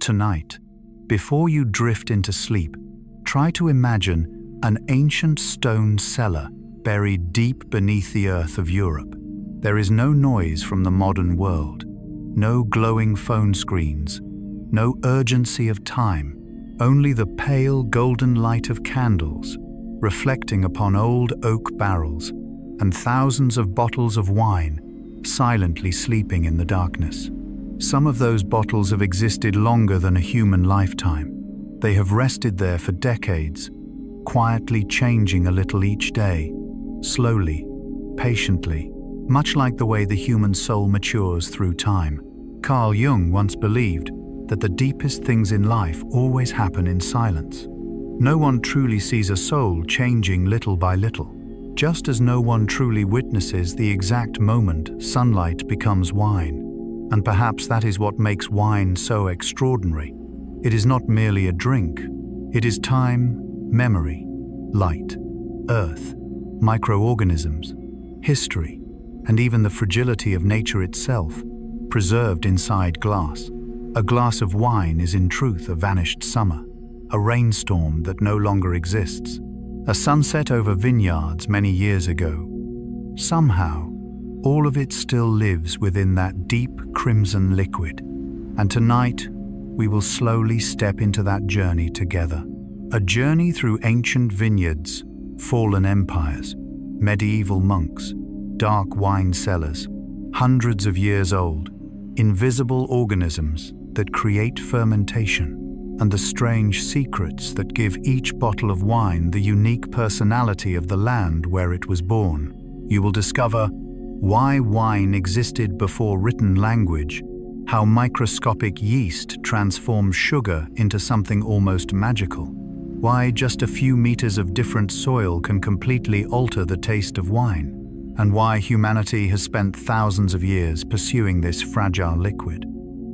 Tonight, before you drift into sleep, try to imagine an ancient stone cellar buried deep beneath the earth of Europe. There is no noise from the modern world, no glowing phone screens, no urgency of time, only the pale golden light of candles reflecting upon old oak barrels and thousands of bottles of wine silently sleeping in the darkness. Some of those bottles have existed longer than a human lifetime. They have rested there for decades, quietly changing a little each day, slowly, patiently, much like the way the human soul matures through time. Carl Jung once believed that the deepest things in life always happen in silence. No one truly sees a soul changing little by little, just as no one truly witnesses the exact moment sunlight becomes wine. And perhaps that is what makes wine so extraordinary. It is not merely a drink. It is time, memory, light, earth, microorganisms, history, and even the fragility of nature itself, preserved inside glass. A glass of wine is in truth a vanished summer, a rainstorm that no longer exists, a sunset over vineyards many years ago. Somehow, all of it still lives within that deep crimson liquid, and tonight we will slowly step into that journey together. A journey through ancient vineyards, fallen empires, medieval monks, dark wine cellars, hundreds of years old, invisible organisms that create fermentation, and the strange secrets that give each bottle of wine the unique personality of the land where it was born. You will discover why wine existed before written language, how microscopic yeast transforms sugar into something almost magical, why just a few meters of different soil can completely alter the taste of wine, and why humanity has spent thousands of years pursuing this fragile liquid.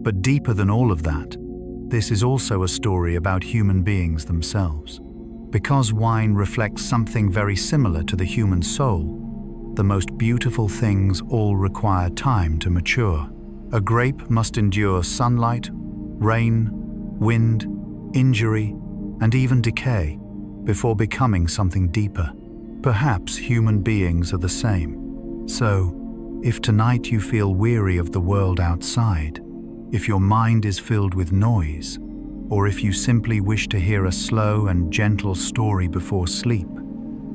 But deeper than all of that, this is also a story about human beings themselves. Because wine reflects something very similar to the human soul, the most beautiful things all require time to mature. A grape must endure sunlight, rain, wind, injury, and even decay before becoming something deeper. Perhaps human beings are the same. So, if tonight you feel weary of the world outside, if your mind is filled with noise, or if you simply wish to hear a slow and gentle story before sleep,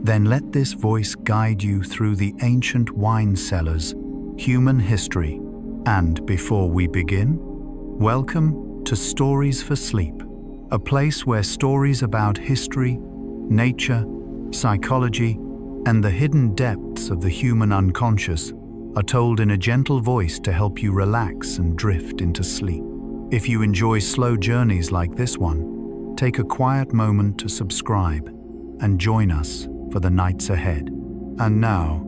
then let this voice guide you through the ancient wine cellars, human history, and before we begin, welcome to Stories for Sleep, a place where stories about history, nature, psychology, and the hidden depths of the human unconscious are told in a gentle voice to help you relax and drift into sleep. If you enjoy slow journeys like this one, take a quiet moment to subscribe and join us for the nights ahead. And now,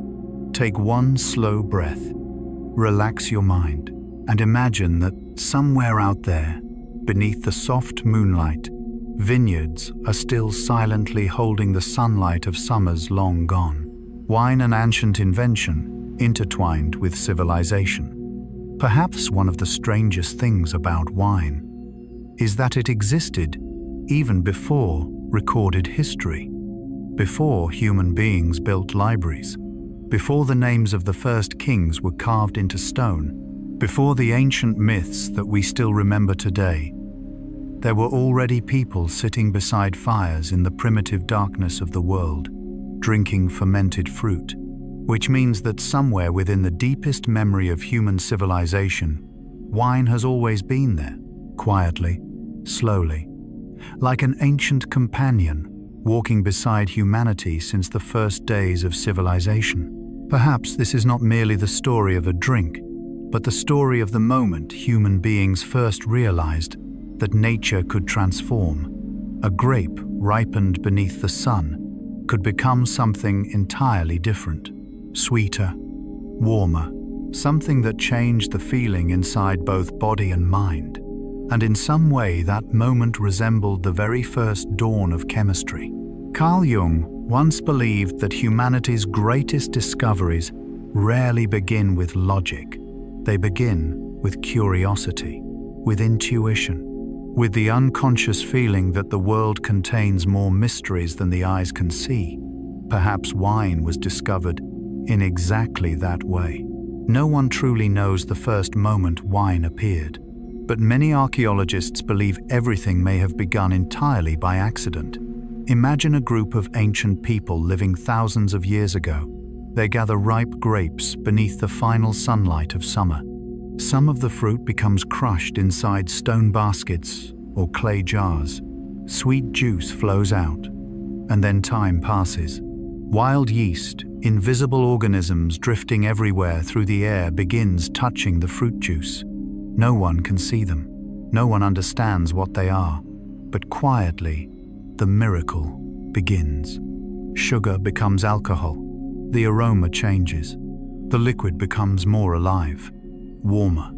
take one slow breath, relax your mind, and imagine that somewhere out there, beneath the soft moonlight, vineyards are still silently holding the sunlight of summers long gone. Wine, an ancient invention, intertwined with civilization. Perhaps one of the strangest things about wine is that it existed even before recorded history, before human beings built libraries, before the names of the first kings were carved into stone, before the ancient myths that we still remember today. There were already people sitting beside fires in the primitive darkness of the world, drinking fermented fruit, which means that somewhere within the deepest memory of human civilization, wine has always been there, quietly, slowly, like an ancient companion walking beside humanity since the first days of civilization. Perhaps this is not merely the story of a drink, but the story of the moment human beings first realized that nature could transform. A grape ripened beneath the sun could become something entirely different, sweeter, warmer, something that changed the feeling inside both body and mind. And in some way that moment resembled the very first dawn of chemistry. Carl Jung once believed that humanity's greatest discoveries rarely begin with logic. They begin with curiosity, with intuition, with the unconscious feeling that the world contains more mysteries than the eyes can see. Perhaps wine was discovered in exactly that way. No one truly knows the first moment wine appeared, but many archaeologists believe everything may have begun entirely by accident. Imagine a group of ancient people living thousands of years ago. They gather ripe grapes beneath the final sunlight of summer. Some of the fruit becomes crushed inside stone baskets or clay jars. Sweet juice flows out, and then time passes. Wild yeast, invisible organisms drifting everywhere through the air, begins touching the fruit juice. No one can see them. No one understands what they are. But quietly, the miracle begins. Sugar becomes alcohol. The aroma changes. The liquid becomes more alive, warmer,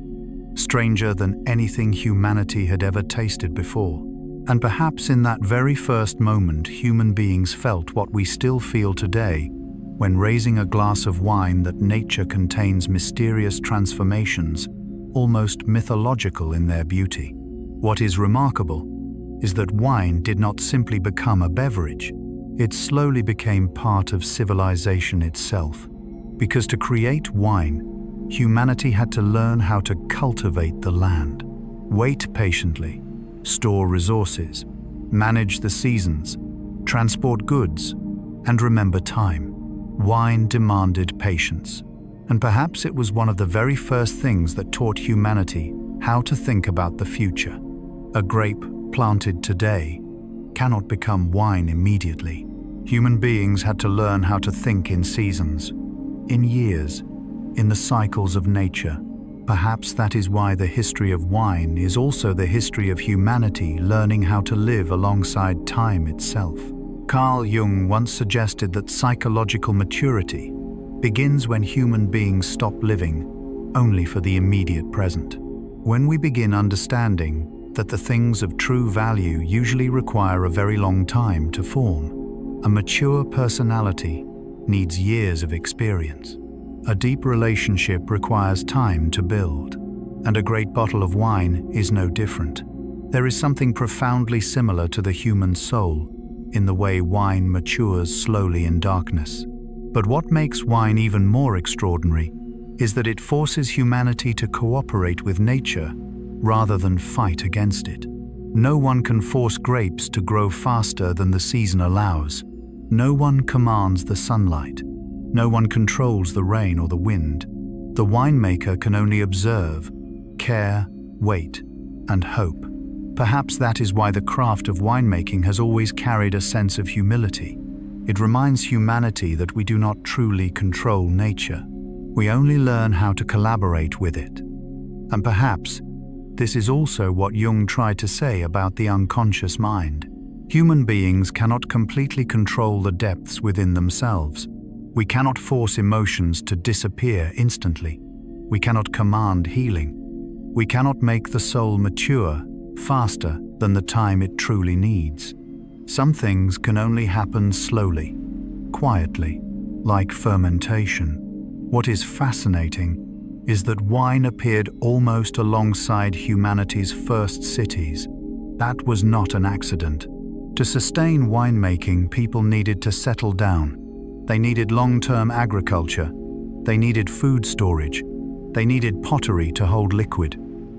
stranger than anything humanity had ever tasted before. And perhaps in that very first moment, human beings felt what we still feel today when raising a glass of wine that nature contains mysterious transformations, almost mythological in their beauty. What is remarkable is that wine did not simply become a beverage. It slowly became part of civilization itself. Because to create wine, humanity had to learn how to cultivate the land, wait patiently, store resources, manage the seasons, transport goods, and remember time. Wine demanded patience, and perhaps it was one of the very first things that taught humanity how to think about the future. A grape planted today cannot become wine immediately. Human beings had to learn how to think in seasons, in years, in the cycles of nature. Perhaps that is why the history of wine is also the history of humanity learning how to live alongside time itself. Carl Jung once suggested that psychological maturity begins when human beings stop living only for the immediate present. When we begin understanding that the things of true value usually require a very long time to form. A mature personality needs years of experience. A deep relationship requires time to build, and a great bottle of wine is no different. There is something profoundly similar to the human soul in the way wine matures slowly in darkness. But what makes wine even more extraordinary is that it forces humanity to cooperate with nature rather than fight against it. No one can force grapes to grow faster than the season allows. No one commands the sunlight. No one controls the rain or the wind. The winemaker can only observe, care, wait, and hope. Perhaps that is why the craft of winemaking has always carried a sense of humility. It reminds humanity that we do not truly control nature. We only learn how to collaborate with it. And perhaps this is also what Jung tried to say about the unconscious mind. Human beings cannot completely control the depths within themselves. We cannot force emotions to disappear instantly. We cannot command healing. We cannot make the soul mature faster than the time it truly needs. Some things can only happen slowly, quietly, like fermentation. What is fascinating is that wine appeared almost alongside humanity's first cities. That was not an accident. To sustain winemaking, people needed to settle down. They needed long-term agriculture. They needed food storage. They needed pottery to hold liquid.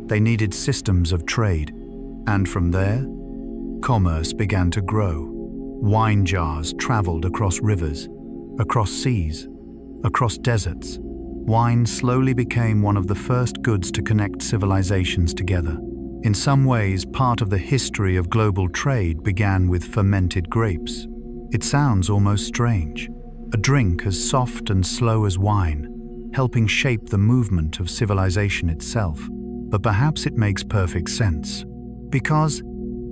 They needed systems of trade. And from there, commerce began to grow. Wine jars traveled across rivers, across seas, across deserts. Wine slowly became one of the first goods to connect civilizations together. In some ways, part of the history of global trade began with fermented grapes. It sounds almost strange. A drink as soft and slow as wine, helping shape the movement of civilization itself. But perhaps it makes perfect sense. Because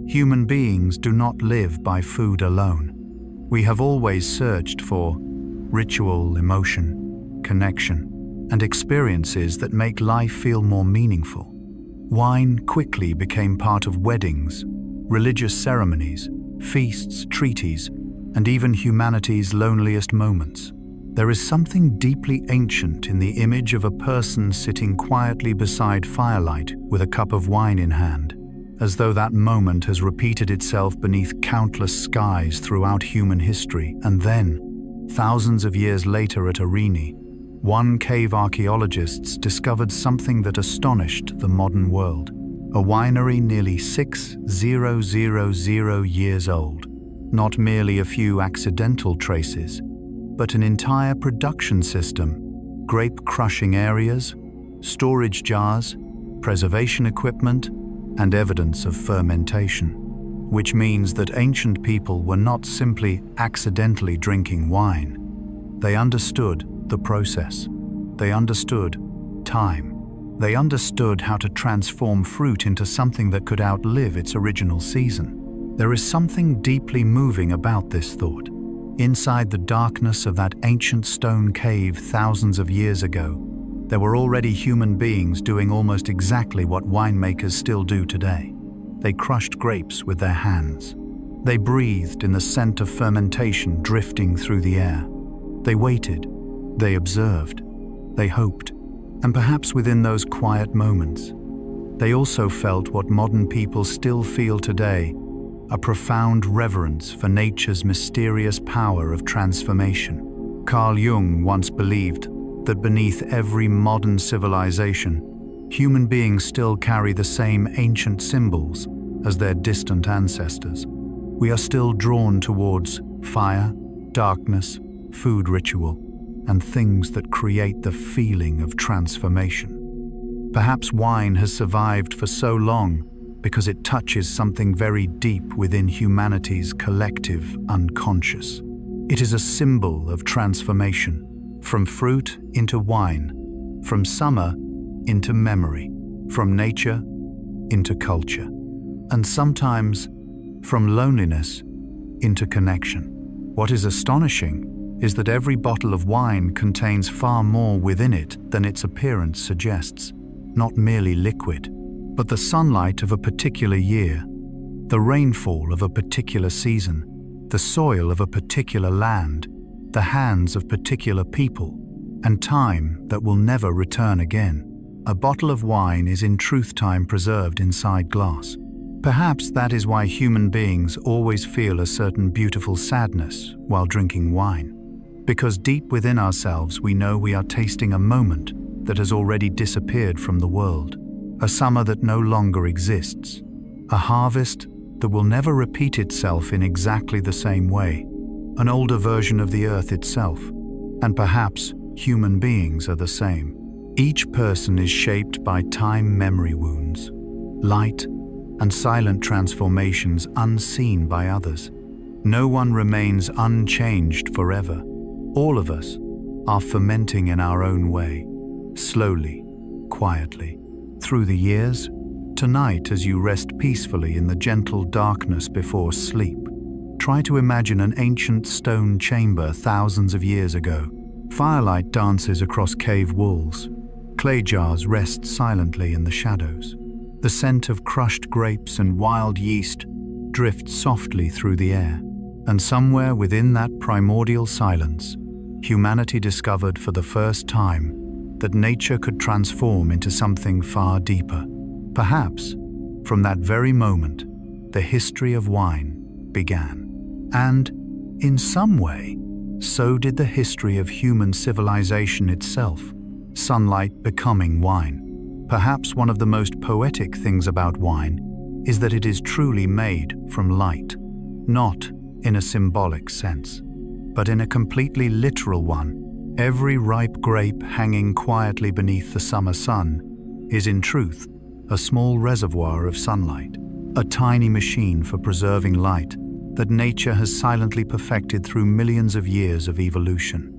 human beings do not live by food alone. We have always searched for ritual, emotion, connection, and experiences that make life feel more meaningful. Wine quickly became part of weddings, religious ceremonies, feasts, treaties, and even humanity's loneliest moments. There is something deeply ancient in the image of a person sitting quietly beside firelight with a cup of wine in hand. as though that moment has repeated itself beneath countless skies throughout human history. And then, thousands of years later at Arini, one cave archaeologists discovered something that astonished the modern world. A winery nearly 6,000 years old. Not merely a few accidental traces, but an entire production system, grape crushing areas, storage jars, preservation equipment, and evidence of fermentation, which means that ancient people were not simply accidentally drinking wine. They understood the process. They understood time. They understood how to transform fruit into something that could outlive its original season. There is something deeply moving about this thought. Inside the darkness of that ancient stone cave thousands of years ago, there were already human beings doing almost exactly what winemakers still do today. They crushed grapes with their hands. They breathed in the scent of fermentation drifting through the air. They waited. They observed. They hoped. And perhaps within those quiet moments, they also felt what modern people still feel today, a profound reverence for nature's mysterious power of transformation. Carl Jung once believed that beneath every modern civilization, human beings still carry the same ancient symbols as their distant ancestors. We are still drawn towards fire, darkness, food ritual, and things that create the feeling of transformation. Perhaps wine has survived for so long because it touches something very deep within humanity's collective unconscious. It is a symbol of transformation, from fruit into wine, from summer into memory, from nature into culture, and sometimes from loneliness into connection. What is astonishing is that every bottle of wine contains far more within it than its appearance suggests. Not merely liquid, but the sunlight of a particular year, the rainfall of a particular season, the soil of a particular land, the hands of particular people, and time that will never return again. A bottle of wine is in truth time preserved inside glass. Perhaps that is why human beings always feel a certain beautiful sadness while drinking wine. Because deep within ourselves we know we are tasting a moment that has already disappeared from the world, a summer that no longer exists, a harvest that will never repeat itself in exactly the same way, an older version of the earth itself, and perhaps human beings are the same. Each person is shaped by time memory wounds, light and silent transformations unseen by others. No one remains unchanged forever. All of us are fermenting in our own way, slowly, quietly. Through the years, tonight as you rest peacefully in the gentle darkness before sleep, try to imagine an ancient stone chamber thousands of years ago. Firelight dances across cave walls. Clay jars rest silently in the shadows. The scent of crushed grapes and wild yeast drifts softly through the air. And somewhere within that primordial silence, humanity discovered for the first time that nature could transform into something far deeper. Perhaps, from that very moment, the history of wine began. And, in some way, so did the history of human civilization itself, sunlight becoming wine. Perhaps one of the most poetic things about wine is that it is truly made from light, not in a symbolic sense, but in a completely literal one. Every ripe grape hanging quietly beneath the summer sun is in truth a small reservoir of sunlight, a tiny machine for preserving light that nature has silently perfected through millions of years of evolution.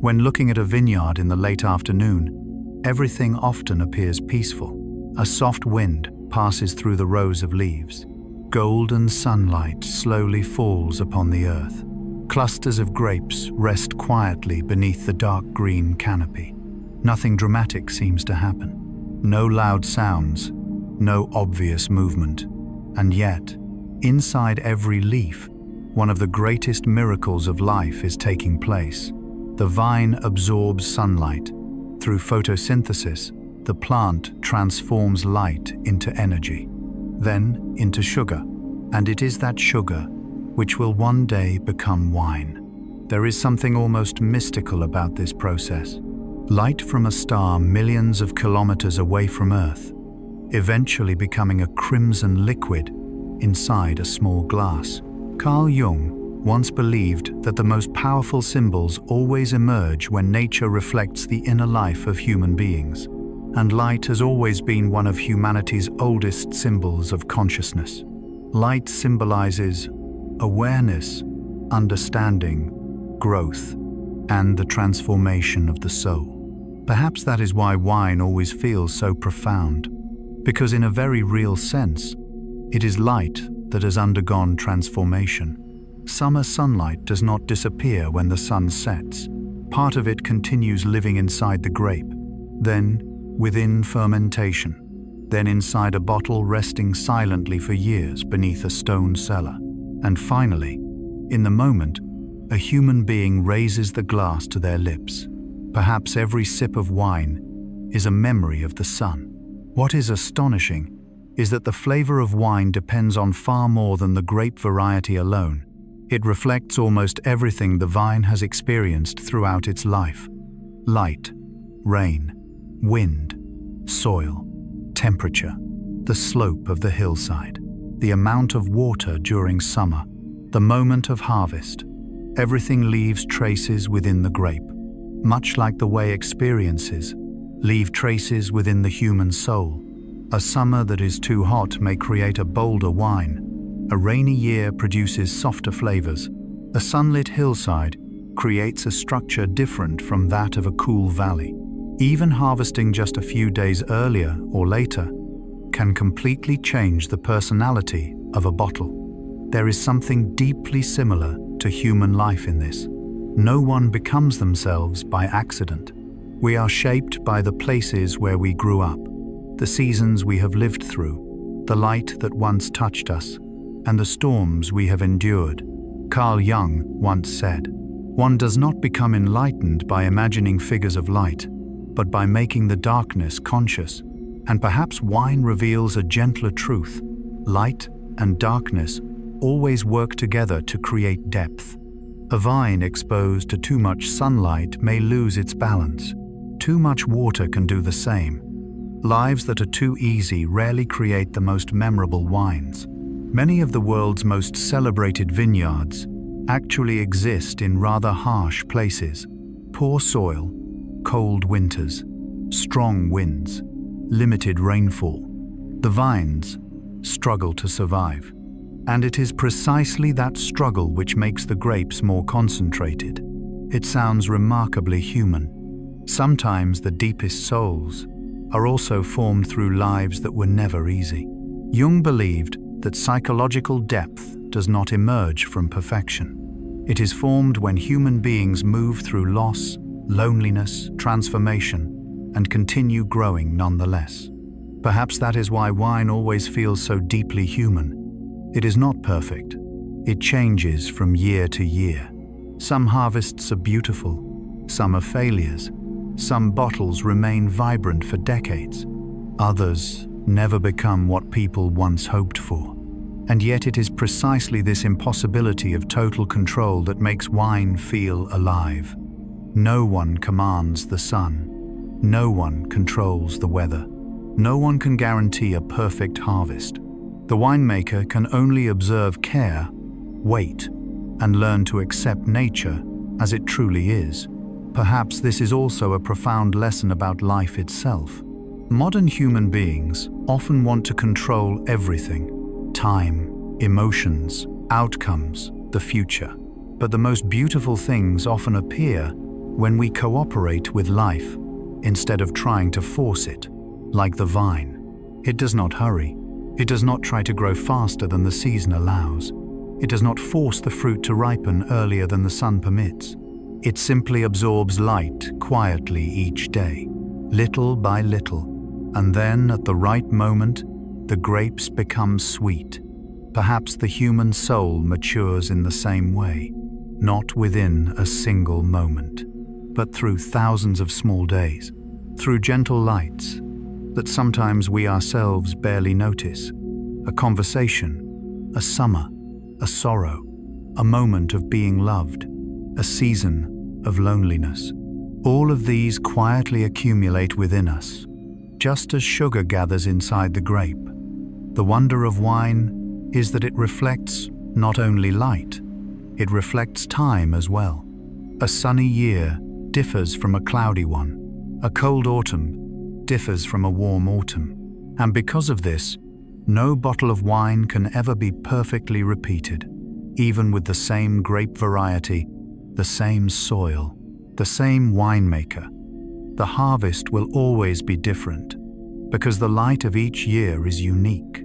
When looking at a vineyard in the late afternoon, everything often appears peaceful. A soft wind passes through the rows of leaves. Golden sunlight slowly falls upon the earth. Clusters of grapes rest quietly beneath the dark green canopy. Nothing dramatic seems to happen. No loud sounds, no obvious movement. And yet, inside every leaf, one of the greatest miracles of life is taking place. The vine absorbs sunlight. Through photosynthesis, the plant transforms light into energy. then into sugar, and it is that sugar which will one day become wine. There is something almost mystical about this process. Light from a star millions of kilometers away from Earth, eventually becoming a crimson liquid inside a small glass. Carl Jung once believed that the most powerful symbols always emerge when nature reflects the inner life of human beings, and light has always been one of humanity's oldest symbols of consciousness. Light symbolizes awareness, understanding, growth, and the transformation of the soul. Perhaps that is why wine always feels so profound, because in a very real sense, it is light that has undergone transformation. Summer sunlight does not disappear when the sun sets. Part of it continues living inside the grape, then within fermentation, then inside a bottle resting silently for years beneath a stone cellar. And finally, in the moment, a human being raises the glass to their lips. Perhaps every sip of wine is a memory of the sun. What is astonishing is that the flavor of wine depends on far more than the grape variety alone. It reflects almost everything the vine has experienced throughout its life. Light, rain, wind, soil, temperature, the slope of the hillside, the amount of water during summer, the moment of harvest. Everything leaves traces within the grape, much like the way experiences leave traces within the human soul. A summer that is too hot may create a bolder wine. A rainy year produces softer flavors. A sunlit hillside creates a structure different from that of a cool valley. Even harvesting just a few days earlier or later can completely change the personality of a bottle. There is something deeply similar to human life in this. No one becomes themselves by accident. We are shaped by the places where we grew up, the seasons we have lived through, the light that once touched us, and the storms we have endured. Carl Jung once said, "One does not become enlightened by imagining figures of light, but by making the darkness conscious." And perhaps wine reveals a gentler truth. Light and darkness always work together to create depth. A vine exposed to too much sunlight may lose its balance. Too much water can do the same. Lives that are too easy rarely create the most memorable wines. Many of the world's most celebrated vineyards actually exist in rather harsh places. Poor soil, cold winters, strong winds, limited rainfall. The vines struggle to survive. And it is precisely that struggle which makes the grapes more concentrated. It sounds remarkably human. Sometimes the deepest souls are also formed through lives that were never easy. Jung believed that psychological depth does not emerge from perfection. It is formed when human beings move through loss, loneliness, transformation, and continue growing nonetheless. Perhaps that is why wine always feels so deeply human. It is not perfect. It changes from year to year. Some harvests are beautiful, some are failures. Some bottles remain vibrant for decades. Others never become what people once hoped for. And yet it is precisely this impossibility of total control that makes wine feel alive. No one commands the sun. No one controls the weather. No one can guarantee a perfect harvest. The winemaker can only observe care, wait, and learn to accept nature as it truly is. Perhaps this is also a profound lesson about life itself. Modern human beings often want to control everything: time, emotions, outcomes, the future. But the most beautiful things often appear when we cooperate with life instead of trying to force it. Like the vine, it does not hurry. It does not try to grow faster than the season allows. It does not force the fruit to ripen earlier than the sun permits. It simply absorbs light quietly each day, little by little, and then at the right moment, the grapes become sweet. Perhaps the human soul matures in the same way, not within a single moment, but through thousands of small days, through gentle lights that sometimes we ourselves barely notice. a conversation, a summer, a sorrow, a moment of being loved, a season of loneliness. All of these quietly accumulate within us, just as sugar gathers inside the grape. The wonder of wine is that it reflects not only light, it reflects time as well. A sunny year differs from a cloudy one. A cold autumn differs from a warm autumn. And because of this, no bottle of wine can ever be perfectly repeated. Even with the same grape variety, the same soil, the same winemaker, the harvest will always be different, because the light of each year is unique.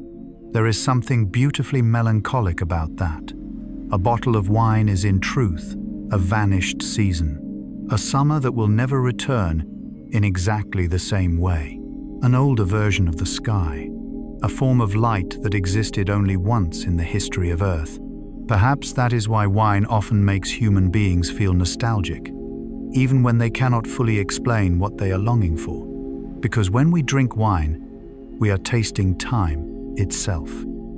There is something beautifully melancholic about that. A bottle of wine is in truth a vanished season, a summer that will never return in exactly the same way, an older version of the sky, a form of light that existed only once in the history of Earth. Perhaps that is why wine often makes human beings feel nostalgic, even when they cannot fully explain what they are longing for. Because when we drink wine, we are tasting time itself.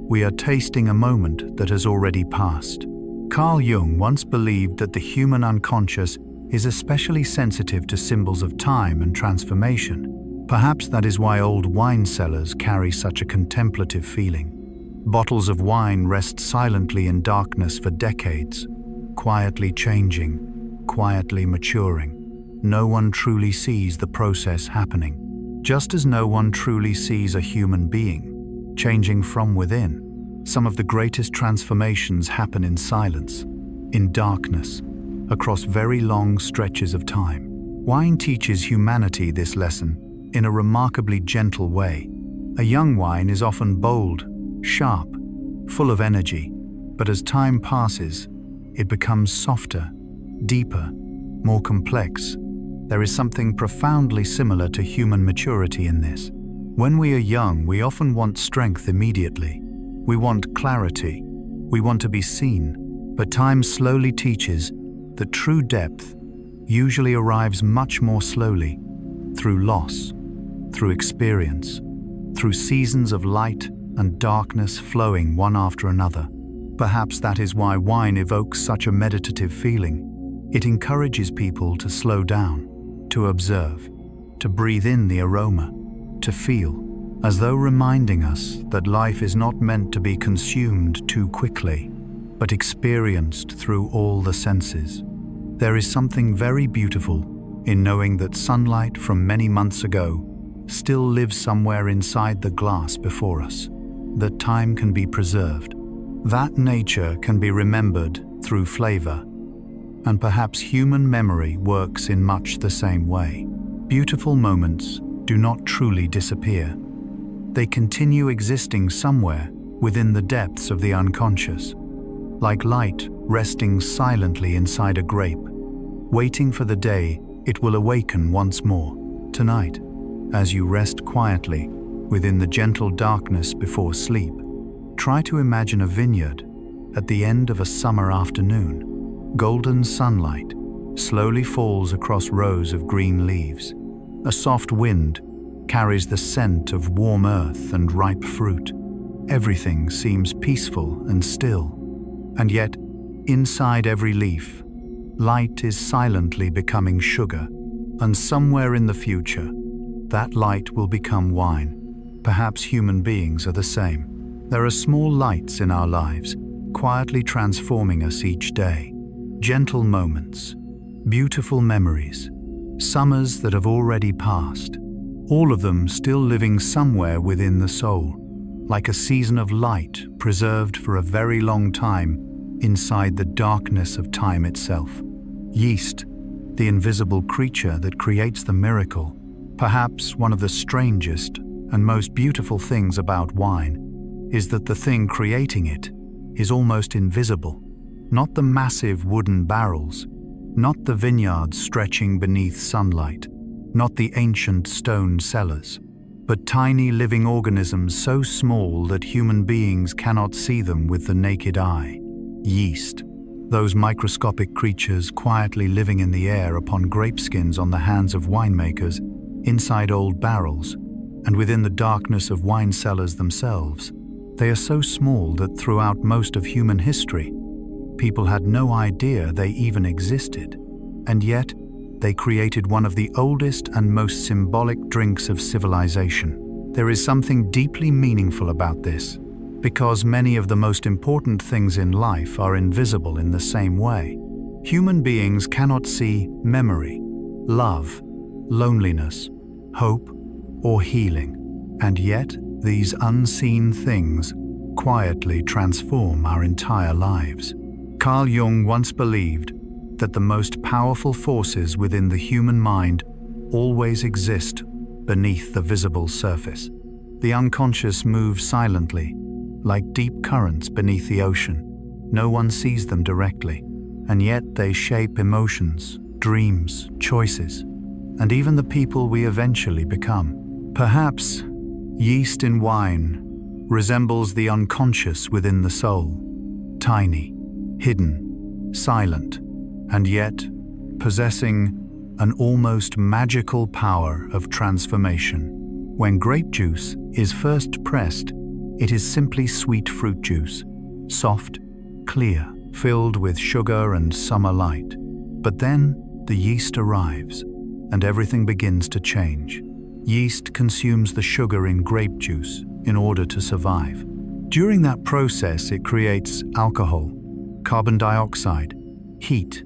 We are tasting a moment that has already passed. Carl Jung once believed that the human unconscious is especially sensitive to symbols of time and transformation. Perhaps that is why old wine cellars carry such a contemplative feeling. Bottles of wine rest silently in darkness for decades, quietly changing, quietly maturing. No one truly sees the process happening, just as no one truly sees a human being changing from within. Some of the greatest transformations happen in silence, in darkness, across very long stretches of time. Wine teaches humanity this lesson in a remarkably gentle way. A young wine is often bold, sharp, full of energy, but as time passes, it becomes softer, deeper, more complex. There is something profoundly similar to human maturity in this. When we are young, we often want strength immediately. We want clarity. We want to be seen. But time slowly teaches that true depth usually arrives much more slowly, through loss, through experience, through seasons of light and darkness flowing one after another. Perhaps that is why wine evokes such a meditative feeling. It encourages people to slow down, to observe, to breathe in the aroma, to feel, as though reminding us that life is not meant to be consumed too quickly, but experienced through all the senses. There is something very beautiful in knowing that sunlight from many months ago still lives somewhere inside the glass before us, that time can be preserved, that nature can be remembered through flavor, and perhaps human memory works in much the same way. Beautiful moments do not truly disappear. They continue existing somewhere within the depths of the unconscious, like light resting silently inside a grape, waiting for the day it will awaken once more. Tonight, as you rest quietly within the gentle darkness before sleep, try to imagine a vineyard at the end of a summer afternoon. Golden sunlight slowly falls across rows of green leaves. A soft wind carries the scent of warm earth and ripe fruit. Everything seems peaceful and still, and yet, inside every leaf, light is silently becoming sugar, and somewhere in the future, that light will become wine. Perhaps human beings are the same. There are small lights in our lives, quietly transforming us each day. Gentle moments, beautiful memories, summers that have already passed, all of them still living somewhere within the soul, like a season of light preserved for a very long time inside the darkness of time itself. Yeast, the invisible creature that creates the miracle, perhaps one of the strangest and most beautiful things about wine is that the thing creating it is almost invisible. Not the massive wooden barrels, not the vineyards stretching beneath sunlight, not the ancient stone cellars, but tiny living organisms so small that human beings cannot see them with the naked eye. Yeast, those microscopic creatures quietly living in the air upon grapeskins on the hands of winemakers, inside old barrels, and within the darkness of wine cellars themselves. They are so small that throughout most of human history, people had no idea they even existed, and yet they created one of the oldest and most symbolic drinks of civilization. There is something deeply meaningful about this, because many of the most important things in life are invisible in the same way. Human beings cannot see memory, love, loneliness, hope, or healing, and yet these unseen things quietly transform our entire lives. Carl Jung once believed that the most powerful forces within the human mind always exist beneath the visible surface. The unconscious move silently, like deep currents beneath the ocean. No one sees them directly, and yet they shape emotions, dreams, choices, and even the people we eventually become. Perhaps yeast in wine resembles the unconscious within the soul, tiny, hidden, silent, and yet possessing an almost magical power of transformation. When grape juice is first pressed, it is simply sweet fruit juice, soft, clear, filled with sugar and summer light. But then the yeast arrives, and everything begins to change. Yeast consumes the sugar in grape juice in order to survive. During that process, it creates alcohol, carbon dioxide, heat,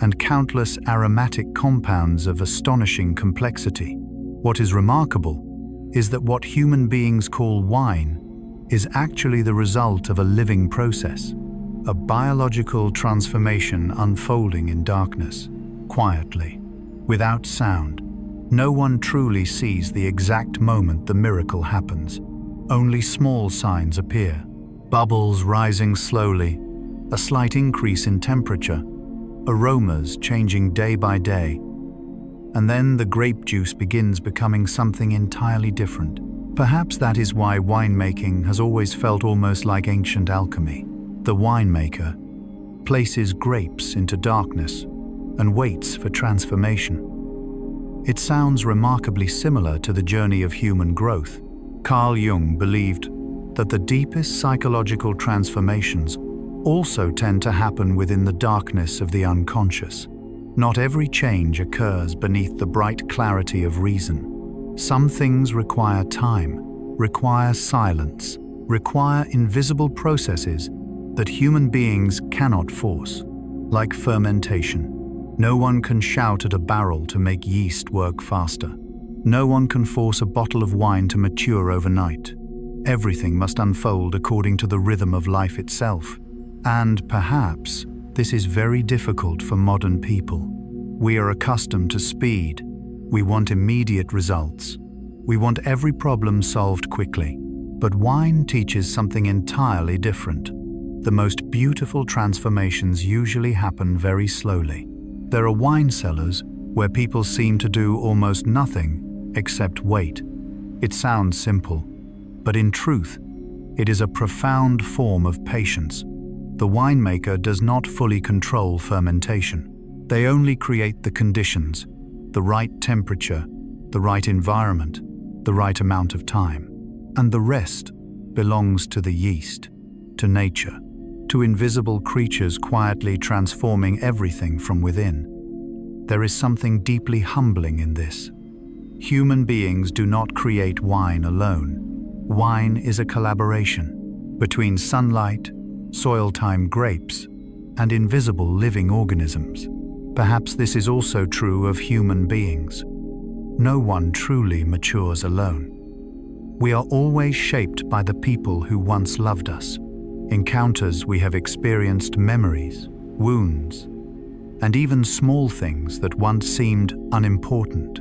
and countless aromatic compounds of astonishing complexity. What is remarkable is that what human beings call wine is actually the result of a living process, a biological transformation unfolding in darkness, quietly, without sound. No one truly sees the exact moment the miracle happens. Only small signs appear, bubbles rising slowly, a slight increase in temperature, aromas changing day by day, and then the grape juice begins becoming something entirely different. Perhaps that is why winemaking has always felt almost like ancient alchemy. The winemaker places grapes into darkness and waits for transformation. It sounds remarkably similar to the journey of human growth. Carl Jung believed that the deepest psychological transformations also tend to happen within the darkness of the unconscious. Not every change occurs beneath the bright clarity of reason. Some things require time, require silence, require invisible processes that human beings cannot force, like fermentation. No one can shout at a barrel to make yeast work faster. No one can force a bottle of wine to mature overnight. Everything must unfold according to the rhythm of life itself. And perhaps this is very difficult for modern people. We are accustomed to speed. We want immediate results. We want every problem solved quickly. But wine teaches something entirely different. The most beautiful transformations usually happen very slowly. There are wine cellars where people seem to do almost nothing except wait. It sounds simple, but in truth, it is a profound form of patience. The winemaker does not fully control fermentation. They only create the conditions, the right temperature, the right environment, the right amount of time. And the rest belongs to the yeast, to nature, to invisible creatures quietly transforming everything from within. There is something deeply humbling in this. Human beings do not create wine alone. Wine is a collaboration between sunlight, soil-time grapes, and invisible living organisms. Perhaps this is also true of human beings. No one truly matures alone. We are always shaped by the people who once loved us, encounters we have experienced, memories, wounds, and even small things that once seemed unimportant,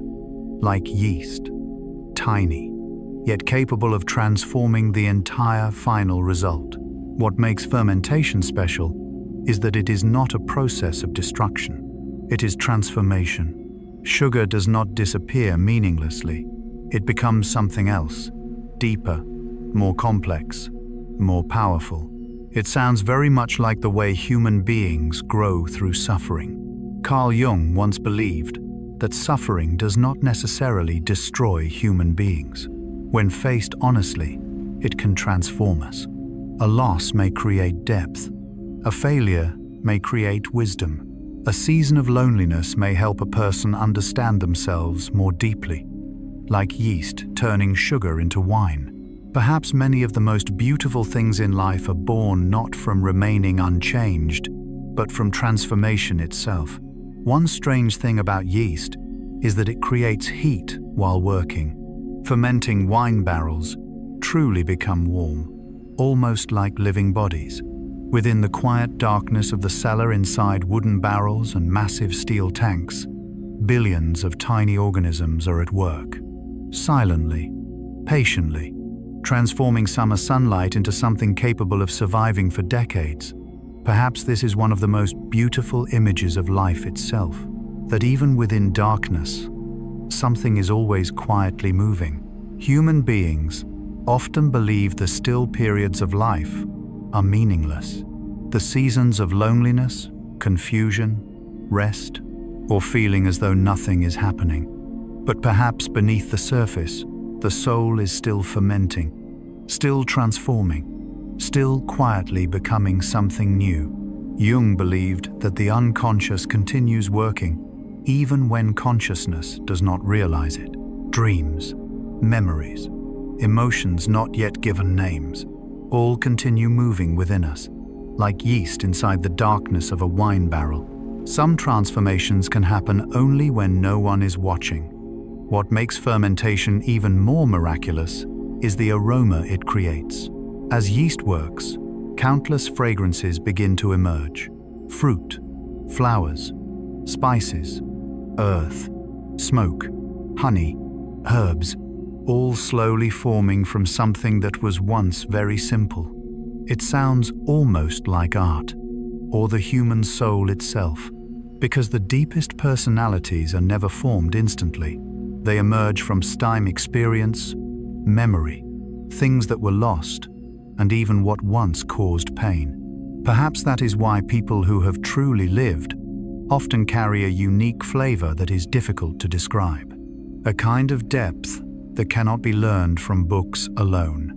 like yeast, tiny, yet capable of transforming the entire final result. What makes fermentation special is that it is not a process of destruction. It is transformation. Sugar does not disappear meaninglessly. It becomes something else, deeper, more complex, more powerful. It sounds very much like the way human beings grow through suffering. Carl Jung once believed that suffering does not necessarily destroy human beings. When faced honestly, it can transform us. A loss may create depth. A failure may create wisdom. A season of loneliness may help a person understand themselves more deeply, like yeast turning sugar into wine. Perhaps many of the most beautiful things in life are born not from remaining unchanged, but from transformation itself. One strange thing about yeast is that it creates heat while working. Fermenting wine barrels truly become warm, almost like living bodies. Within the quiet darkness of the cellar, inside wooden barrels and massive steel tanks, billions of tiny organisms are at work, silently, patiently, transforming summer sunlight into something capable of surviving for decades. Perhaps this is one of the most beautiful images of life itself, that even within darkness, something is always quietly moving. Human beings often believe the still periods of life are meaningless. The seasons of loneliness, confusion, rest, or feeling as though nothing is happening. But perhaps beneath the surface, the soul is still fermenting, still transforming, still quietly becoming something new. Jung believed that the unconscious continues working even when consciousness does not realize it. Dreams, memories, emotions not yet given names, all continue moving within us, like yeast inside the darkness of a wine barrel. Some transformations can happen only when no one is watching. What makes fermentation even more miraculous is the aroma it creates. As yeast works, countless fragrances begin to emerge. Fruit, flowers, spices, earth, smoke, honey, herbs, all slowly forming from something that was once very simple. It sounds almost like art, or the human soul itself, because the deepest personalities are never formed instantly. They emerge from time experience, memory, things that were lost, and even what once caused pain. Perhaps that is why people who have truly lived often carry a unique flavor that is difficult to describe. A kind of depth that cannot be learned from books alone.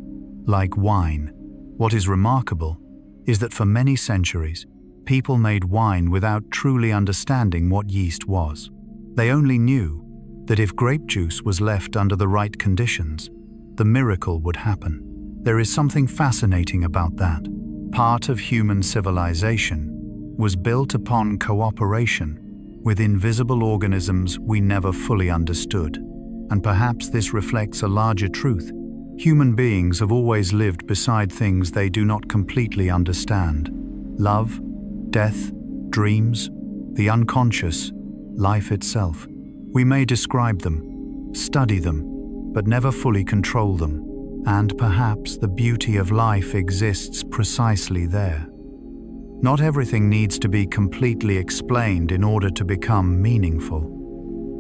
Like wine, what is remarkable is that for many centuries, people made wine without truly understanding what yeast was. They only knew that if grape juice was left under the right conditions, the miracle would happen. There is something fascinating about that. Part of human civilization was built upon cooperation with invisible organisms we never fully understood. And perhaps this reflects a larger truth. Human beings have always lived beside things they do not completely understand. Love, death, dreams, the unconscious, life itself. We may describe them, study them, but never fully control them. And perhaps the beauty of life exists precisely there. Not everything needs to be completely explained in order to become meaningful.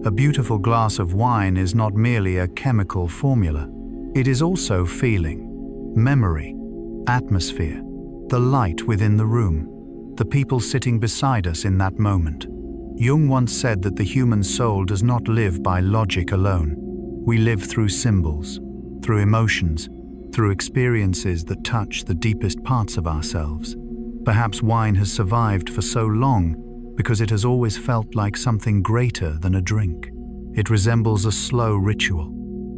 A beautiful glass of wine is not merely a chemical formula. It is also feeling, memory, atmosphere, the light within the room, the people sitting beside us in that moment. Jung once said that the human soul does not live by logic alone. We live through symbols, through emotions, through experiences that touch the deepest parts of ourselves. Perhaps wine has survived for so long because it has always felt like something greater than a drink. It resembles a slow ritual,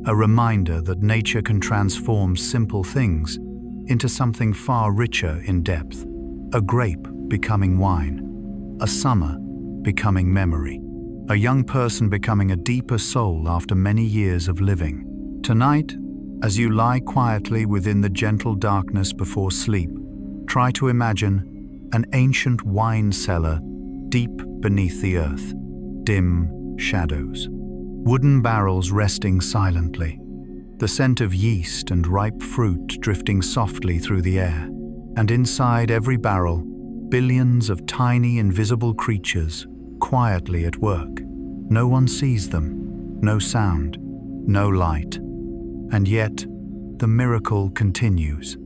a reminder that nature can transform simple things into something far richer in depth. A grape becoming wine, a summer becoming memory, a young person becoming a deeper soul after many years of living. Tonight, as you lie quietly within the gentle darkness before sleep, try to imagine an ancient wine cellar deep beneath the earth, dim shadows, wooden barrels resting silently, the scent of yeast and ripe fruit drifting softly through the air, and inside every barrel, billions of tiny invisible creatures quietly at work. No one sees them, no sound, no light. And yet, the miracle continues.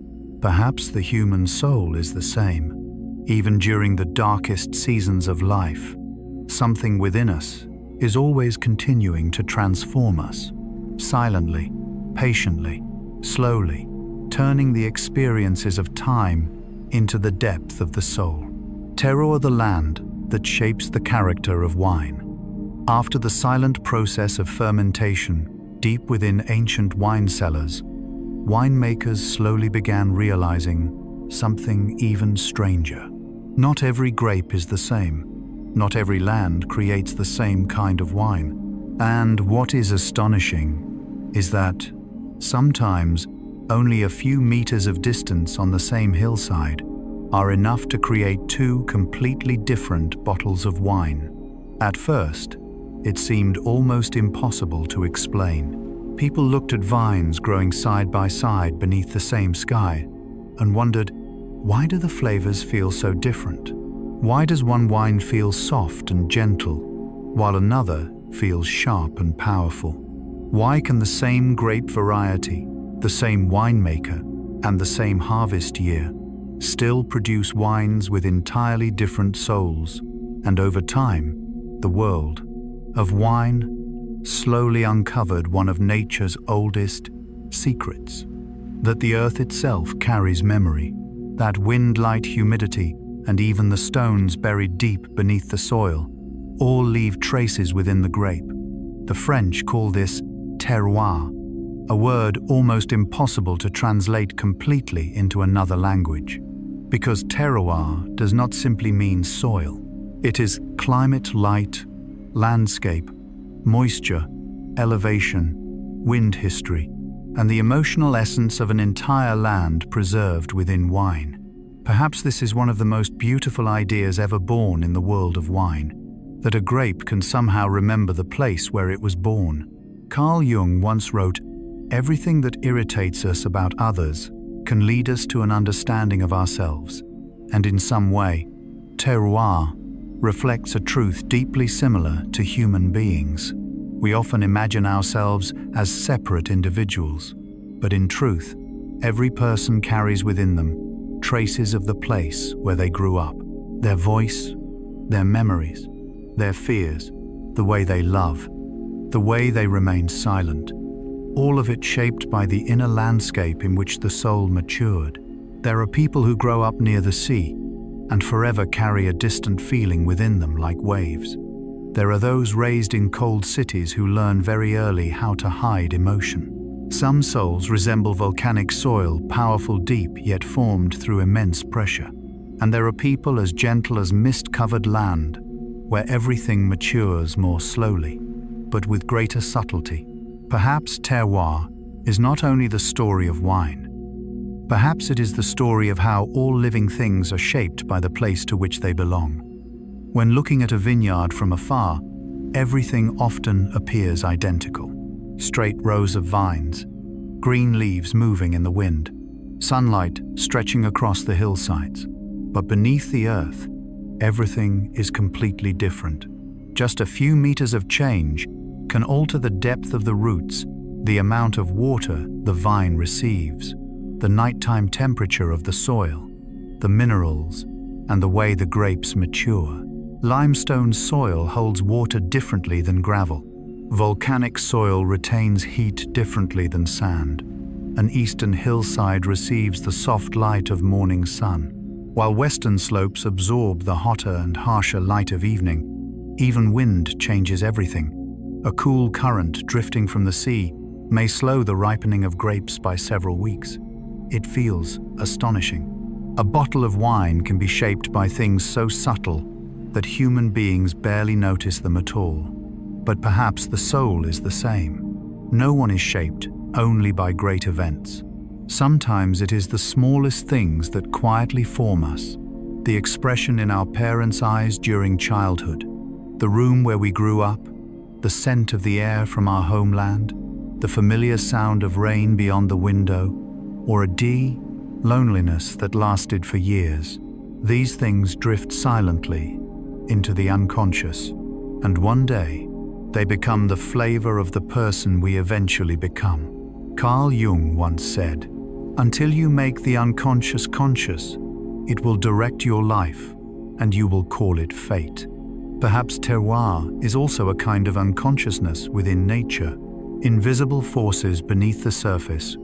Perhaps the human soul is the same. Even during the darkest seasons of life, something within us is always continuing to transform us, silently, patiently, slowly, turning the experiences of time into the depth of the soul. Terroir, the land that shapes the character of wine. After the silent process of fermentation, deep within ancient wine cellars, winemakers slowly began realizing something even stranger. Not every grape is the same. Not every land creates the same kind of wine. And what is astonishing is that sometimes only a few meters of distance on the same hillside are enough to create two completely different bottles of wine. At first, it seemed almost impossible to explain. People looked at vines growing side by side beneath the same sky and wondered, why do the flavors feel so different? Why does one wine feel soft and gentle, while another feels sharp and powerful? Why can the same grape variety, the same winemaker, and the same harvest year still produce wines with entirely different souls? And over time, the world of wine slowly uncovered one of nature's oldest secrets, that the earth itself carries memory, that wind, light, humidity, and even the stones buried deep beneath the soil all leave traces within the grape. The French call this terroir, a word almost impossible to translate completely into another language, because terroir does not simply mean soil. It is climate, light, landscape, moisture, elevation, wind history, and the emotional essence of an entire land preserved within wine. Perhaps this is one of the most beautiful ideas ever born in the world of wine, that a grape can somehow remember the place where it was born. Carl Jung once wrote, "Everything that irritates us about others can lead us to an understanding of ourselves, and in some way, terroir reflects a truth deeply similar to human beings. We often imagine ourselves as separate individuals, but in truth, every person carries within them traces of the place where they grew up, their voice, their memories, their fears, the way they love, the way they remain silent, all of it shaped by the inner landscape in which the soul matured. There are people who grow up near the sea and forever carry a distant feeling within them like waves. There are those raised in cold cities who learn very early how to hide emotion. Some souls resemble volcanic soil, powerful, deep, yet formed through immense pressure. And there are people as gentle as mist-covered land, where everything matures more slowly, but with greater subtlety. Perhaps terroir is not only the story of wine. Perhaps it is the story of how all living things are shaped by the place to which they belong. When looking at a vineyard from afar, everything often appears identical. Straight rows of vines, green leaves moving in the wind, sunlight stretching across the hillsides. But beneath the earth, everything is completely different. Just a few meters of change can alter the depth of the roots, the amount of water the vine receives, the nighttime temperature of the soil, the minerals, and the way the grapes mature. Limestone soil holds water differently than gravel. Volcanic soil retains heat differently than sand. An eastern hillside receives the soft light of morning sun, while western slopes absorb the hotter and harsher light of evening. Even wind changes everything. A cool current drifting from the sea may slow the ripening of grapes by several weeks. It feels astonishing. A bottle of wine can be shaped by things so subtle that human beings barely notice them at all. But perhaps the soul is the same. No one is shaped only by great events. Sometimes it is the smallest things that quietly form us. The expression in our parents' eyes during childhood, the room where we grew up, the scent of the air from our homeland, the familiar sound of rain beyond the window, or a loneliness that lasted for years. These things drift silently into the unconscious, and one day, they become the flavor of the person we eventually become. Carl Jung once said, "Until you make the unconscious conscious, it will direct your life, and you will call it fate." Perhaps terroir is also a kind of unconsciousness within nature, invisible forces beneath the surface,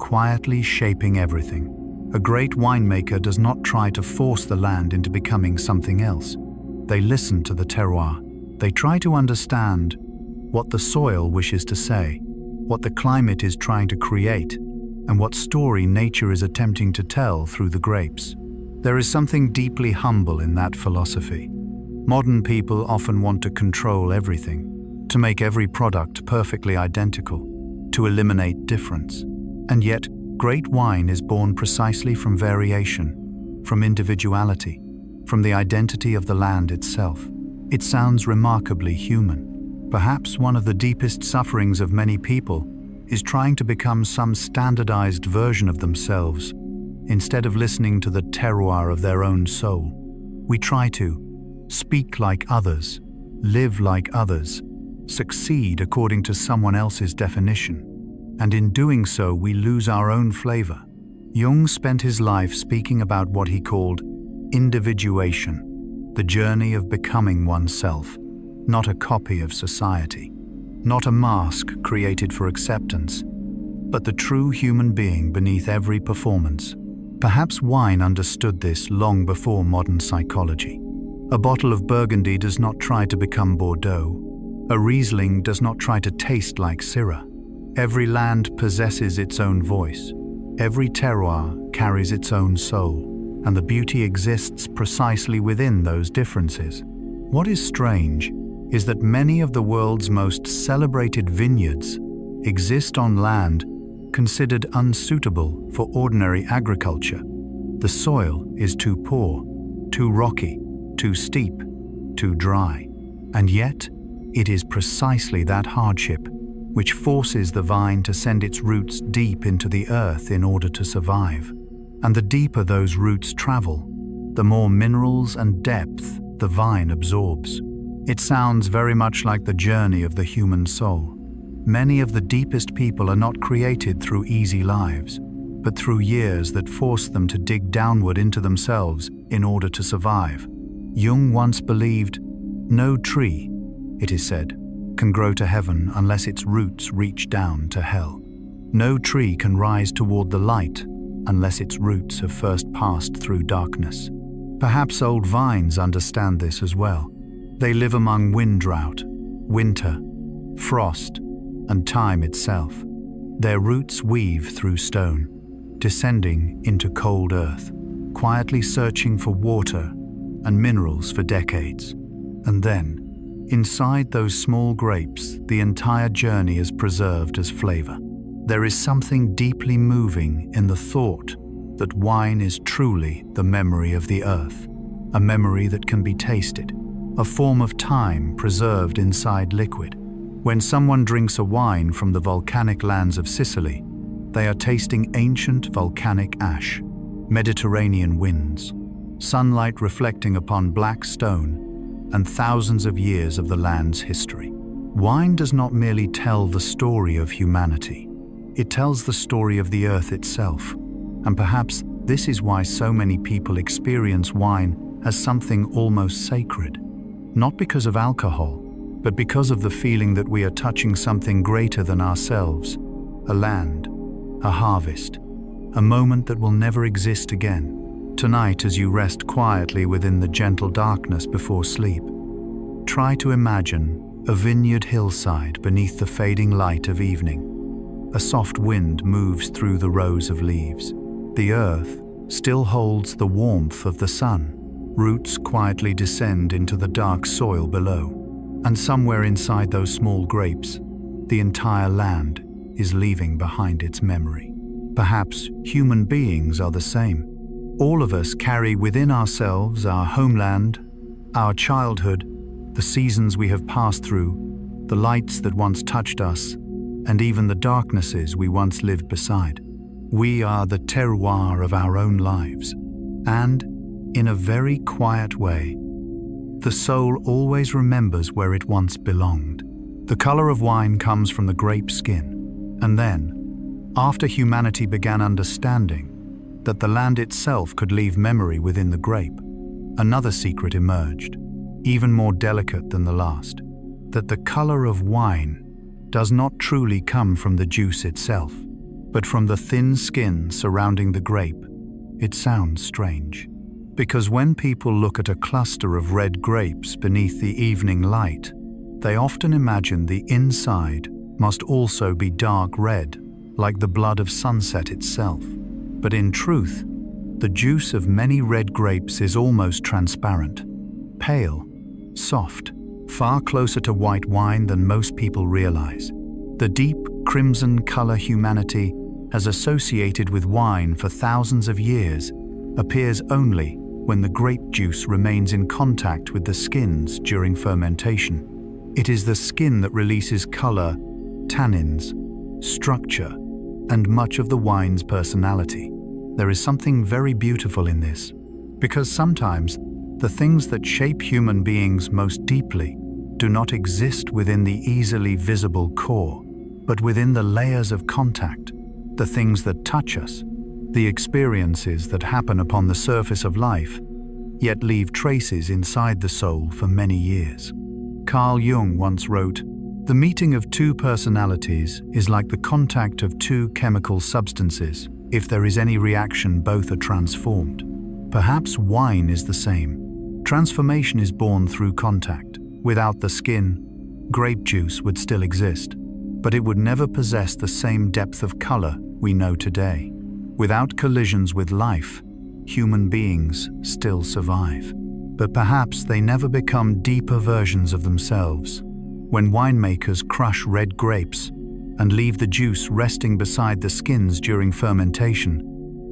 quietly shaping everything. A great winemaker does not try to force the land into becoming something else. They listen to the terroir. They try to understand what the soil wishes to say, what the climate is trying to create, and what story nature is attempting to tell through the grapes. There is something deeply humble in that philosophy. Modern people often want to control everything, to make every product perfectly identical, to eliminate difference. And yet, great wine is born precisely from variation, from individuality, from the identity of the land itself. It sounds remarkably human. Perhaps one of the deepest sufferings of many people is trying to become some standardized version of themselves, instead of listening to the terroir of their own soul. We try to speak like others, live like others, succeed according to someone else's definition. And in doing so, we lose our own flavor. Jung spent his life speaking about what he called individuation, the journey of becoming oneself, not a copy of society, not a mask created for acceptance, but the true human being beneath every performance. Perhaps wine understood this long before modern psychology. A bottle of Burgundy does not try to become Bordeaux. A Riesling does not try to taste like Syrah. Every land possesses its own voice. Every terroir carries its own soul, and the beauty exists precisely within those differences. What is strange is that many of the world's most celebrated vineyards exist on land considered unsuitable for ordinary agriculture. The soil is too poor, too rocky, too steep, too dry. And yet, it is precisely that hardship which forces the vine to send its roots deep into the earth in order to survive. And the deeper those roots travel, the more minerals and depth the vine absorbs. It sounds very much like the journey of the human soul. Many of the deepest people are not created through easy lives, but through years that force them to dig downward into themselves in order to survive. Jung once believed, "No tree," it is said, "can grow to heaven unless its roots reach down to hell. No tree can rise toward the light unless its roots have first passed through darkness." Perhaps old vines understand this as well. They live among wind drought, winter, frost, and time itself. Their roots weave through stone, descending into cold earth, quietly searching for water and minerals for decades. And then, inside those small grapes, the entire journey is preserved as flavor. There is something deeply moving in the thought that wine is truly the memory of the earth, a memory that can be tasted, a form of time preserved inside liquid. When someone drinks a wine from the volcanic lands of Sicily, they are tasting ancient volcanic ash, Mediterranean winds, sunlight reflecting upon black stone, and thousands of years of the land's history. Wine does not merely tell the story of humanity. It tells the story of the earth itself. And perhaps this is why so many people experience wine as something almost sacred. Not because of alcohol, but because of the feeling that we are touching something greater than ourselves, a land, a harvest, a moment that will never exist again. Tonight, as you rest quietly within the gentle darkness before sleep, try to imagine a vineyard hillside beneath the fading light of evening. A soft wind moves through the rows of leaves. The earth still holds the warmth of the sun. Roots quietly descend into the dark soil below. And somewhere inside those small grapes, the entire land is leaving behind its memory. Perhaps human beings are the same. All of us carry within ourselves our homeland, our childhood, the seasons we have passed through, the lights that once touched us, and even the darknesses we once lived beside. We are the terroir of our own lives. And, in a very quiet way, the soul always remembers where it once belonged. The color of wine comes from the grape skin. And then, after humanity began understanding that the land itself could leave memory within the grape, another secret emerged, even more delicate than the last, that the color of wine does not truly come from the juice itself, But from the thin skin surrounding the grape, it sounds strange. Because when people look at a cluster of red grapes beneath the evening light, they often imagine the inside must also be dark red, like the blood of sunset itself. But in truth, the juice of many red grapes is almost transparent, pale, soft, far closer to white wine than most people realize. The deep crimson color humanity has associated with wine for thousands of years appears only when the grape juice remains in contact with the skins during fermentation. It is the skin that releases color, tannins, structure, and much of the wine's personality. There is something very beautiful in this, because sometimes the things that shape human beings most deeply do not exist within the easily visible core, but within the layers of contact, the things that touch us, the experiences that happen upon the surface of life, yet leave traces inside the soul for many years. Carl Jung once wrote, "The meeting of two personalities is like the contact of two chemical substances. If there is any reaction, both are transformed." Perhaps wine is the same. Transformation is born through contact. Without the skin, grape juice would still exist, but it would never possess the same depth of color we know today. Without collisions with life, human beings still survive. But perhaps they never become deeper versions of themselves. When winemakers crush red grapes and leave the juice resting beside the skins during fermentation,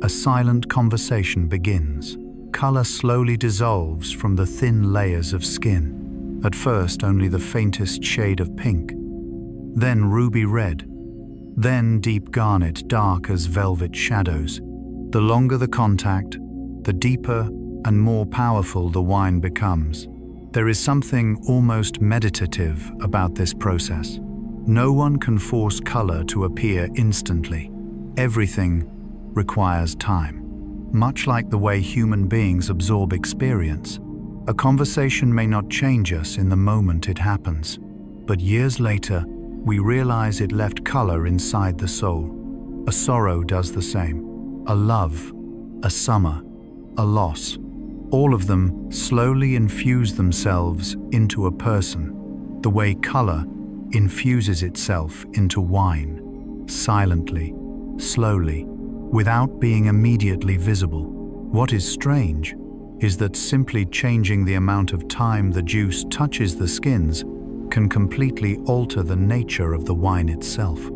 a silent conversation begins. Color slowly dissolves from the thin layers of skin. At first, only the faintest shade of pink, then ruby red, then deep garnet dark as velvet shadows. The longer the contact, the deeper and more powerful the wine becomes. There is something almost meditative about this process. No one can force color to appear instantly. Everything requires time. Much like the way human beings absorb experience, a conversation may not change us in the moment it happens, but years later, we realize it left color inside the soul. A sorrow does the same. A love, a summer, a loss. All of them slowly infuse themselves into a person, the way color infuses itself into wine, silently, slowly, without being immediately visible. What is strange is that simply changing the amount of time the juice touches the skins can completely alter the nature of the wine itself.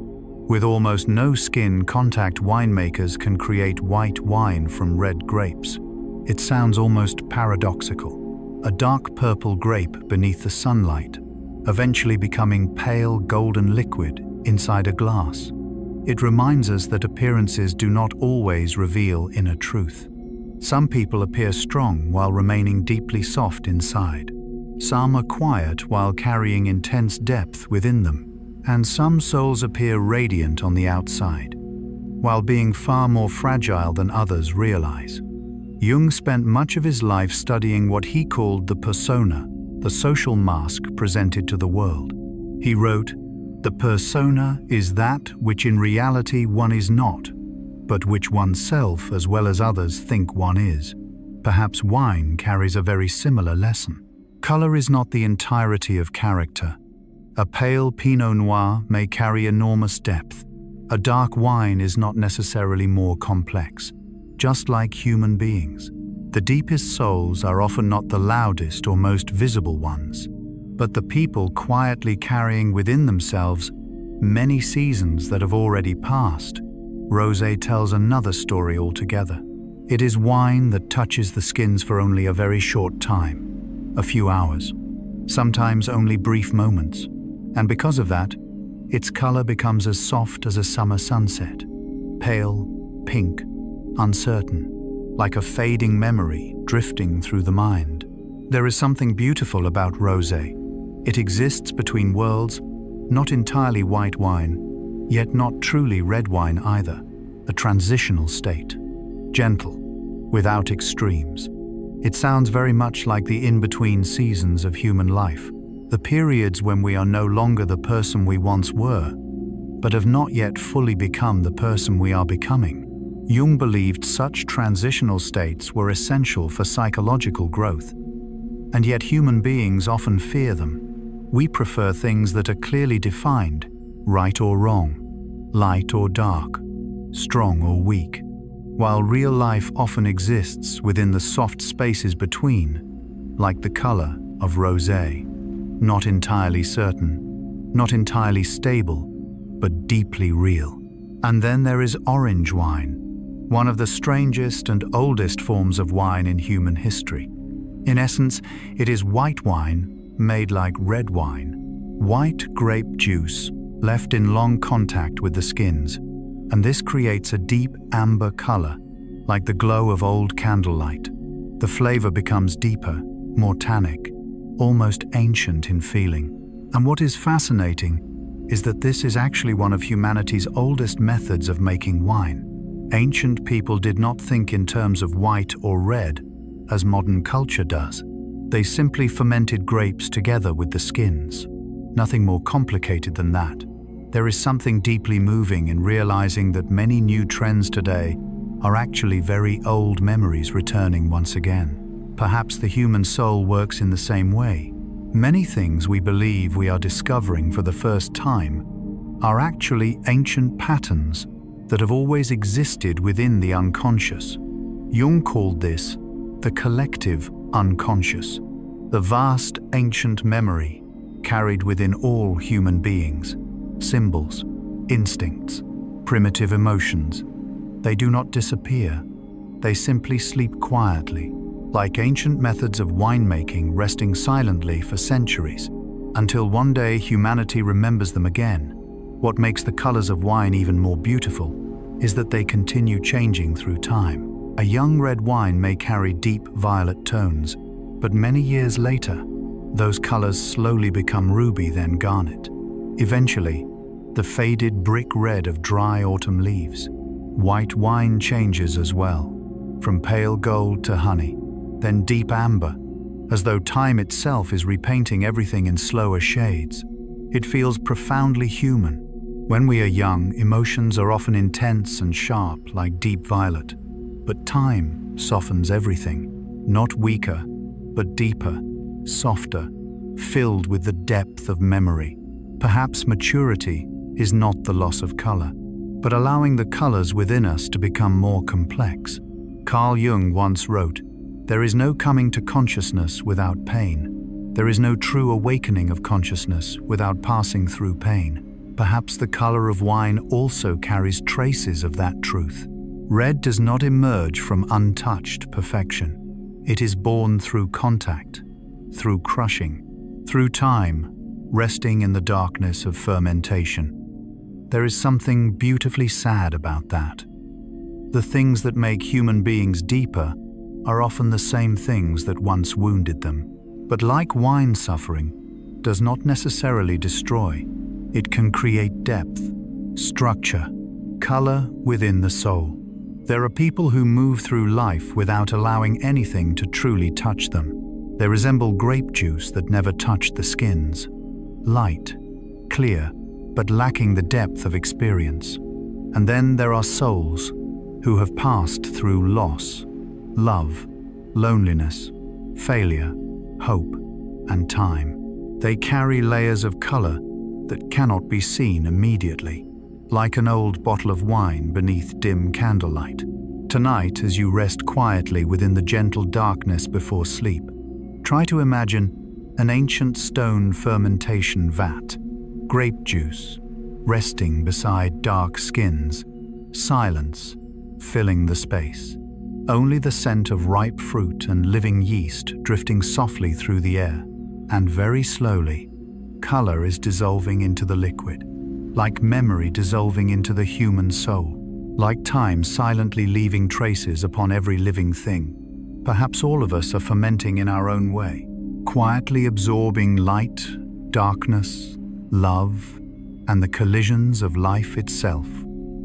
With almost no skin contact, winemakers can create white wine from red grapes. It sounds almost paradoxical. A dark purple grape beneath the sunlight, eventually becoming pale golden liquid inside a glass. It reminds us that appearances do not always reveal inner truth. Some people appear strong while remaining deeply soft inside. Some are quiet while carrying intense depth within them. And some souls appear radiant on the outside, while being far more fragile than others realize. Jung spent much of his life studying what he called the persona, the social mask presented to the world. He wrote, "The persona is that which in reality one is not, but which oneself as well as others think one is." Perhaps wine carries a very similar lesson. Color is not the entirety of character. A pale Pinot Noir may carry enormous depth. A dark wine is not necessarily more complex. Just like human beings, the deepest souls are often not the loudest or most visible ones, but the people quietly carrying within themselves many seasons that have already passed. Rosé tells another story altogether. It is wine that touches the skins for only a very short time, a few hours, sometimes only brief moments. And because of that, its color becomes as soft as a summer sunset, pale, pink, uncertain, like a fading memory drifting through the mind. There is something beautiful about rosé. It exists between worlds, not entirely white wine, yet not truly red wine either, a transitional state, gentle, without extremes. It sounds very much like the in-between seasons of human life. The periods when we are no longer the person we once were, but have not yet fully become the person we are becoming. Jung believed such transitional states were essential for psychological growth, and yet human beings often fear them. We prefer things that are clearly defined, right or wrong, light or dark, strong or weak, while real life often exists within the soft spaces between, like the color of rosé, not entirely certain, not entirely stable, but deeply real. And then there is orange wine, one of the strangest and oldest forms of wine in human history. In essence, it is white wine made like red wine, white grape juice left in long contact with the skins, and this creates a deep amber color, like the glow of old candlelight. The flavor becomes deeper, more tannic, almost ancient in feeling. And what is fascinating is that this is actually one of humanity's oldest methods of making wine. Ancient people did not think in terms of white or red, as modern culture does. They simply fermented grapes together with the skins. Nothing more complicated than that. There is something deeply moving in realizing that many new trends today are actually very old memories returning once again. Perhaps the human soul works in the same way. Many things we believe we are discovering for the first time are actually ancient patterns that have always existed within the unconscious. Jung called this the collective unconscious, the vast ancient memory carried within all human beings. Symbols, instincts, primitive emotions. They do not disappear. They simply sleep quietly, like ancient methods of winemaking resting silently for centuries, until one day humanity remembers them again. What makes the colors of wine even more beautiful is that they continue changing through time. A young red wine may carry deep violet tones, but many years later, those colors slowly become ruby, then garnet. Eventually, the faded brick red of dry autumn leaves. White wine changes as well, from pale gold to honey, then deep amber, as though time itself is repainting everything in slower shades. It feels profoundly human. When we are young, emotions are often intense and sharp, like deep violet. But time softens everything, not weaker, but deeper, softer, filled with the depth of memory. Perhaps maturity is not the loss of color, but allowing the colors within us to become more complex. Carl Jung once wrote, "There is no coming to consciousness without pain. There is no true awakening of consciousness without passing through pain." Perhaps the color of wine also carries traces of that truth. Red does not emerge from untouched perfection. It is born through contact, through crushing, through time, resting in the darkness of fermentation. There is something beautifully sad about that. The things that make human beings deeper are often the same things that once wounded them. But like wine, suffering does not necessarily destroy. It can create depth, structure, color within the soul. There are people who move through life without allowing anything to truly touch them. They resemble grape juice that never touched the skins. Light, clear, but lacking the depth of experience. And then there are souls who have passed through loss, love, loneliness, failure, hope, and time. They carry layers of color that cannot be seen immediately, like an old bottle of wine beneath dim candlelight. Tonight, as you rest quietly within the gentle darkness before sleep, try to imagine an ancient stone fermentation vat, grape juice, resting beside dark skins, silence filling the space. Only the scent of ripe fruit and living yeast drifting softly through the air, and very slowly, color is dissolving into the liquid, like memory dissolving into the human soul, like time silently leaving traces upon every living thing. Perhaps all of us are fermenting in our own way, quietly absorbing light, darkness, love, and the collisions of life itself,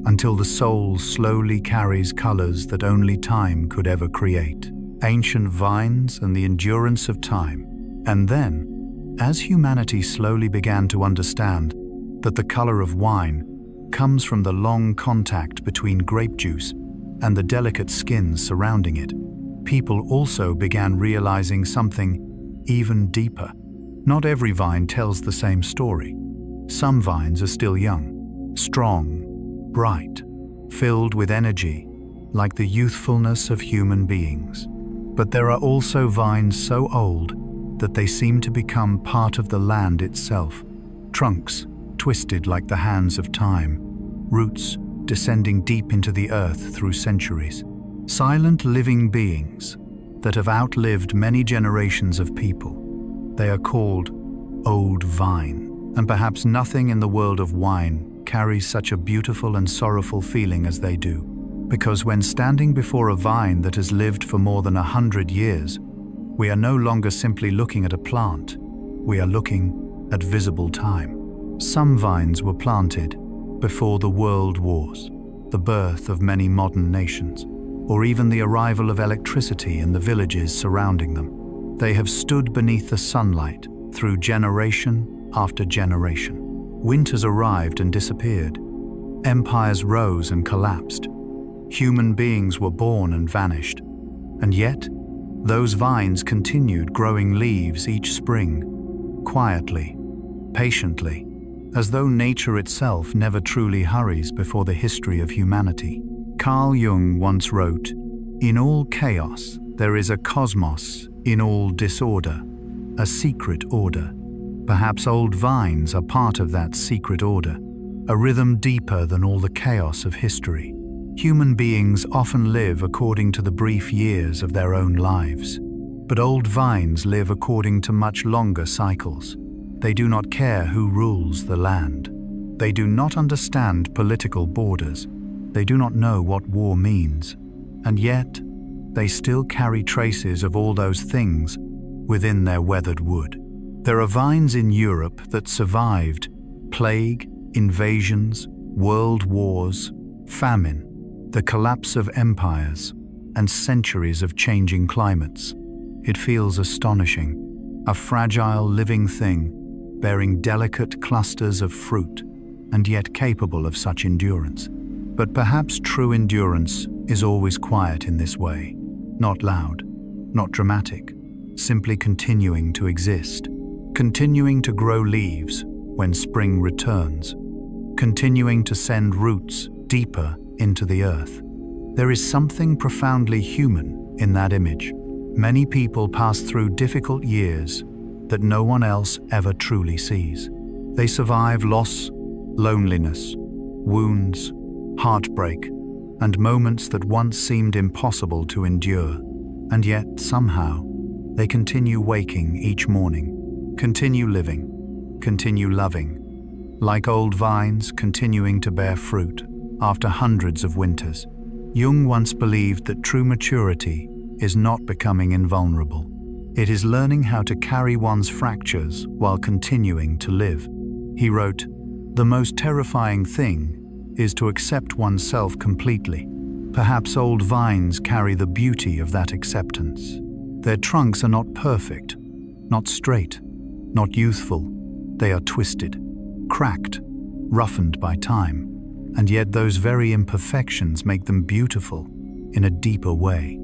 until the soul slowly carries colors that only time could ever create, ancient vines and the endurance of time. And then, as humanity slowly began to understand that the color of wine comes from the long contact between grape juice and the delicate skins surrounding it. People also began realizing something even deeper. Not every vine tells the same story. Some vines are still young, strong, bright, filled with energy, like the youthfulness of human beings. But there are also vines so old that they seem to become part of the land itself. Trunks twisted like the hands of time, roots descending deep into the earth through centuries. Silent living beings that have outlived many generations of people. They are called old vine. And perhaps nothing in the world of wine carries such a beautiful and sorrowful feeling as they do. Because when standing before a vine that has lived for more than 100 years, we are no longer simply looking at a plant. We are looking at visible time. Some vines were planted before the world wars, the birth of many modern nations, or even the arrival of electricity in the villages surrounding them. They have stood beneath the sunlight through generation after generation. Winters arrived and disappeared. Empires rose and collapsed. Human beings were born and vanished. And yet, those vines continued growing leaves each spring, quietly, patiently, as though nature itself never truly hurries before the history of humanity. Carl Jung once wrote, "In all chaos, there is a cosmos, in all disorder, a secret order." Perhaps old vines are part of that secret order, a rhythm deeper than all the chaos of history. Human beings often live according to the brief years of their own lives, but old vines live according to much longer cycles. They do not care who rules the land. They do not understand political borders. They do not know what war means. And yet, they still carry traces of all those things within their weathered wood. There are vines in Europe that survived plague, invasions, world wars, famine, the collapse of empires, and centuries of changing climates. It feels astonishing, a fragile living thing, bearing delicate clusters of fruit, and yet capable of such endurance. But perhaps true endurance is always quiet in this way, not loud, not dramatic, simply continuing to exist. Continuing to grow leaves when spring returns, continuing to send roots deeper into the earth. There is something profoundly human in that image. Many people pass through difficult years that no one else ever truly sees. They survive loss, loneliness, wounds, heartbreak, and moments that once seemed impossible to endure. And yet, somehow, they continue waking each morning. Continue living, continue loving, like old vines continuing to bear fruit after hundreds of winters. Jung once believed that true maturity is not becoming invulnerable. It is learning how to carry one's fractures while continuing to live. He wrote, "The most terrifying thing is to accept oneself completely. Perhaps old vines carry the beauty of that acceptance. Their trunks are not perfect, not straight, not youthful. They are twisted, cracked, roughened by time, and yet those very imperfections make them beautiful in a deeper way.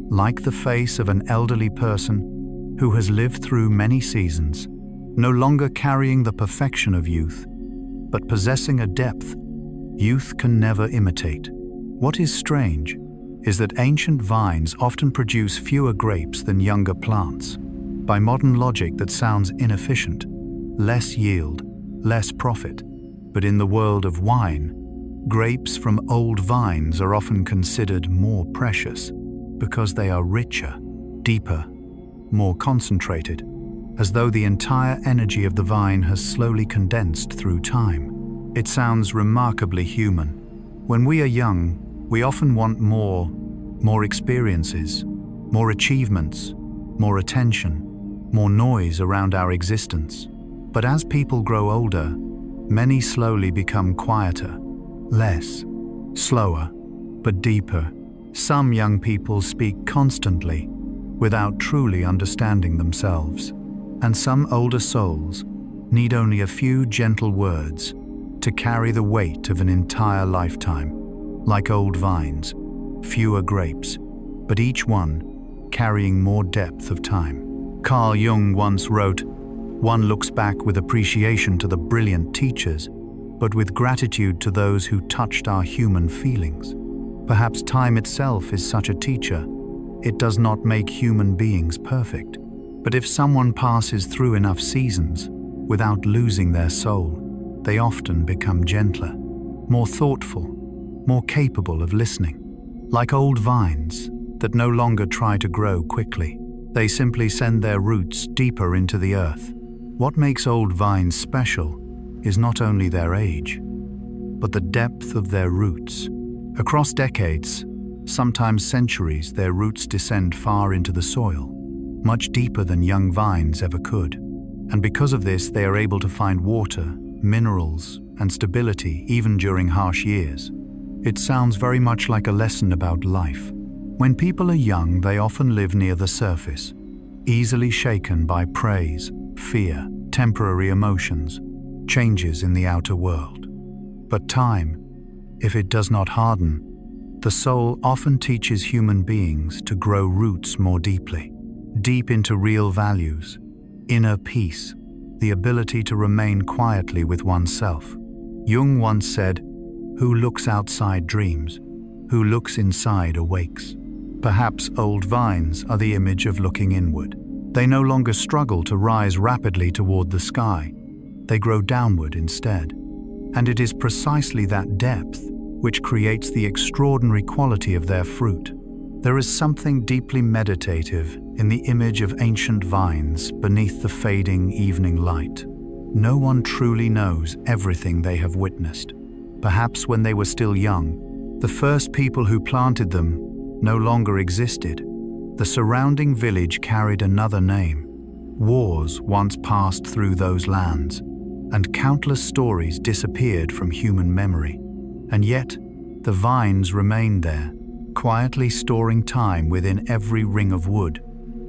Like the face of an elderly person who has lived through many seasons, no longer carrying the perfection of youth, but possessing a depth youth can never imitate. What is strange is that ancient vines often produce fewer grapes than younger plants. By modern logic, that sounds inefficient, less yield, less profit. But in the world of wine, grapes from old vines are often considered more precious because they are richer, deeper, more concentrated, as though the entire energy of the vine has slowly condensed through time. It sounds remarkably human. When we are young, we often want more experiences, more achievements, more attention, more noise around our existence. But as people grow older, many slowly become quieter, less, slower, but deeper. Some young people speak constantly without truly understanding themselves, and some older souls need only a few gentle words, to carry the weight of an entire lifetime. Like old vines, fewer grapes, but each one carrying more depth of time. Carl Jung once wrote, "One looks back with appreciation to the brilliant teachers, but with gratitude to those who touched our human feelings." Perhaps time itself is such a teacher. It does not make human beings perfect. But if someone passes through enough seasons without losing their soul, they often become gentler, more thoughtful, more capable of listening. Like old vines that no longer try to grow quickly. They simply send their roots deeper into the earth. What makes old vines special is not only their age, but the depth of their roots. Across decades, sometimes centuries, their roots descend far into the soil, much deeper than young vines ever could. And because of this, they are able to find water, minerals, and stability even during harsh years. It sounds very much like a lesson about life. When people are young, they often live near the surface, easily shaken by praise, fear, temporary emotions, changes in the outer world. But time, if it does not harden, the soul often teaches human beings to grow roots more deeply, deep into real values, inner peace, the ability to remain quietly with oneself. Jung once said, "Who looks outside dreams, who looks inside awakes." Perhaps old vines are the image of looking inward. They no longer struggle to rise rapidly toward the sky. They grow downward instead. And it is precisely that depth which creates the extraordinary quality of their fruit. There is something deeply meditative in the image of ancient vines beneath the fading evening light. No one truly knows everything they have witnessed. Perhaps when they were still young, the first people who planted them no longer existed. The surrounding village carried another name. Wars once passed through those lands, and countless stories disappeared from human memory. And yet, the vines remained there, quietly storing time within every ring of wood,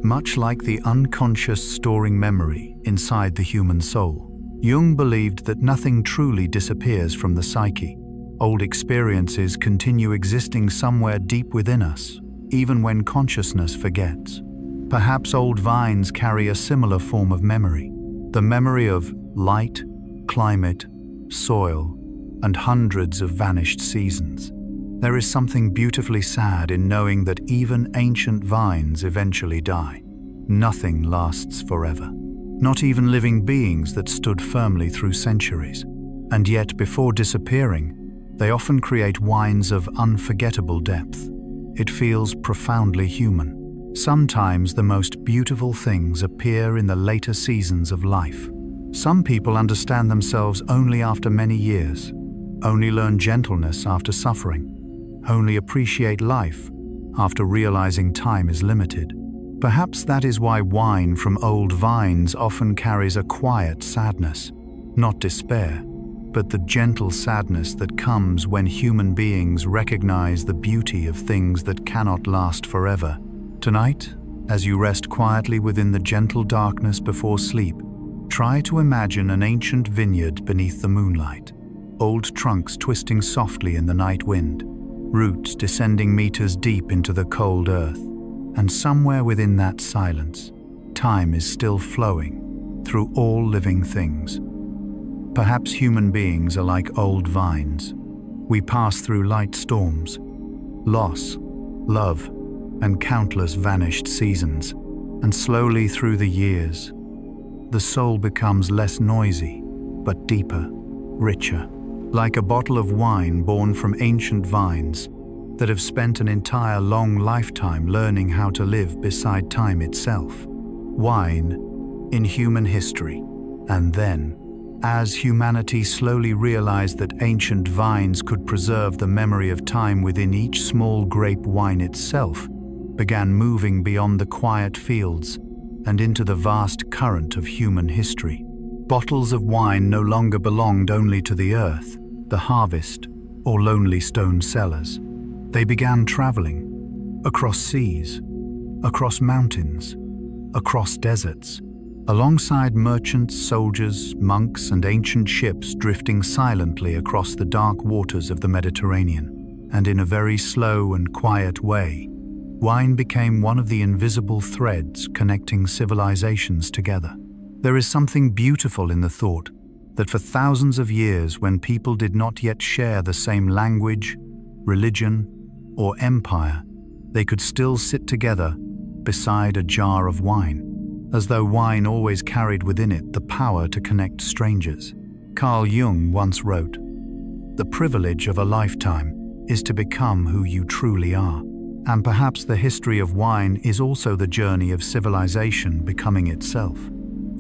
much like the unconscious storing memory inside the human soul. Jung believed that nothing truly disappears from the psyche. Old experiences continue existing somewhere deep within us, even when consciousness forgets. Perhaps old vines carry a similar form of memory, the memory of light, climate, soil, and hundreds of vanished seasons. There is something beautifully sad in knowing that even ancient vines eventually die. Nothing lasts forever. Not even living beings that stood firmly through centuries. And yet, before disappearing, they often create wines of unforgettable depth. It feels profoundly human. Sometimes the most beautiful things appear in the later seasons of life. Some people understand themselves only after many years, only learn gentleness after suffering, only appreciate life after realizing time is limited. Perhaps that is why wine from old vines often carries a quiet sadness, not despair, but the gentle sadness that comes when human beings recognize the beauty of things that cannot last forever. Tonight, as you rest quietly within the gentle darkness before sleep, try to imagine an ancient vineyard beneath the moonlight. Old trunks twisting softly in the night wind, roots descending meters deep into the cold earth, and somewhere within that silence, time is still flowing through all living things. Perhaps human beings are like old vines. We pass through light storms, loss, love, and countless vanished seasons, and slowly through the years, the soul becomes less noisy, but deeper, richer. Like a bottle of wine born from ancient vines that have spent an entire long lifetime learning how to live beside time itself. Wine in human history. And then, as humanity slowly realized that ancient vines could preserve the memory of time within each small grape, wine itself began moving beyond the quiet fields and into the vast current of human history. Bottles of wine no longer belonged only to the earth, the harvest, or lonely stone cellars. They began traveling across seas, across mountains, across deserts, alongside merchants, soldiers, monks, and ancient ships drifting silently across the dark waters of the Mediterranean. And in a very slow and quiet way, wine became one of the invisible threads connecting civilizations together. There is something beautiful in the thought that for thousands of years, when people did not yet share the same language, religion, or empire, they could still sit together beside a jar of wine, as though wine always carried within it the power to connect strangers. Carl Jung once wrote, "The privilege of a lifetime is to become who you truly are." And perhaps the history of wine is also the journey of civilization becoming itself.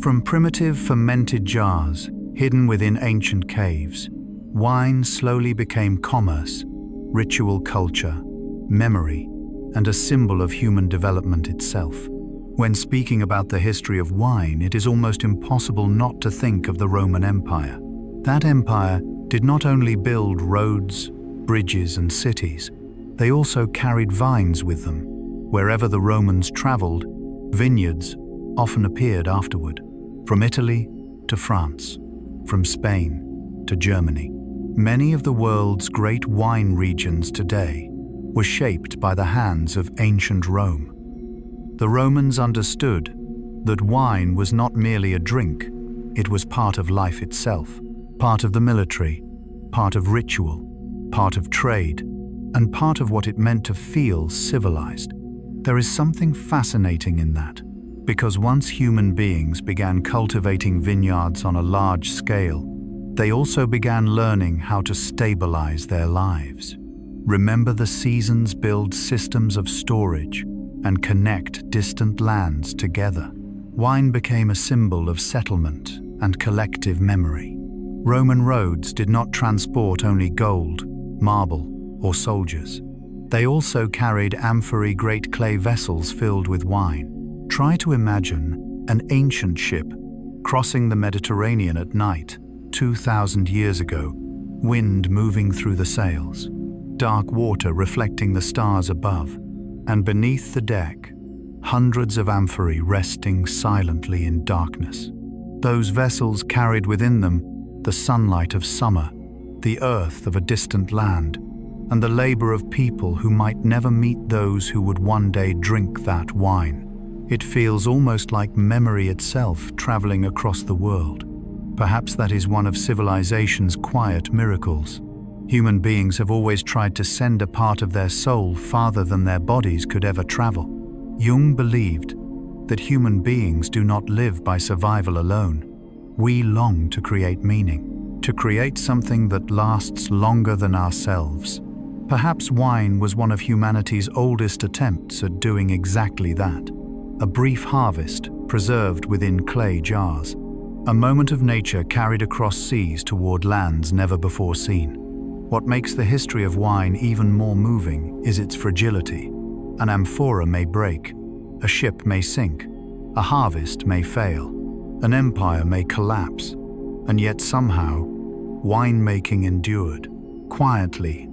From primitive fermented jars hidden within ancient caves, wine slowly became commerce, ritual culture, memory, and a symbol of human development itself. When speaking about the history of wine, it is almost impossible not to think of the Roman Empire. That empire did not only build roads, bridges, and cities, they also carried vines with them. Wherever the Romans traveled, vineyards often appeared afterward. From Italy to France, from Spain to Germany. Many of the world's great wine regions today were shaped by the hands of ancient Rome. The Romans understood that wine was not merely a drink, it was part of life itself, part of the military, part of ritual, part of trade, and part of what it meant to feel civilized. There is something fascinating in that, because once human beings began cultivating vineyards on a large scale, they also began learning how to stabilize their lives. Remember the seasons, build systems of storage, and connect distant lands together. Wine became a symbol of settlement and collective memory. Roman roads did not transport only gold, marble, or soldiers. They also carried amphorae, great clay vessels filled with wine. Try to imagine an ancient ship crossing the Mediterranean at night, 2,000 years ago, wind moving through the sails, dark water reflecting the stars above, and beneath the deck, hundreds of amphorae resting silently in darkness. Those vessels carried within them the sunlight of summer, the earth of a distant land, and the labor of people who might never meet those who would one day drink that wine. It feels almost like memory itself traveling across the world. Perhaps that is one of civilization's quiet miracles. Human beings have always tried to send a part of their soul farther than their bodies could ever travel. Jung believed that human beings do not live by survival alone. We long to create meaning, to create something that lasts longer than ourselves. Perhaps wine was one of humanity's oldest attempts at doing exactly that. A brief harvest preserved within clay jars. A moment of nature carried across seas toward lands never before seen. What makes the history of wine even more moving is its fragility. An amphora may break, a ship may sink, a harvest may fail, an empire may collapse, and yet somehow, winemaking endured, quietly,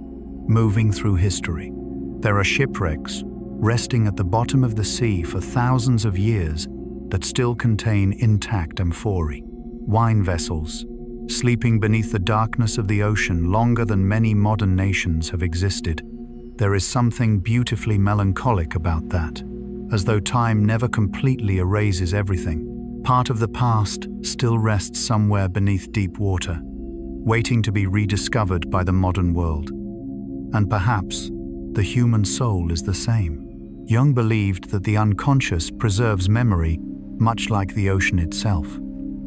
moving through history. There are shipwrecks resting at the bottom of the sea for thousands of years that still contain intact amphorae, wine vessels, sleeping beneath the darkness of the ocean longer than many modern nations have existed. There is something beautifully melancholic about that, as though time never completely erases everything. Part of the past still rests somewhere beneath deep water, waiting to be rediscovered by the modern world. And perhaps the human soul is the same. Jung believed that the unconscious preserves memory much like the ocean itself.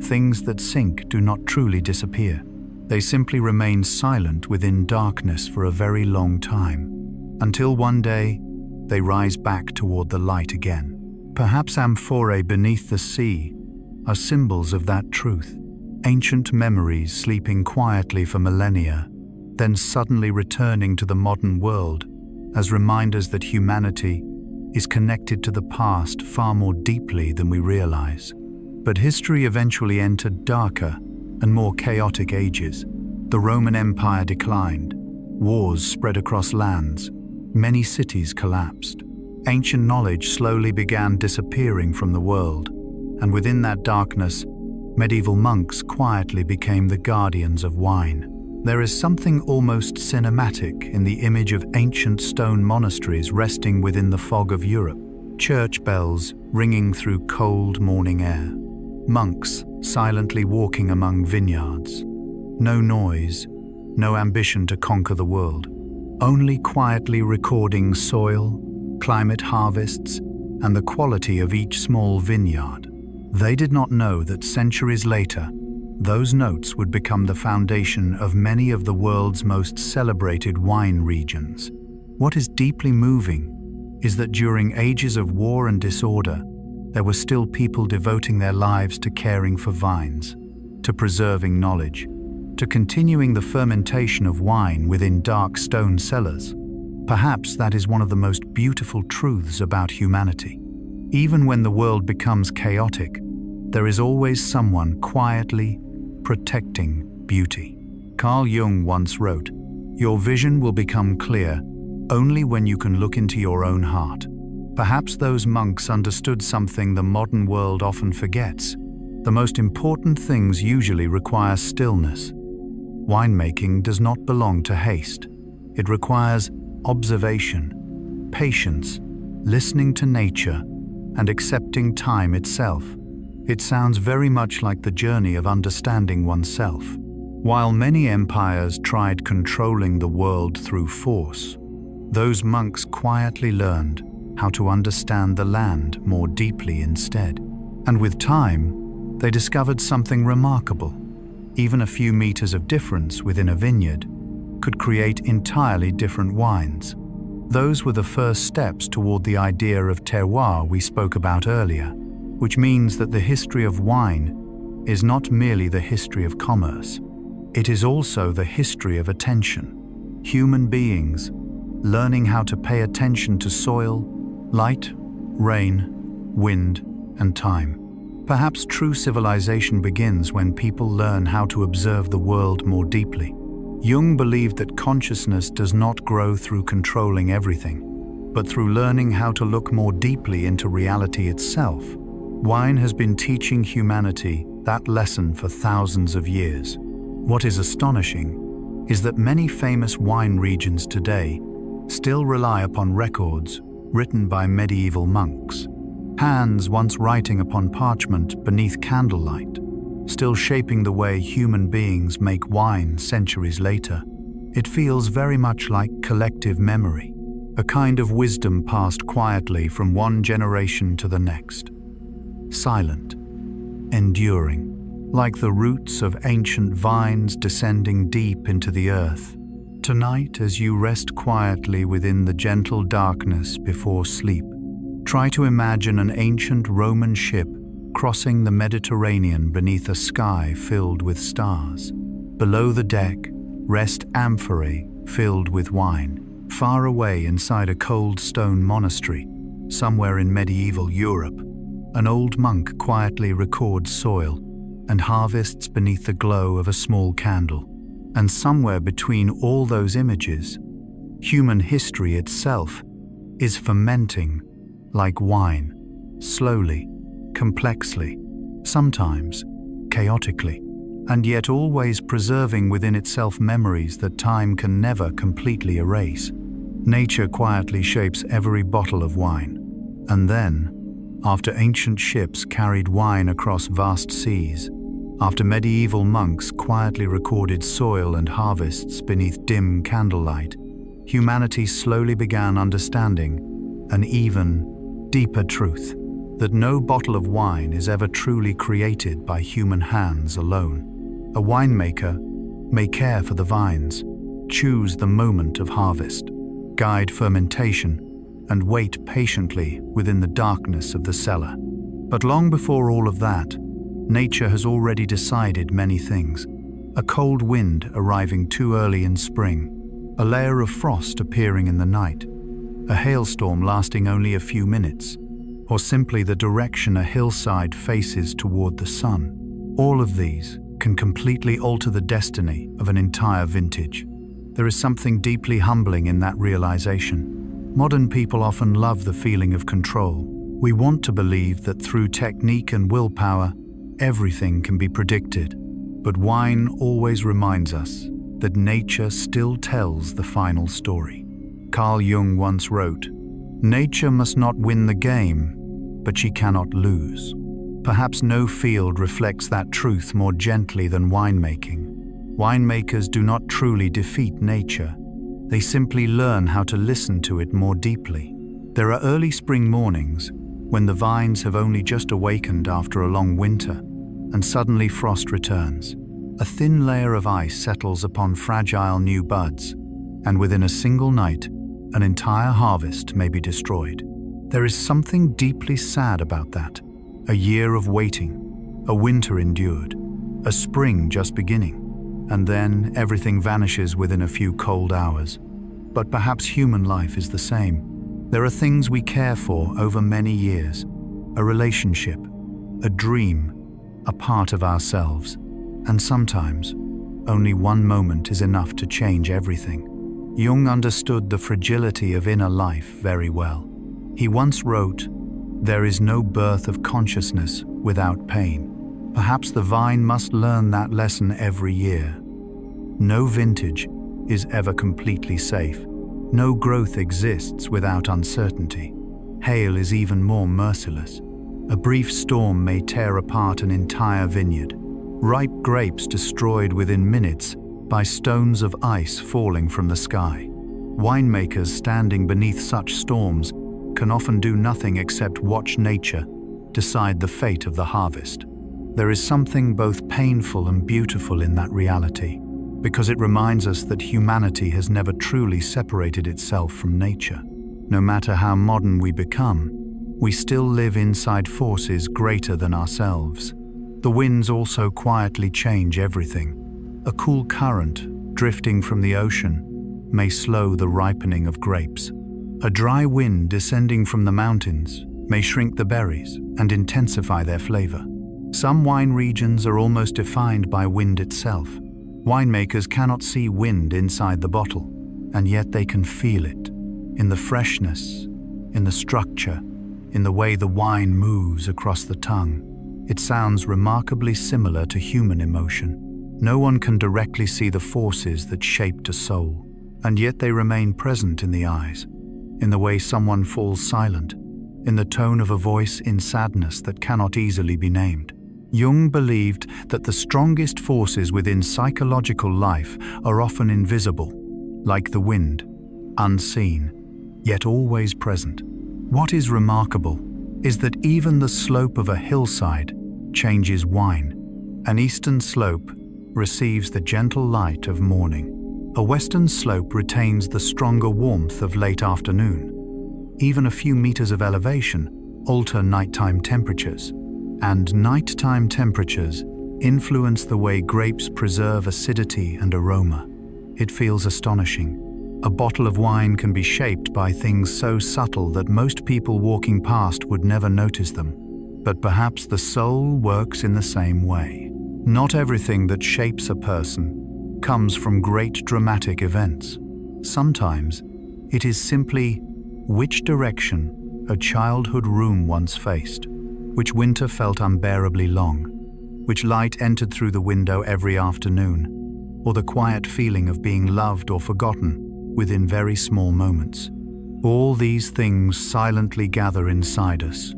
Things that sink do not truly disappear. They simply remain silent within darkness for a very long time, until one day they rise back toward the light again. Perhaps amphorae beneath the sea are symbols of that truth. Ancient memories sleeping quietly for millennia, then suddenly returning to the modern world as reminders that humanity is connected to the past far more deeply than we realize. But history eventually entered darker and more chaotic ages. The Roman Empire declined. Wars spread across lands. Many cities collapsed. Ancient knowledge slowly began disappearing from the world. And within that darkness, medieval monks quietly became the guardians of wine. There is something almost cinematic in the image of ancient stone monasteries resting within the fog of Europe, church bells ringing through cold morning air, monks silently walking among vineyards. No noise, no ambition to conquer the world, only quietly recording soil, climate harvests, and the quality of each small vineyard. They did not know that centuries later, those notes would become the foundation of many of the world's most celebrated wine regions. What is deeply moving is that during ages of war and disorder, there were still people devoting their lives to caring for vines, to preserving knowledge, to continuing the fermentation of wine within dark stone cellars. Perhaps that is one of the most beautiful truths about humanity. Even when the world becomes chaotic, there is always someone quietly protecting beauty. Carl Jung once wrote, "Your vision will become clear only when you can look into your own heart." Perhaps those monks understood something the modern world often forgets. The most important things usually require stillness. Winemaking does not belong to haste. It requires observation, patience, listening to nature, and accepting time itself. It sounds very much like the journey of understanding oneself. While many empires tried controlling the world through force, those monks quietly learned how to understand the land more deeply instead. And with time, they discovered something remarkable. Even a few meters of difference within a vineyard could create entirely different wines. Those were the first steps toward the idea of terroir we spoke about earlier, which means that the history of wine is not merely the history of commerce. It is also the history of attention. Human beings learning how to pay attention to soil, light, rain, wind, and time. Perhaps true civilization begins when people learn how to observe the world more deeply. Jung believed that consciousness does not grow through controlling everything, but through learning how to look more deeply into reality itself. Wine has been teaching humanity that lesson for thousands of years. What is astonishing is that many famous wine regions today still rely upon records written by medieval monks. Hands once writing upon parchment beneath candlelight, still shaping the way human beings make wine centuries later. It feels very much like collective memory, a kind of wisdom passed quietly from one generation to the next. Silent, enduring, like the roots of ancient vines descending deep into the earth. Tonight, as you rest quietly within the gentle darkness before sleep, try to imagine an ancient Roman ship crossing the Mediterranean beneath a sky filled with stars. Below the deck, rest amphorae filled with wine. Far away inside a cold stone monastery, somewhere in medieval Europe, an old monk quietly records soil and harvests beneath the glow of a small candle. And somewhere between all those images, human history itself is fermenting like wine, slowly, complexly, sometimes chaotically, and yet always preserving within itself memories that time can never completely erase. Nature quietly shapes every bottle of wine. And then, after ancient ships carried wine across vast seas, after medieval monks quietly recorded soil and harvests beneath dim candlelight, humanity slowly began understanding an even deeper truth, that no bottle of wine is ever truly created by human hands alone. A winemaker may care for the vines, choose the moment of harvest, guide fermentation, and wait patiently within the darkness of the cellar. But long before all of that, nature has already decided many things. A cold wind arriving too early in spring, a layer of frost appearing in the night, a hailstorm lasting only a few minutes, or simply the direction a hillside faces toward the sun. All of these can completely alter the destiny of an entire vintage. There is something deeply humbling in that realization. Modern people often love the feeling of control. We want to believe that through technique and willpower, everything can be predicted. But wine always reminds us that nature still tells the final story. Carl Jung once wrote, "Nature must not win the game, but she cannot lose." Perhaps no field reflects that truth more gently than winemaking. Winemakers do not truly defeat nature. They simply learn how to listen to it more deeply. There are early spring mornings when the vines have only just awakened after a long winter, and suddenly frost returns. A thin layer of ice settles upon fragile new buds, and within a single night, an entire harvest may be destroyed. There is something deeply sad about that. A year of waiting, a winter endured, a spring just beginning, and then everything vanishes within a few cold hours. But perhaps human life is the same. There are things we care for over many years, a relationship, a dream, a part of ourselves, and sometimes only one moment is enough to change everything. Jung understood the fragility of inner life very well. He once wrote, "There is no birth of consciousness without pain." Perhaps the vine must learn that lesson every year. No vintage is ever completely safe. No growth exists without uncertainty. Hail is even more merciless. A brief storm may tear apart an entire vineyard. Ripe grapes destroyed within minutes by stones of ice falling from the sky. Winemakers standing beneath such storms can often do nothing except watch nature decide the fate of the harvest. There is something both painful and beautiful in that reality, because it reminds us that humanity has never truly separated itself from nature. No matter how modern we become, we still live inside forces greater than ourselves. The winds also quietly change everything. A cool current drifting from the ocean may slow the ripening of grapes. A dry wind descending from the mountains may shrink the berries and intensify their flavor. Some wine regions are almost defined by wind itself. Winemakers cannot see wind inside the bottle, and yet they can feel it. In the freshness, in the structure, in the way the wine moves across the tongue. It sounds remarkably similar to human emotion. No one can directly see the forces that shaped a soul, and yet they remain present in the eyes, in the way someone falls silent, in the tone of a voice in sadness that cannot easily be named. Jung believed that the strongest forces within psychological life are often invisible, like the wind, unseen, yet always present. What is remarkable is that even the slope of a hillside changes wine. An eastern slope receives the gentle light of morning. A western slope retains the stronger warmth of late afternoon. Even a few meters of elevation alter nighttime temperatures, and nighttime temperatures influence the way grapes preserve acidity and aroma. It feels astonishing. A bottle of wine can be shaped by things so subtle that most people walking past would never notice them. But perhaps the soul works in the same way. Not everything that shapes a person comes from great dramatic events. Sometimes it is simply which direction a childhood room once faced, which winter felt unbearably long, which light entered through the window every afternoon, or the quiet feeling of being loved or forgotten within very small moments. All these things silently gather inside us,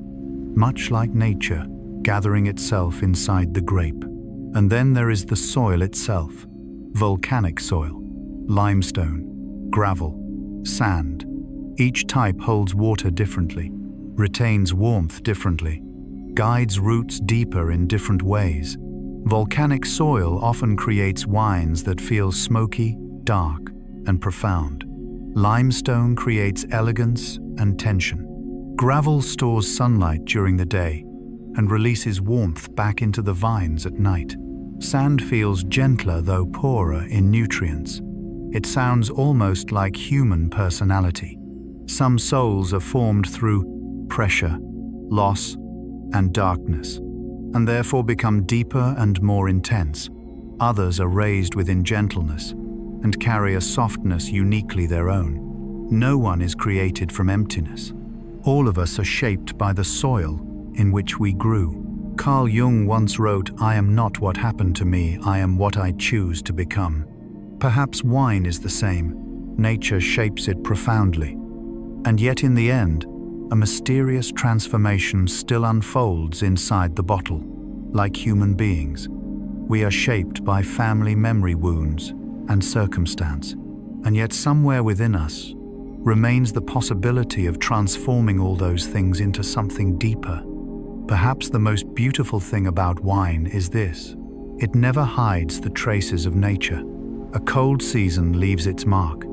much like nature gathering itself inside the grape. And then there is the soil itself, volcanic soil, limestone, gravel, sand. Each type holds water differently, retains warmth differently, guides roots deeper in different ways. Volcanic soil often creates wines that feel smoky, dark, and profound. Limestone creates elegance and tension. Gravel stores sunlight during the day and releases warmth back into the vines at night. Sand feels gentler though poorer in nutrients. It sounds almost like human personality. Some souls are formed through pressure, loss, and darkness, and therefore become deeper and more intense. Others are raised within gentleness and carry a softness uniquely their own. No one is created from emptiness. All of us are shaped by the soil in which we grew. Carl Jung once wrote, "I am not what happened to me, I am what I choose to become." Perhaps wine is the same. Nature shapes it profoundly. And yet in the end, a mysterious transformation still unfolds inside the bottle. Like human beings, we are shaped by family memory wounds and circumstance. And yet somewhere within us remains the possibility of transforming all those things into something deeper. Perhaps the most beautiful thing about wine is this: it never hides the traces of nature. A cold season leaves its mark.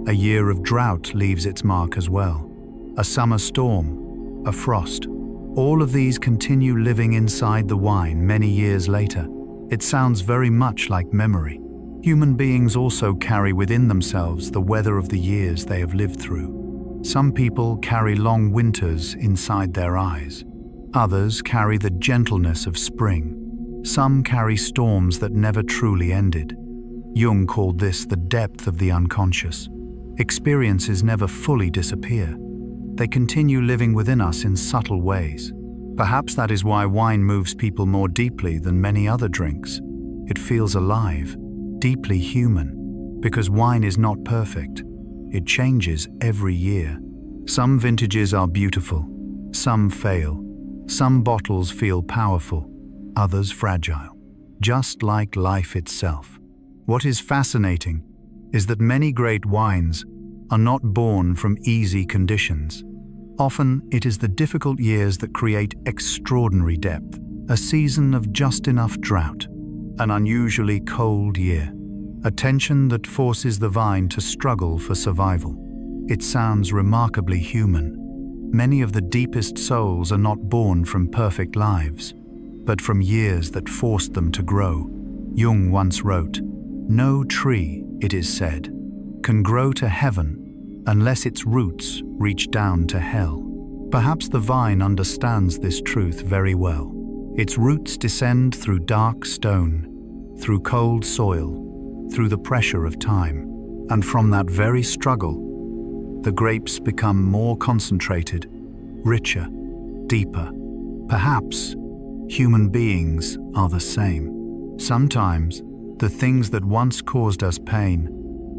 A year of drought leaves its mark as well. A summer storm, a frost. All of these continue living inside the wine many years later. It sounds very much like memory. Human beings also carry within themselves the weather of the years they have lived through. Some people carry long winters inside their eyes. Others carry the gentleness of spring. Some carry storms that never truly ended. Jung called this the depth of the unconscious. Experiences never fully disappear. They continue living within us in subtle ways. Perhaps that is why wine moves people more deeply than many other drinks. It feels alive, deeply human, because wine is not perfect. It changes every year. Some vintages are beautiful, some fail. Some bottles feel powerful, others fragile, just like life itself. What is fascinating is that many great wines are not born from easy conditions. Often it is the difficult years that create extraordinary depth. A season of just enough drought, an unusually cold year, a tension that forces the vine to struggle for survival. It sounds remarkably human. Many of the deepest souls are not born from perfect lives, but from years that forced them to grow. Jung once wrote, "No tree, it is said, can grow to heaven unless its roots reach down to hell." Perhaps the vine understands this truth very well. Its roots descend through dark stone, through cold soil, through the pressure of time. And from that very struggle, the grapes become more concentrated, richer, deeper. Perhaps human beings are the same. Sometimes the things that once caused us pain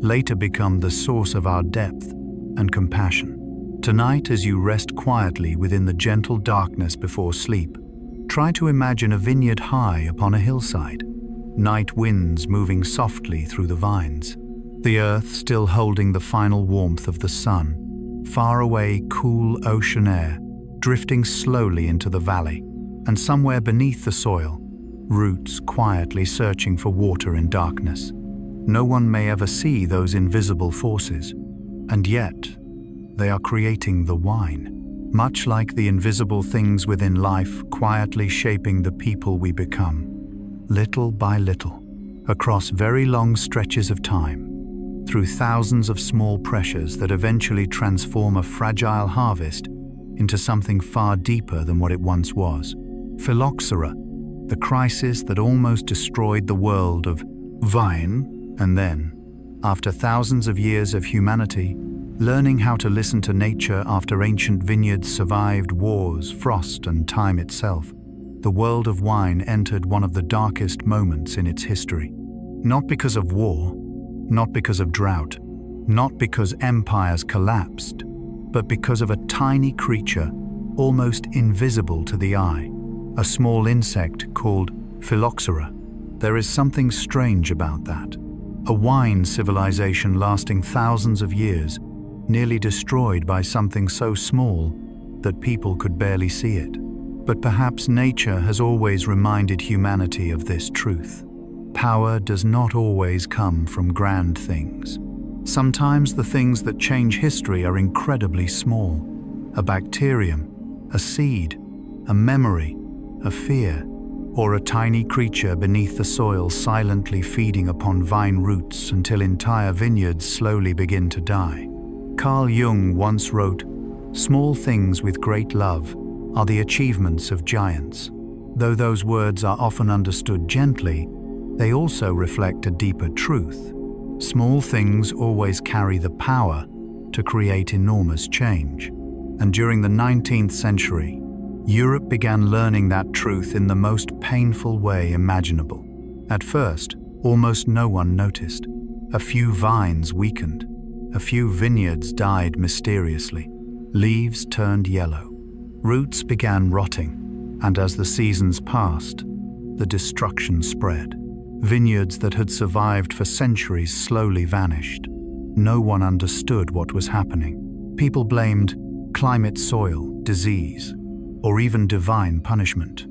later become the source of our depth and compassion. Tonight, as you rest quietly within the gentle darkness before sleep, try to imagine a vineyard high upon a hillside, night winds moving softly through the vines, the earth still holding the final warmth of the sun, far away cool ocean air drifting slowly into the valley, and somewhere beneath the soil, roots quietly searching for water in darkness. No one may ever see those invisible forces, and yet they are creating the wine, much like the invisible things within life quietly shaping the people we become, little by little, across very long stretches of time, through thousands of small pressures that eventually transform a fragile harvest into something far deeper than what it once was. Phylloxera, the crisis that almost destroyed the world of vine, and then, after thousands of years of humanity, learning how to listen to nature after ancient vineyards survived wars, frost, and time itself, the world of wine entered one of the darkest moments in its history. Not because of war, not because of drought, not because empires collapsed, but because of a tiny creature almost invisible to the eye, a small insect called Phylloxera. There is something strange about that. A wine civilization lasting thousands of years, nearly destroyed by something so small that people could barely see it. But perhaps nature has always reminded humanity of this truth. Power does not always come from grand things. Sometimes the things that change history are incredibly small. A bacterium, a seed, a memory, a fear, or a tiny creature beneath the soil silently feeding upon vine roots until entire vineyards slowly begin to die. Carl Jung once wrote, "Small things with great love are the achievements of giants." Though those words are often understood gently, they also reflect a deeper truth. Small things always carry the power to create enormous change. And during the 19th century, Europe began learning that truth in the most painful way imaginable. At first, almost no one noticed. A few vines weakened. A few vineyards died mysteriously. Leaves turned yellow. Roots began rotting, and as the seasons passed, the destruction spread. Vineyards that had survived for centuries slowly vanished. No one understood what was happening. People blamed climate, soil, disease, or even divine punishment.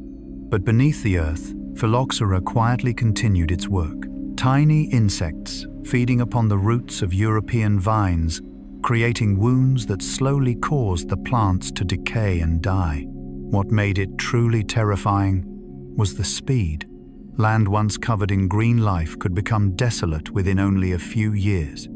But beneath the earth, phylloxera quietly continued its work. Tiny insects feeding upon the roots of European vines, creating wounds that slowly caused the plants to decay and die. What made it truly terrifying was the speed. Land once covered in green life could become desolate within only a few years.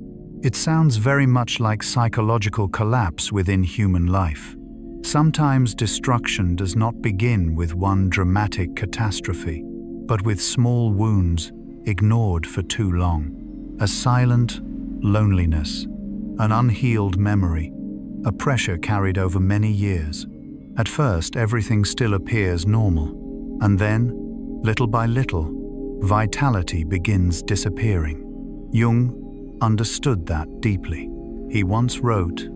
It sounds very much like psychological collapse within human life. Sometimes destruction does not begin with one dramatic catastrophe, but with small wounds ignored for too long. A silent loneliness, an unhealed memory, a pressure carried over many years. At first, everything still appears normal, and then, little by little, vitality begins disappearing. Jung understood that deeply. He once wrote,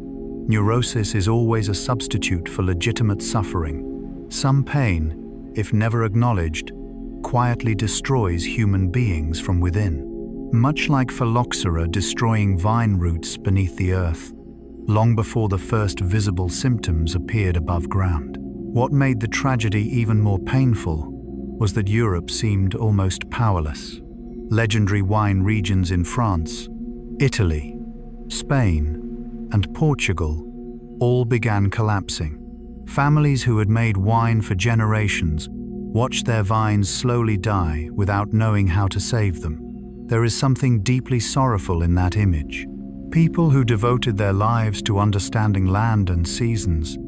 "Neurosis is always a substitute for legitimate suffering. Some pain, if never acknowledged, quietly destroys human beings from within." Much like phylloxera destroying vine roots beneath the earth, long before the first visible symptoms appeared above ground. What made the tragedy even more painful was that Europe seemed almost powerless. Legendary wine regions in France, Italy, Spain, and Portugal all began collapsing. Families who had made wine for generations watched their vines slowly die without knowing how to save them. There is something deeply sorrowful in that image. People who devoted their lives to understanding land and seasons,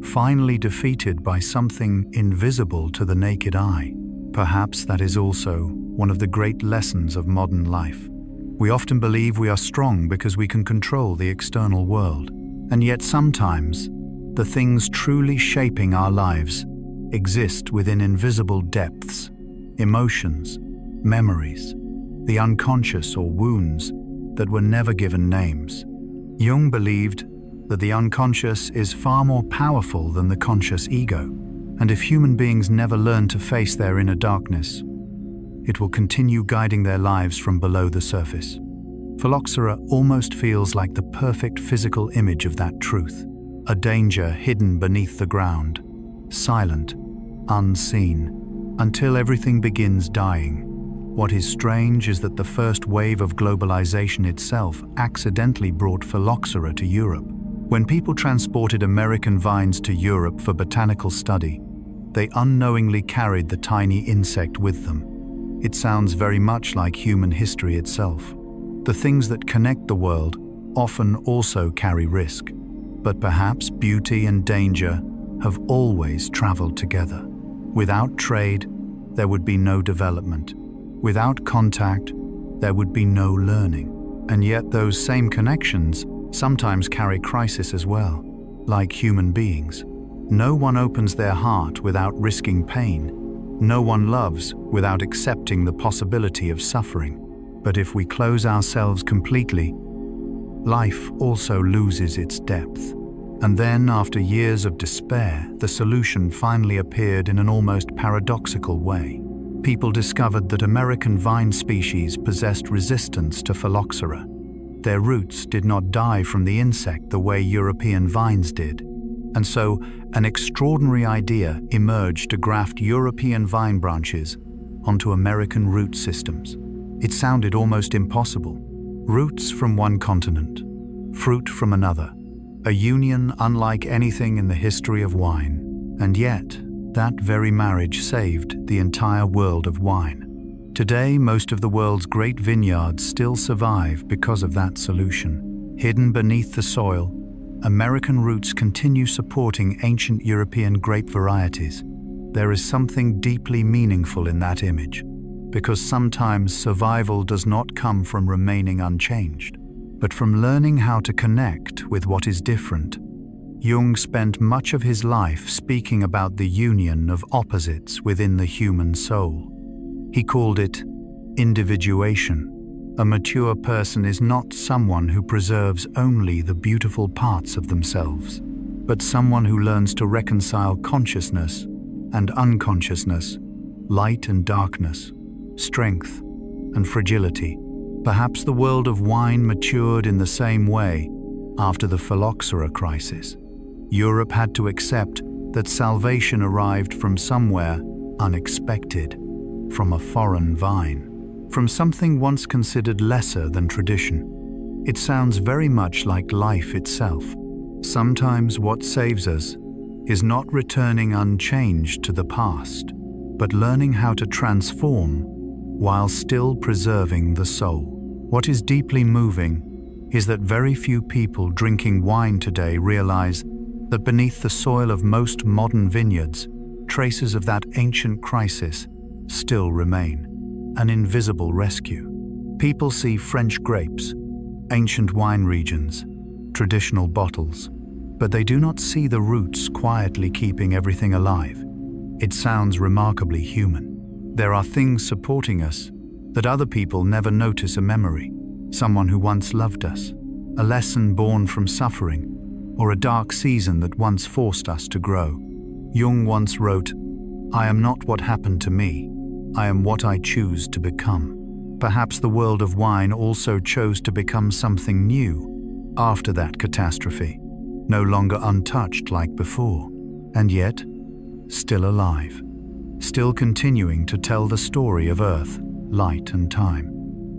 finally defeated by something invisible to the naked eye. Perhaps that is also one of the great lessons of modern life. We often believe we are strong because we can control the external world, and yet sometimes the things truly shaping our lives exist within invisible depths, emotions, memories, the unconscious or wounds that were never given names. Jung believed that the unconscious is far more powerful than the conscious ego, and if human beings never learn to face their inner darkness, it will continue guiding their lives from below the surface. Phylloxera almost feels like the perfect physical image of that truth, a danger hidden beneath the ground, silent, unseen, until everything begins dying. What is strange is that the first wave of globalization itself accidentally brought phylloxera to Europe. When people transported American vines to Europe for botanical study, they unknowingly carried the tiny insect with them. It sounds very much like human history itself. The things that connect the world often also carry risk, but perhaps beauty and danger have always traveled together. Without trade, there would be no development. Without contact, there would be no learning. And yet those same connections sometimes carry crisis as well, like human beings. No one opens their heart without risking pain. No one loves without accepting the possibility of suffering. But if we close ourselves completely, life also loses its depth. And then, after years of despair, the solution finally appeared in an almost paradoxical way. People discovered that American vine species possessed resistance to phylloxera. Their roots did not die from the insect the way European vines did. And so, an extraordinary idea emerged to graft European vine branches onto American root systems. It sounded almost impossible. Roots from one continent, fruit from another. A union unlike anything in the history of wine. And yet, that very marriage saved the entire world of wine. Today, most of the world's great vineyards still survive because of that solution. Hidden beneath the soil, American roots continue supporting ancient European grape varieties. There is something deeply meaningful in that image, because sometimes survival does not come from remaining unchanged, but from learning how to connect with what is different. Jung spent much of his life speaking about the union of opposites within the human soul. He called it individuation. A mature person is not someone who preserves only the beautiful parts of themselves, but someone who learns to reconcile consciousness and unconsciousness, light and darkness, strength and fragility. Perhaps the world of wine matured in the same way after the phylloxera crisis. Europe had to accept that salvation arrived from somewhere unexpected, from a foreign vine, from something once considered lesser than tradition. It sounds very much like life itself. Sometimes what saves us is not returning unchanged to the past, but learning how to transform while still preserving the soul. What is deeply moving is that very few people drinking wine today realize that beneath the soil of most modern vineyards, traces of that ancient crisis still remain. An invisible rescue. People see French grapes, ancient wine regions, traditional bottles, but they do not see the roots quietly keeping everything alive. It sounds remarkably human. There are things supporting us that other people never notice: a memory, someone who once loved us, a lesson born from suffering, or a dark season that once forced us to grow. Jung once wrote, "I am not what happened to me. I am what I choose to become." Perhaps the world of wine also chose to become something new after that catastrophe, no longer untouched like before, and yet still alive, still continuing to tell the story of earth, light and time.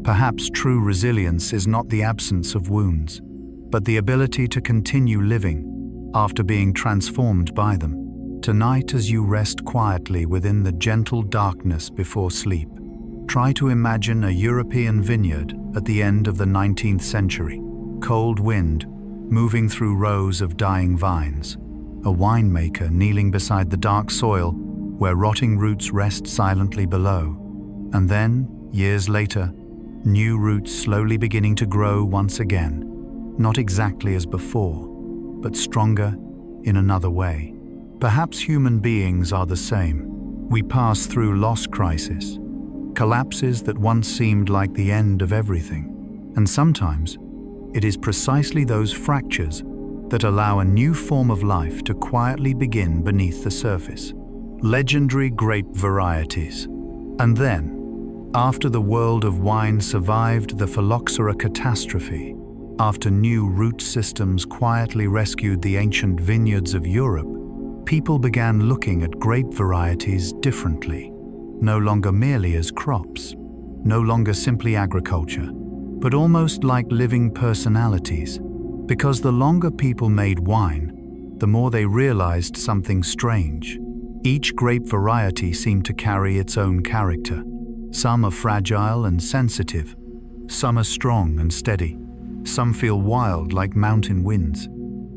Perhaps true resilience is not the absence of wounds, but the ability to continue living after being transformed by them. Tonight, as you rest quietly within the gentle darkness before sleep, try to imagine a European vineyard at the end of the 19th century. Cold wind moving through rows of dying vines. A winemaker kneeling beside the dark soil where rotting roots rest silently below. And then, years later, new roots slowly beginning to grow once again. Not exactly as before, but stronger in another way. Perhaps human beings are the same. We pass through loss crisis, collapses that once seemed like the end of everything. And sometimes, it is precisely those fractures that allow a new form of life to quietly begin beneath the surface. Legendary grape varieties. And then, after the world of wine survived the phylloxera catastrophe, after new root systems quietly rescued the ancient vineyards of Europe, people began looking at grape varieties differently, no longer merely as crops, no longer simply agriculture, but almost like living personalities. Because the longer people made wine, the more they realized something strange. Each grape variety seemed to carry its own character. Some are fragile and sensitive, some are strong and steady, some feel wild like mountain winds,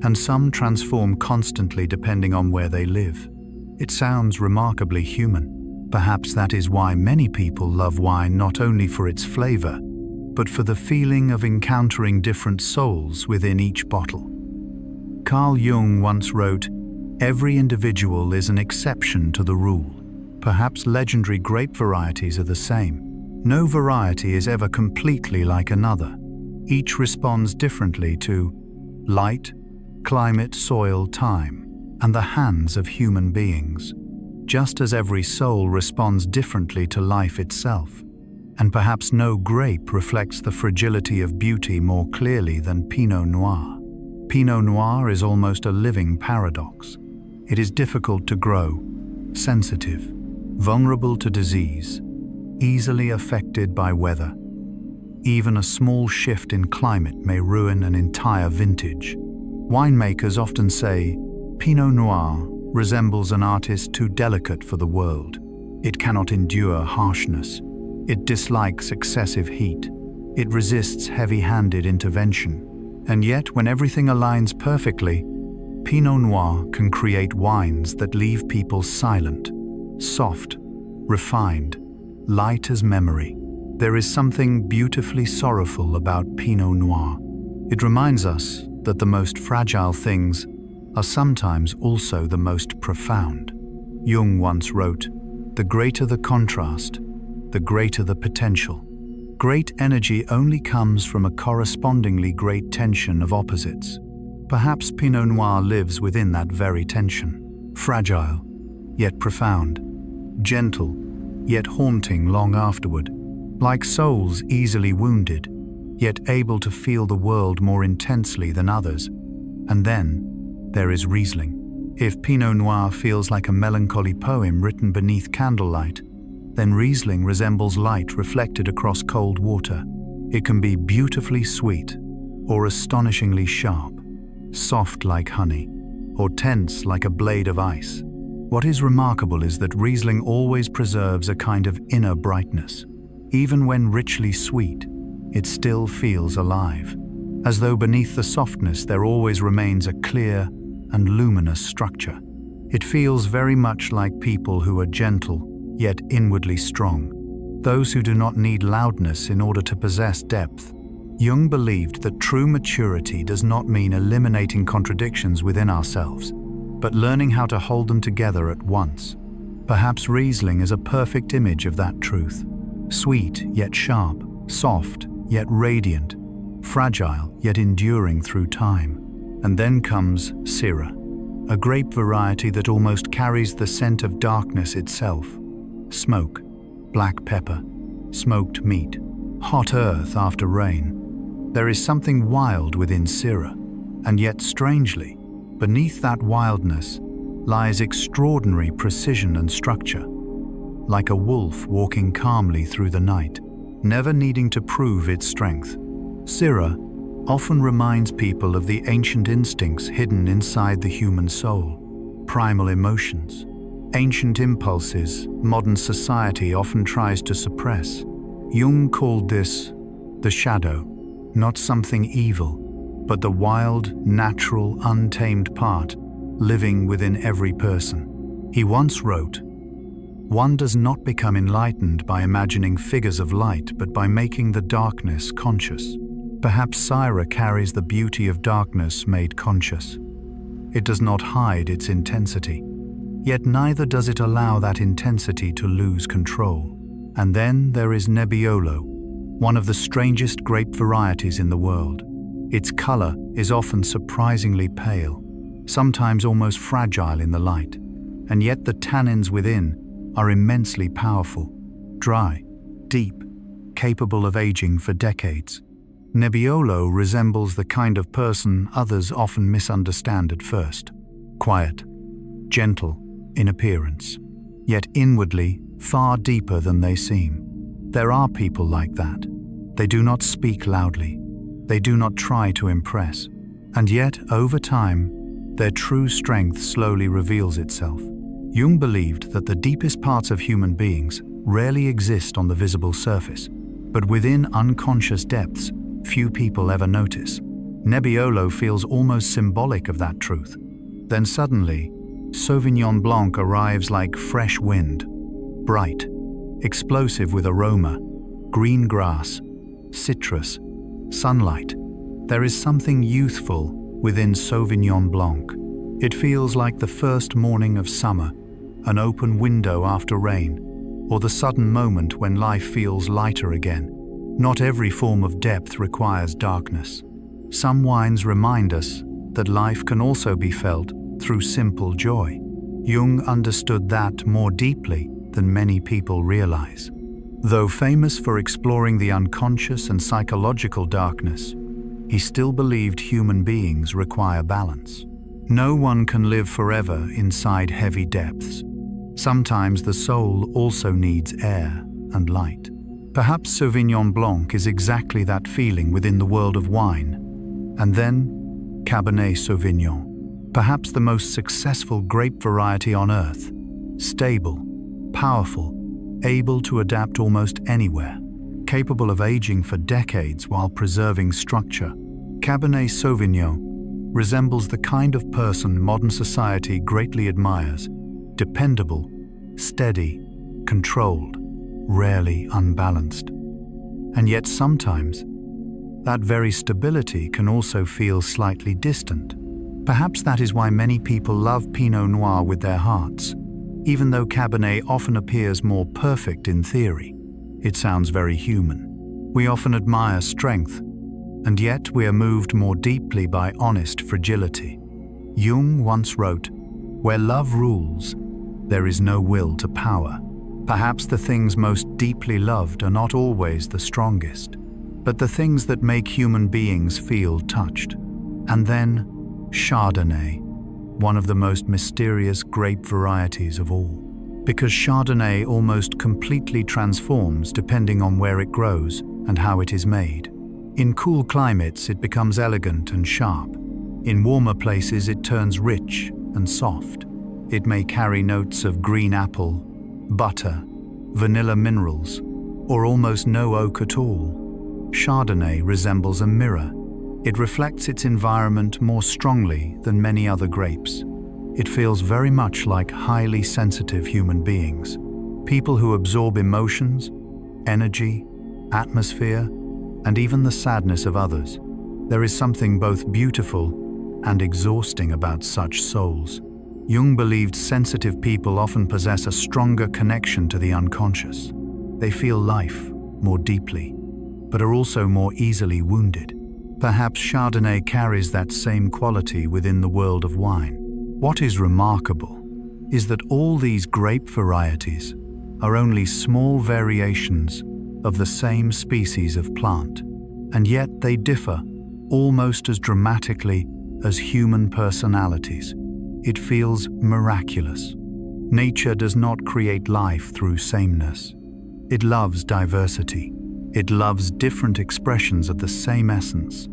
and some transform constantly depending on where they live. It sounds remarkably human. Perhaps that is why many people love wine, not only for its flavor, but for the feeling of encountering different souls within each bottle. Carl Jung once wrote, "Every individual is an exception to the rule." Perhaps legendary grape varieties are the same. No variety is ever completely like another. Each responds differently to light, climate, soil, time, and the hands of human beings, just as every soul responds differently to life itself. And perhaps no grape reflects the fragility of beauty more clearly than Pinot Noir. Pinot Noir is almost a living paradox. It is difficult to grow, sensitive, vulnerable to disease, easily affected by weather. Even a small shift in climate may ruin an entire vintage. Winemakers often say, Pinot Noir resembles an artist too delicate for the world. It cannot endure harshness. It dislikes excessive heat. It resists heavy-handed intervention. And yet, when everything aligns perfectly, Pinot Noir can create wines that leave people silent, soft, refined, light as memory. There is something beautifully sorrowful about Pinot Noir. It reminds us that the most fragile things are sometimes also the most profound. Jung once wrote, "The greater the contrast, the greater the potential." Great energy only comes from a correspondingly great tension of opposites. Perhaps Pinot Noir lives within that very tension. Fragile, yet profound. Gentle, yet haunting long afterward. Like souls easily wounded, yet able to feel the world more intensely than others. And then, there is Riesling. If Pinot Noir feels like a melancholy poem written beneath candlelight, then Riesling resembles light reflected across cold water. It can be beautifully sweet, or astonishingly sharp, soft like honey, or tense like a blade of ice. What is remarkable is that Riesling always preserves a kind of inner brightness. Even when richly sweet, it still feels alive, as though beneath the softness there always remains a clear and luminous structure. It feels very much like people who are gentle, yet inwardly strong, those who do not need loudness in order to possess depth. Jung believed that true maturity does not mean eliminating contradictions within ourselves, but learning how to hold them together at once. Perhaps Riesling is a perfect image of that truth. Sweet yet sharp, soft yet radiant, fragile yet enduring through time. And then comes Syrah, a grape variety that almost carries the scent of darkness itself. Smoke, black pepper, smoked meat, hot earth after rain. There is something wild within Syrah, and yet strangely, beneath that wildness lies extraordinary precision and structure. Like a wolf walking calmly through the night, never needing to prove its strength. Syrah often reminds people of the ancient instincts hidden inside the human soul, primal emotions, ancient impulses modern society often tries to suppress. Jung called this the shadow, not something evil, but the wild, natural, untamed part living within every person. He once wrote, "One does not become enlightened by imagining figures of light, but by making the darkness conscious." Perhaps Syrah carries the beauty of darkness made conscious. It does not hide its intensity, yet neither does it allow that intensity to lose control. And then there is Nebbiolo, one of the strangest grape varieties in the world. Its color is often surprisingly pale, sometimes almost fragile in the light, and yet the tannins within are immensely powerful, dry, deep, capable of aging for decades. Nebbiolo resembles the kind of person others often misunderstand at first. Quiet, gentle in appearance, yet inwardly far deeper than they seem. There are people like that. They do not speak loudly. They do not try to impress. And yet, over time, their true strength slowly reveals itself. Jung believed that the deepest parts of human beings rarely exist on the visible surface, but within unconscious depths, few people ever notice. Nebbiolo feels almost symbolic of that truth. Then suddenly, Sauvignon Blanc arrives like fresh wind, bright, explosive with aroma, green grass, citrus, sunlight. There is something youthful within Sauvignon Blanc. It feels like the first morning of summer, an open window after rain, or the sudden moment when life feels lighter again. Not every form of depth requires darkness. Some wines remind us that life can also be felt through simple joy. Jung understood that more deeply than many people realize. Though famous for exploring the unconscious and psychological darkness, he still believed human beings require balance. No one can live forever inside heavy depths. Sometimes the soul also needs air and light. Perhaps Sauvignon Blanc is exactly that feeling within the world of wine. And then, Cabernet Sauvignon, perhaps the most successful grape variety on earth. Stable, powerful, able to adapt almost anywhere, capable of aging for decades while preserving structure. Cabernet Sauvignon resembles the kind of person modern society greatly admires: dependable, steady, controlled, rarely unbalanced. And yet sometimes, that very stability can also feel slightly distant. Perhaps that is why many people love Pinot Noir with their hearts. Even though Cabernet often appears more perfect in theory, it sounds very human. We often admire strength, and yet we are moved more deeply by honest fragility. Jung once wrote, "Where love rules, there is no will to power." Perhaps the things most deeply loved are not always the strongest, but the things that make human beings feel touched. And then, Chardonnay, one of the most mysterious grape varieties of all. Because Chardonnay almost completely transforms depending on where it grows and how it is made. In cool climates, it becomes elegant and sharp. In warmer places, it turns rich and soft. It may carry notes of green apple, butter, vanilla minerals, or almost no oak at all. Chardonnay resembles a mirror. It reflects its environment more strongly than many other grapes. It feels very much like highly sensitive human beings, people who absorb emotions, energy, atmosphere, and even the sadness of others. There is something both beautiful and exhausting about such souls. Jung believed sensitive people often possess a stronger connection to the unconscious. They feel life more deeply, but are also more easily wounded. Perhaps Chardonnay carries that same quality within the world of wine. What is remarkable is that all these grape varieties are only small variations of the same species of plant, and yet they differ almost as dramatically as human personalities. It feels miraculous. Nature does not create life through sameness. It loves diversity. It loves different expressions of the same essence.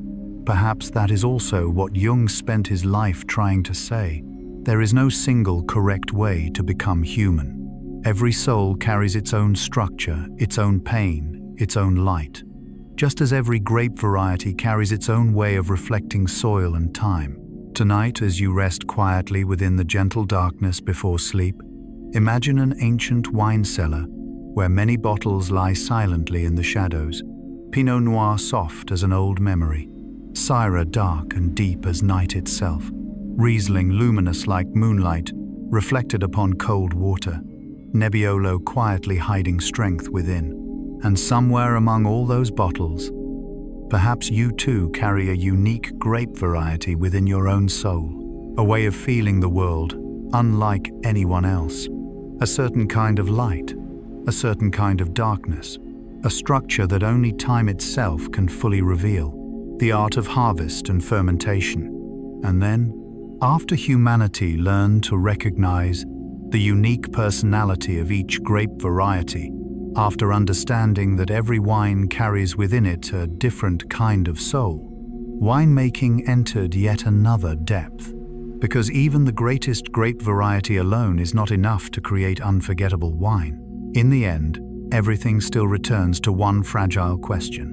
Perhaps that is also what Jung spent his life trying to say. There is no single correct way to become human. Every soul carries its own structure, its own pain, its own light. Just as every grape variety carries its own way of reflecting soil and time. Tonight, as you rest quietly within the gentle darkness before sleep, imagine an ancient wine cellar where many bottles lie silently in the shadows, Pinot Noir soft as an old memory, Syrah dark and deep as night itself, Riesling luminous like moonlight reflected upon cold water, Nebbiolo quietly hiding strength within. And somewhere among all those bottles, perhaps you too carry a unique grape variety within your own soul, a way of feeling the world unlike anyone else, a certain kind of light, a certain kind of darkness, a structure that only time itself can fully reveal, the art of harvest and fermentation. And then, after humanity learned to recognize the unique personality of each grape variety, after understanding that every wine carries within it a different kind of soul, winemaking entered yet another depth. Because even the greatest grape variety alone is not enough to create unforgettable wine. In the end, everything still returns to one fragile question.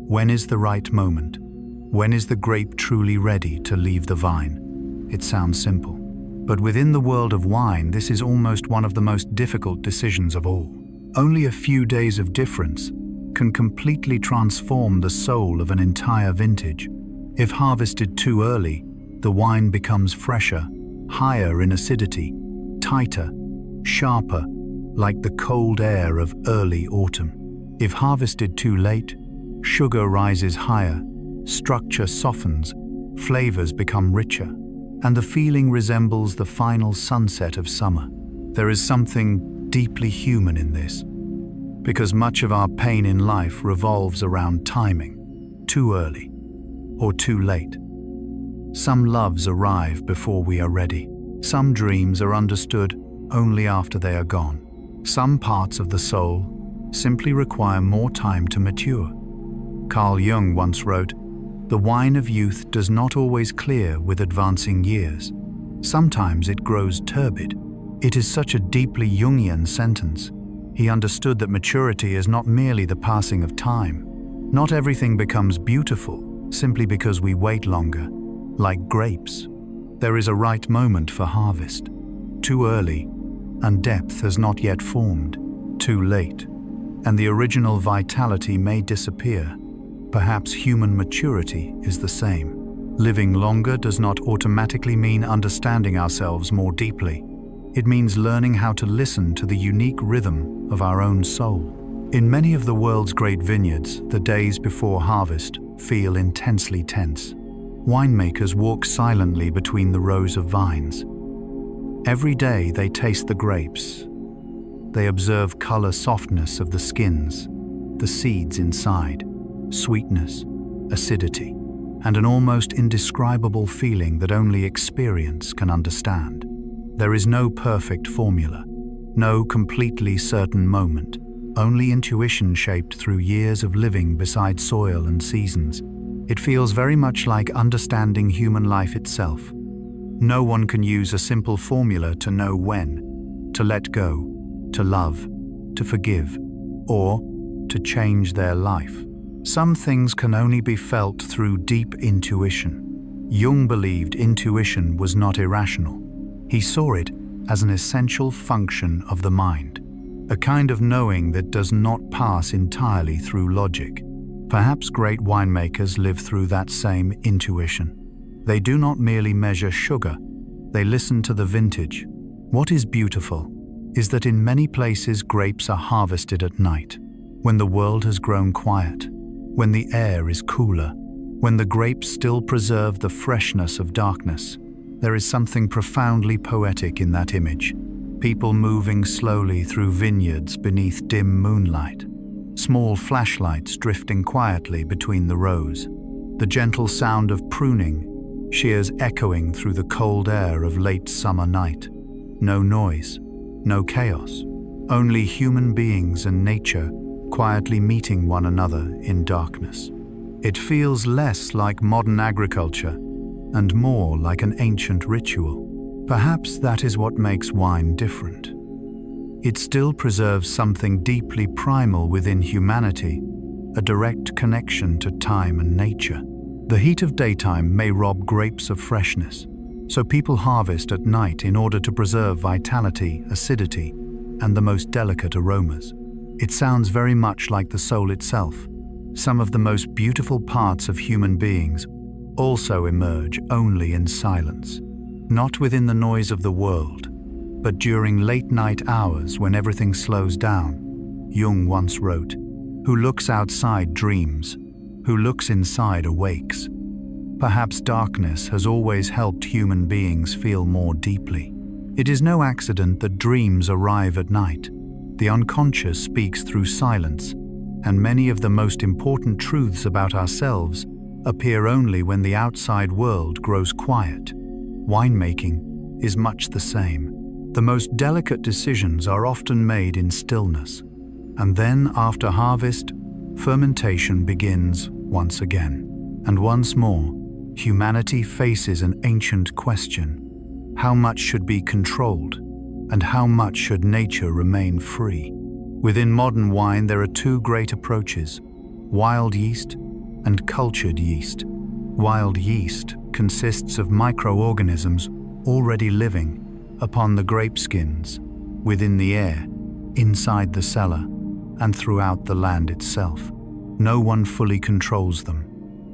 When is the right moment? When is the grape truly ready to leave the vine? It sounds simple, but within the world of wine, this is almost one of the most difficult decisions of all. Only a few days of difference can completely transform the soul of an entire vintage. If harvested too early, the wine becomes fresher, higher in acidity, tighter, sharper, like the cold air of early autumn. If harvested too late, sugar rises higher, structure softens, flavors become richer, and the feeling resembles the final sunset of summer. There is something deeply human in this, because much of our pain in life revolves around timing, too early or too late. Some loves arrive before we are ready. Some dreams are understood only after they are gone. Some parts of the soul simply require more time to mature. Carl Jung once wrote, "The wine of youth does not always clear with advancing years. Sometimes it grows turbid." It is such a deeply Jungian sentence. He understood that maturity is not merely the passing of time. Not everything becomes beautiful simply because we wait longer. Like grapes, there is a right moment for harvest. Too early, and depth has not yet formed. Too late, and the original vitality may disappear. Perhaps human maturity is the same. Living longer does not automatically mean understanding ourselves more deeply. It means learning how to listen to the unique rhythm of our own soul. In many of the world's great vineyards, the days before harvest feel intensely tense. Winemakers walk silently between the rows of vines. Every day they taste the grapes. They observe color softness of the skins, the seeds inside, sweetness, acidity, and an almost indescribable feeling that only experience can understand. There is no perfect formula, no completely certain moment, only intuition shaped through years of living beside soil and seasons. It feels very much like understanding human life itself. No one can use a simple formula to know when to let go, to love, to forgive, or to change their life. Some things can only be felt through deep intuition. Jung believed intuition was not irrational. He saw it as an essential function of the mind, a kind of knowing that does not pass entirely through logic. Perhaps great winemakers live through that same intuition. They do not merely measure sugar, they listen to the vintage. What is beautiful is that in many places grapes are harvested at night, when the world has grown quiet, when the air is cooler, when the grapes still preserve the freshness of darkness. There is something profoundly poetic in that image. People moving slowly through vineyards beneath dim moonlight, small flashlights drifting quietly between the rows, the gentle sound of pruning, shears echoing through the cold air of late summer night. No noise, no chaos, only human beings and nature quietly meeting one another in darkness. It feels less like modern agriculture and more like an ancient ritual. Perhaps that is what makes wine different. It still preserves something deeply primal within humanity, a direct connection to time and nature. The heat of daytime may rob grapes of freshness, so people harvest at night in order to preserve vitality, acidity, and the most delicate aromas. It sounds very much like the soul itself. Some of the most beautiful parts of human beings also emerge only in silence, not within the noise of the world, but during late-night hours when everything slows down. Jung once wrote, "Who looks outside dreams, who looks inside awakes." Perhaps darkness has always helped human beings feel more deeply. It is no accident that dreams arrive at night. The unconscious speaks through silence, and many of the most important truths about ourselves appear only when the outside world grows quiet. Winemaking is much the same. The most delicate decisions are often made in stillness, and then after harvest, fermentation begins once again. And once more, humanity faces an ancient question: how much should be controlled, and how much should nature remain free? Within modern wine, there are two great approaches: wild yeast and cultured yeast. Wild yeast consists of microorganisms already living upon the grape skins, within the air, inside the cellar, and throughout the land itself. No one fully controls them.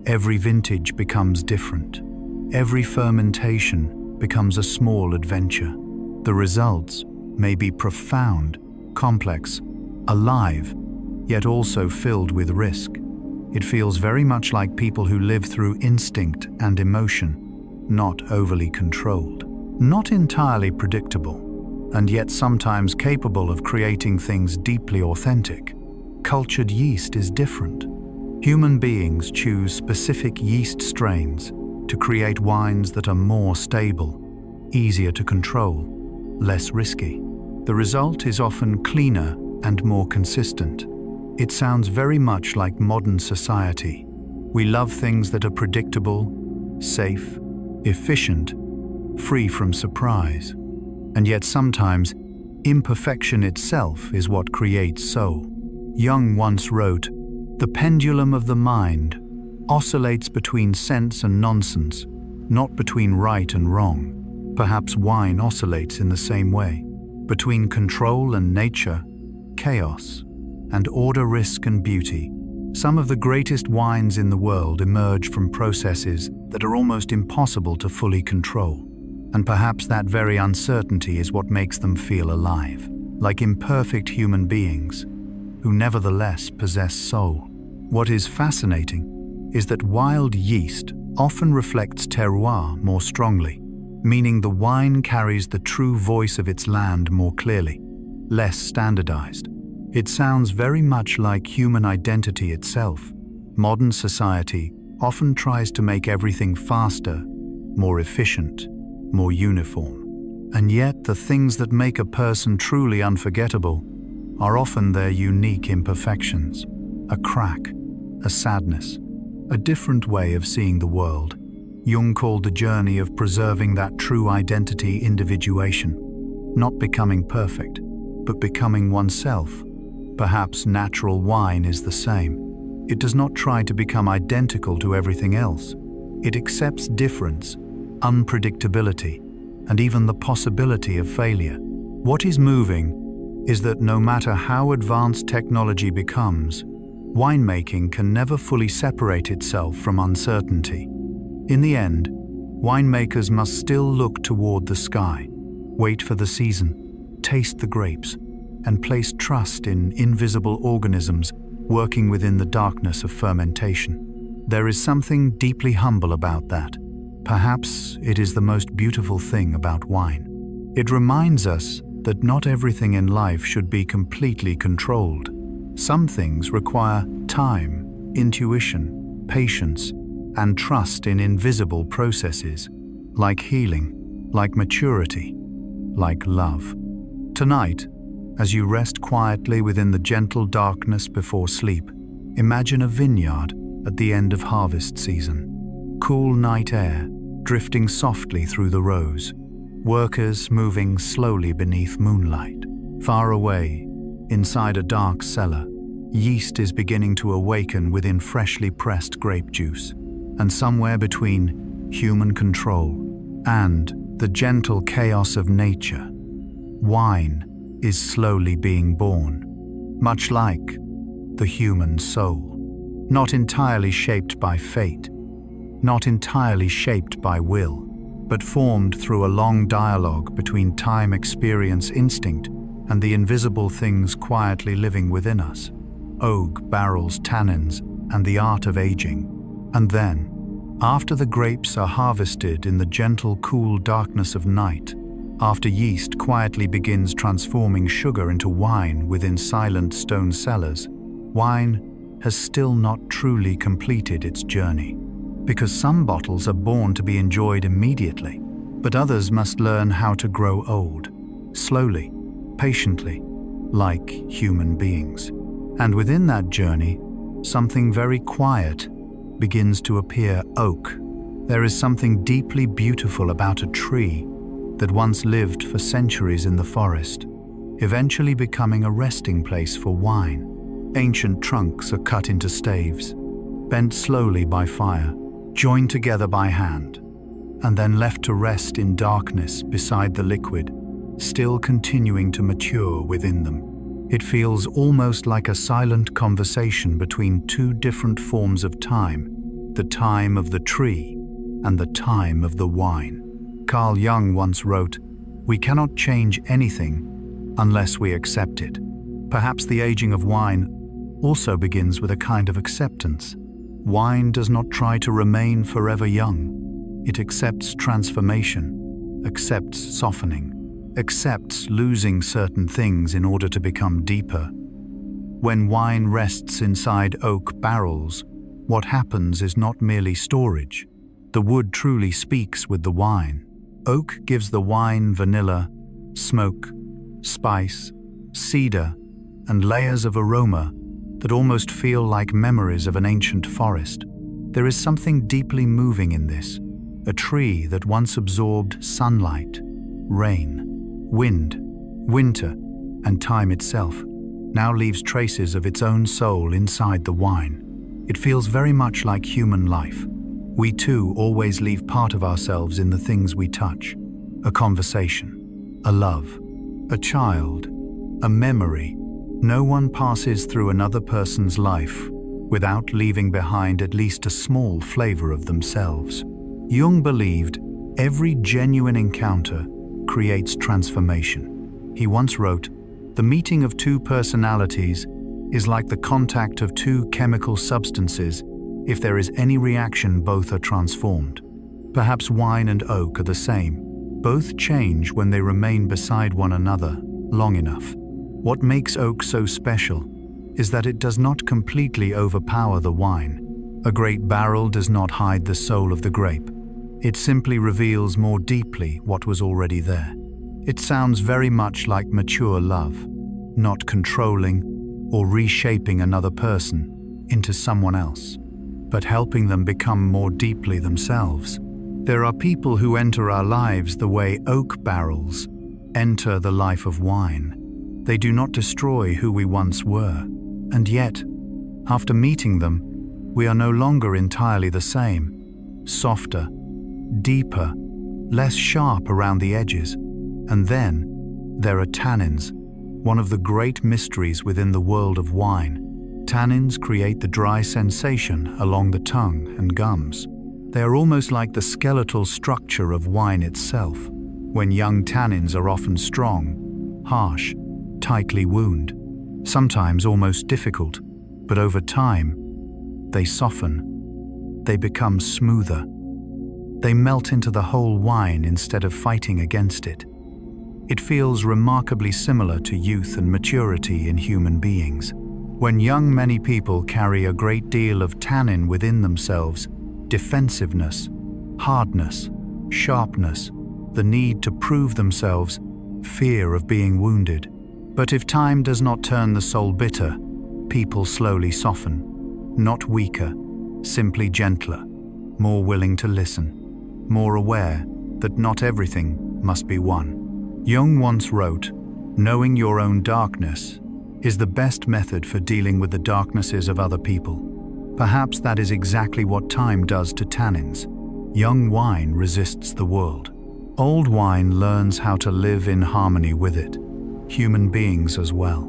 Every vintage becomes different. Every fermentation becomes a small adventure. The results may be profound, complex, alive, yet also filled with risk. It feels very much like people who live through instinct and emotion, not overly controlled, not entirely predictable, and yet sometimes capable of creating things deeply authentic. Cultured yeast is different. Human beings choose specific yeast strains to create wines that are more stable, easier to control, less risky. The result is often cleaner and more consistent. It sounds very much like modern society. We love things that are predictable, safe, efficient, free from surprise. And yet sometimes, imperfection itself is what creates soul. Jung once wrote, "The pendulum of the mind oscillates between sense and nonsense, not between right and wrong." Perhaps wine oscillates in the same way, between control and nature, chaos, and order, risk and beauty. Some of the greatest wines in the world emerge from processes that are almost impossible to fully control. And perhaps that very uncertainty is what makes them feel alive, like imperfect human beings who nevertheless possess soul. What is fascinating is that wild yeast often reflects terroir more strongly, meaning the wine carries the true voice of its land more clearly, less standardized. It sounds very much like human identity itself. Modern society often tries to make everything faster, more efficient, more uniform. And yet the things that make a person truly unforgettable are often their unique imperfections. A crack, a sadness, a different way of seeing the world. Jung called the journey of preserving that true identity individuation, not becoming perfect, but becoming oneself. Perhaps natural wine is the same. It does not try to become identical to everything else. It accepts difference, unpredictability, and even the possibility of failure. What is moving is that no matter how advanced technology becomes, winemaking can never fully separate itself from uncertainty. In the end, winemakers must still look toward the sky, wait for the season, taste the grapes, and place trust in invisible organisms working within the darkness of fermentation. There is something deeply humble about that. Perhaps it is the most beautiful thing about wine. It reminds us that not everything in life should be completely controlled. Some things require time, intuition, patience, and trust in invisible processes, like healing, like maturity, like love. Tonight, as you rest quietly within the gentle darkness before sleep, imagine a vineyard at the end of harvest season. Cool night air drifting softly through the rows, workers moving slowly beneath moonlight. Far away, inside a dark cellar, yeast is beginning to awaken within freshly pressed grape juice. And somewhere between human control and the gentle chaos of nature, wine is slowly being born, much like the human soul, not entirely shaped by fate, not entirely shaped by will, but formed through a long dialogue between time, experience, instinct, and the invisible things quietly living within us: oak, barrels, tannins, and the art of aging. And then, after the grapes are harvested in the gentle, cool darkness of night, after yeast quietly begins transforming sugar into wine within silent stone cellars, wine has still not truly completed its journey. Because some bottles are born to be enjoyed immediately, but others must learn how to grow old, slowly, patiently, like human beings. And within that journey, something very quiet begins to appear: oak. There is something deeply beautiful about a tree that once lived for centuries in the forest, eventually becoming a resting place for wine. Ancient trunks are cut into staves, bent slowly by fire, joined together by hand, and then left to rest in darkness beside the liquid, still continuing to mature within them. It feels almost like a silent conversation between two different forms of time, the time of the tree and the time of the wine. Carl Jung once wrote, "We cannot change anything unless we accept it." Perhaps the aging of wine also begins with a kind of acceptance. Wine does not try to remain forever young. It accepts transformation, accepts softening, accepts losing certain things in order to become deeper. When wine rests inside oak barrels, what happens is not merely storage. The wood truly speaks with the wine. Oak gives the wine vanilla, smoke, spice, cedar, and layers of aroma that almost feel like memories of an ancient forest. There is something deeply moving in this. A tree that once absorbed sunlight, rain, wind, winter, and time itself now leaves traces of its own soul inside the wine. It feels very much like human life. We too always leave part of ourselves in the things we touch: a conversation, a love, a child, a memory. No one passes through another person's life without leaving behind at least a small flavor of themselves. Jung believed every genuine encounter creates transformation. He once wrote, "The meeting of two personalities is like the contact of two chemical substances. If there is any reaction, both are transformed." Perhaps wine and oak are the same. Both change when they remain beside one another long enough. What makes oak so special is that it does not completely overpower the wine. A great barrel does not hide the soul of the grape. It simply reveals more deeply what was already there. It sounds very much like mature love, not controlling or reshaping another person into someone else, but helping them become more deeply themselves. There are people who enter our lives the way oak barrels enter the life of wine. They do not destroy who we once were, and yet, after meeting them, we are no longer entirely the same. Softer, deeper, less sharp around the edges. And then, there are tannins, one of the great mysteries within the world of wine. Tannins create the dry sensation along the tongue and gums. They are almost like the skeletal structure of wine itself. When young tannins are often strong, harsh, tightly wound, sometimes almost difficult, but over time, they soften. They become smoother. They melt into the whole wine instead of fighting against it. It feels remarkably similar to youth and maturity in human beings. When young, many people carry a great deal of tannin within themselves: defensiveness, hardness, sharpness, the need to prove themselves, fear of being wounded. But if time does not turn the soul bitter, people slowly soften, not weaker, simply gentler, more willing to listen, more aware that not everything must be won. Jung once wrote, "Knowing your own darkness is the best method for dealing with the darknesses of other people." Perhaps that is exactly what time does to tannins. Young wine resists the world. Old wine learns how to live in harmony with it. Human beings as well.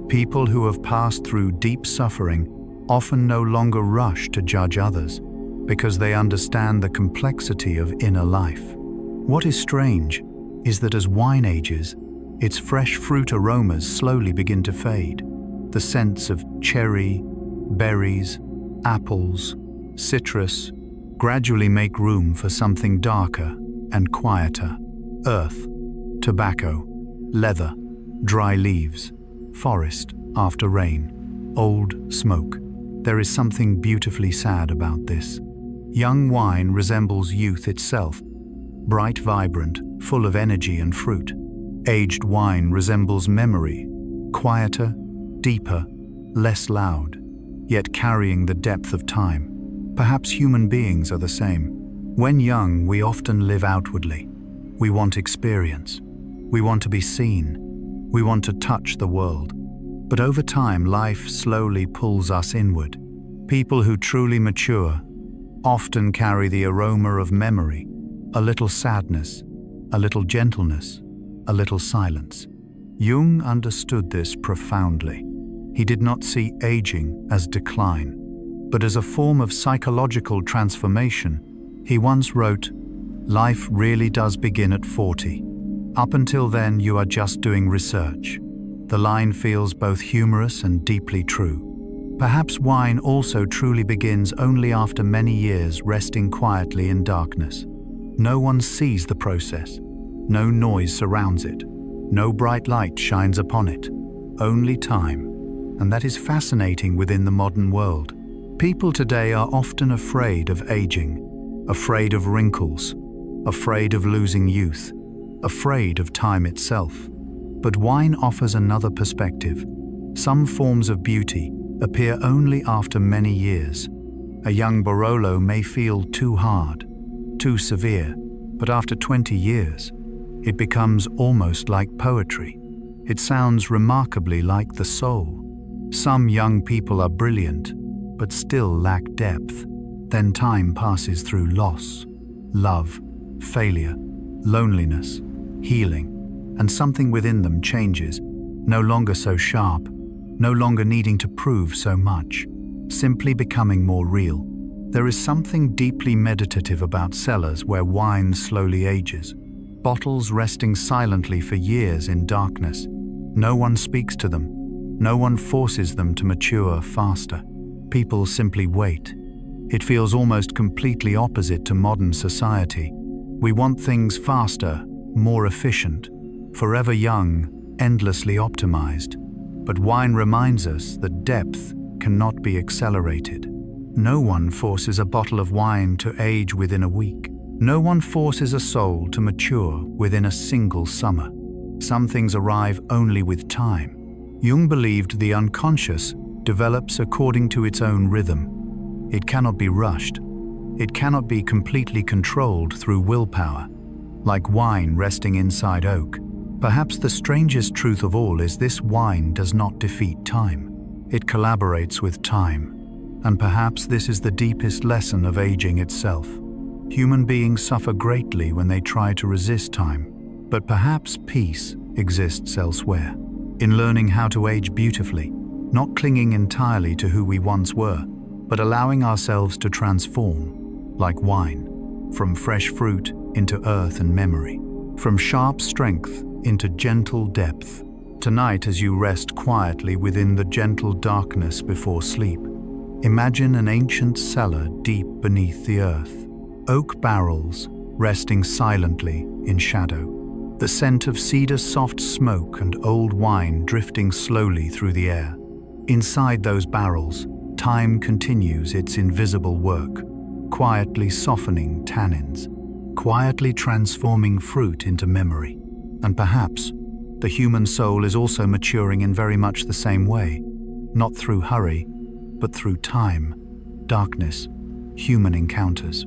People who have passed through deep suffering often no longer rush to judge others because they understand the complexity of inner life. What is strange is that as wine ages, its fresh fruit aromas slowly begin to fade. The scents of cherry, berries, apples, citrus gradually make room for something darker and quieter: earth, tobacco, leather, dry leaves, forest after rain, old smoke. There is something beautifully sad about this. Young wine resembles youth itself, bright, vibrant, full of energy and fruit. Aged wine resembles memory, quieter, deeper, less loud, yet carrying the depth of time. Perhaps human beings are the same. When young, we often live outwardly. We want experience. We want to be seen. We want to touch the world. But over time, life slowly pulls us inward. People who truly mature often carry the aroma of memory, a little sadness, a little gentleness, a little silence. Jung understood this profoundly. He did not see aging as decline, but as a form of psychological transformation. He once wrote, "Life really does begin at 40. Up until then, you are just doing research." The line feels both humorous and deeply true. Perhaps wine also truly begins only after many years resting quietly in darkness. No one sees the process. No noise surrounds it. No bright light shines upon it. Only time. And that is fascinating within the modern world. People today are often afraid of aging, afraid of wrinkles, afraid of losing youth, afraid of time itself. But wine offers another perspective. Some forms of beauty appear only after many years. A young Barolo may feel too hard, too severe, but after 20 years, it becomes almost like poetry. It sounds remarkably like the soul. Some young people are brilliant, but still lack depth. Then time passes through loss, love, failure, loneliness, healing, and something within them changes, no longer so sharp, no longer needing to prove so much, simply becoming more real. There is something deeply meditative about cellars where wine slowly ages, bottles resting silently for years in darkness. No one speaks to them. No one forces them to mature faster. People simply wait. It feels almost completely opposite to modern society. We want things faster, more efficient, forever young, endlessly optimized. But wine reminds us that depth cannot be accelerated. No one forces a bottle of wine to age within a week. No one forces a soul to mature within a single summer. Some things arrive only with time. Jung believed the unconscious develops according to its own rhythm. It cannot be rushed. It cannot be completely controlled through willpower, like wine resting inside oak. Perhaps the strangest truth of all is this: wine does not defeat time. It collaborates with time. And perhaps this is the deepest lesson of aging itself. Human beings suffer greatly when they try to resist time, but perhaps peace exists elsewhere. In learning how to age beautifully, not clinging entirely to who we once were, but allowing ourselves to transform, like wine, from fresh fruit into earth and memory, from sharp strength into gentle depth. Tonight, as you rest quietly within the gentle darkness before sleep, imagine an ancient cellar deep beneath the earth, oak barrels resting silently in shadow, the scent of cedar soft smoke and old wine drifting slowly through the air. Inside those barrels, time continues its invisible work, quietly softening tannins, quietly transforming fruit into memory. And perhaps the human soul is also maturing in very much the same way, not through hurry, but through time, darkness, human encounters,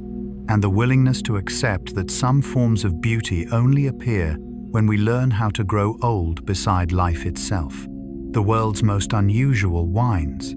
and the willingness to accept that some forms of beauty only appear when we learn how to grow old beside life itself. The world's most unusual wines.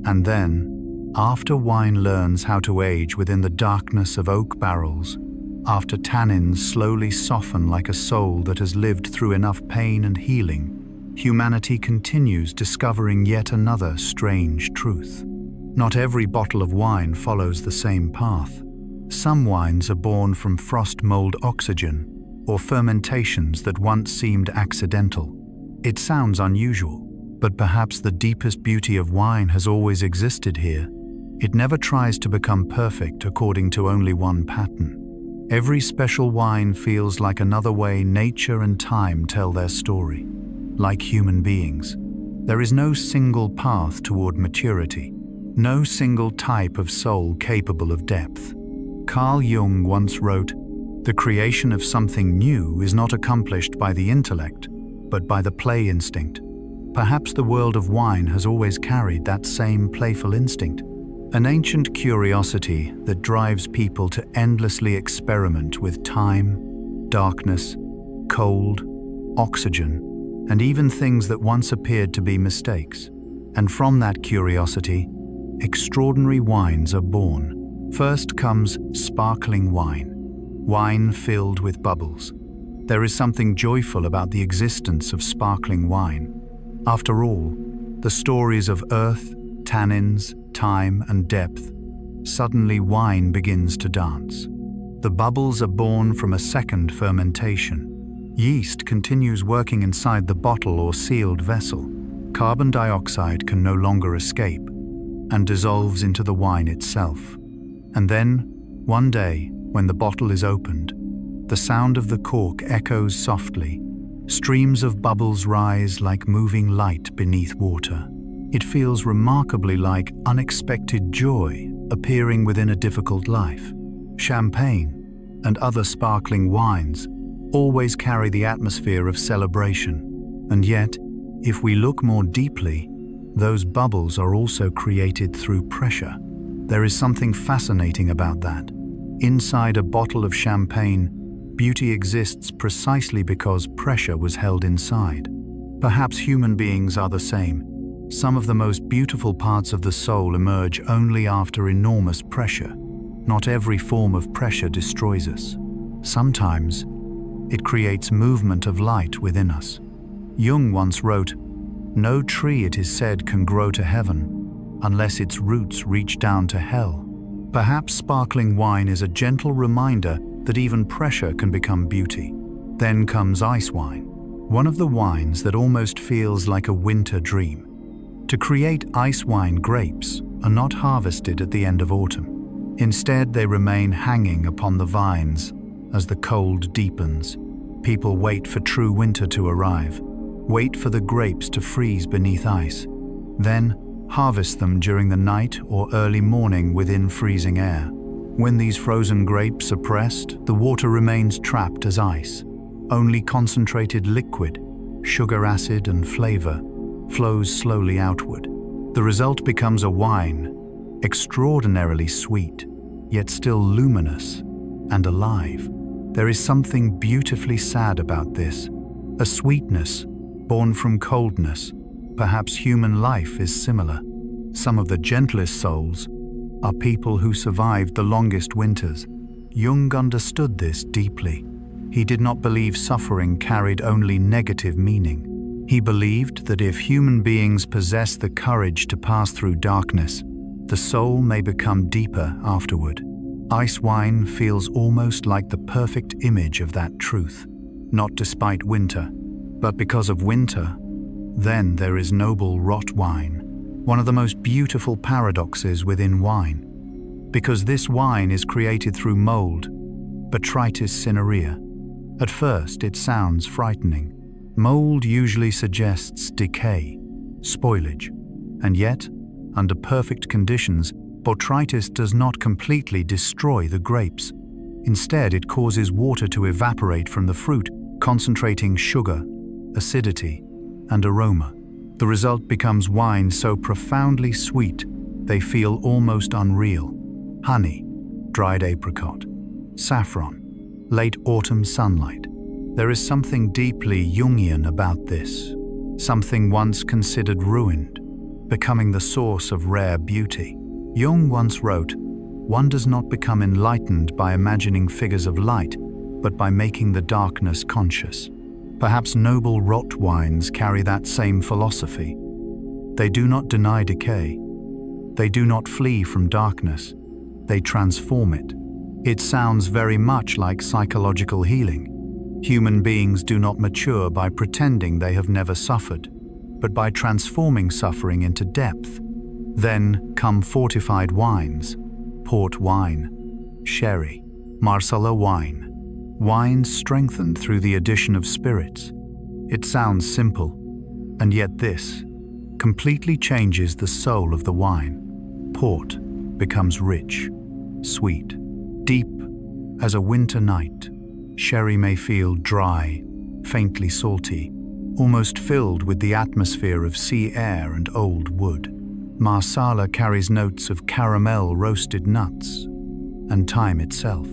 And then, after wine learns how to age within the darkness of oak barrels, after tannins slowly soften like a soul that has lived through enough pain and healing, humanity continues discovering yet another strange truth. Not every bottle of wine follows the same path. Some wines are born from frost mold oxygen, or fermentations that once seemed accidental. It sounds unusual, but perhaps the deepest beauty of wine has always existed here. It never tries to become perfect according to only one pattern. Every special wine feels like another way nature and time tell their story. Like human beings, there is no single path toward maturity, no single type of soul capable of depth. Carl Jung once wrote, "The creation of something new is not accomplished by the intellect, but by the play instinct." Perhaps the world of wine has always carried that same playful instinct, an ancient curiosity that drives people to endlessly experiment with time, darkness, cold, oxygen, and even things that once appeared to be mistakes. And from that curiosity, extraordinary wines are born. First comes sparkling wine, wine filled with bubbles. There is something joyful about the existence of sparkling wine. After all, the stories of earth, tannins, time, and depth, suddenly wine begins to dance. The bubbles are born from a second fermentation. Yeast continues working inside the bottle or sealed vessel. Carbon dioxide can no longer escape and dissolves into the wine itself. And then, one day, when the bottle is opened, the sound of the cork echoes softly. Streams of bubbles rise like moving light beneath water. It feels remarkably like unexpected joy appearing within a difficult life. Champagne and other sparkling wines always carry the atmosphere of celebration. And yet, if we look more deeply, those bubbles are also created through pressure. There is something fascinating about that. Inside a bottle of champagne, beauty exists precisely because pressure was held inside. Perhaps human beings are the same. Some of the most beautiful parts of the soul emerge only after enormous pressure. Not every form of pressure destroys us. Sometimes, it creates movement of light within us. Jung once wrote, "No tree, it is said, can grow to heaven unless its roots reach down to hell." Perhaps sparkling wine is a gentle reminder that even pressure can become beauty. Then comes ice wine, one of the wines that almost feels like a winter dream. To create ice wine, grapes are not harvested at the end of autumn. Instead, they remain hanging upon the vines as the cold deepens. People wait for true winter to arrive, wait for the grapes to freeze beneath ice, then harvest them during the night or early morning within freezing air. When these frozen grapes are pressed, the water remains trapped as ice. Only concentrated liquid, sugar, acid, and flavor flows slowly outward. The result becomes a wine, extraordinarily sweet, yet still luminous and alive. There is something beautifully sad about this, a sweetness born from coldness. Perhaps human life is similar. Some of the gentlest souls are people who survived the longest winters. Jung understood this deeply. He did not believe suffering carried only negative meaning. He believed that if human beings possess the courage to pass through darkness, the soul may become deeper afterward. Ice wine feels almost like the perfect image of that truth, not despite winter, but because of winter. Then there is noble rot wine, one of the most beautiful paradoxes within wine. Because this wine is created through mold, Botrytis cinerea. At first, it sounds frightening. Mold usually suggests decay, spoilage, and yet, under perfect conditions, botrytis does not completely destroy the grapes. Instead, it causes water to evaporate from the fruit, concentrating sugar, acidity, and aroma. The result becomes wine so profoundly sweet they feel almost unreal. Honey, dried apricot, saffron, late autumn sunlight. There is something deeply Jungian about this, something once considered ruined, becoming the source of rare beauty. Jung once wrote, "One does not become enlightened by imagining figures of light, but by making the darkness conscious." Perhaps noble rot wines carry that same philosophy. They do not deny decay. They do not flee from darkness. They transform it. It sounds very much like psychological healing. Human beings do not mature by pretending they have never suffered, but by transforming suffering into depth. Then come fortified wines, port wine, sherry, Marsala wine. Wines strengthened through the addition of spirits. It sounds simple, and yet this completely changes the soul of the wine. Port becomes rich, sweet, deep as a winter night. Sherry may feel dry, faintly salty, almost filled with the atmosphere of sea air and old wood. Marsala carries notes of caramel, roasted nuts, and time itself.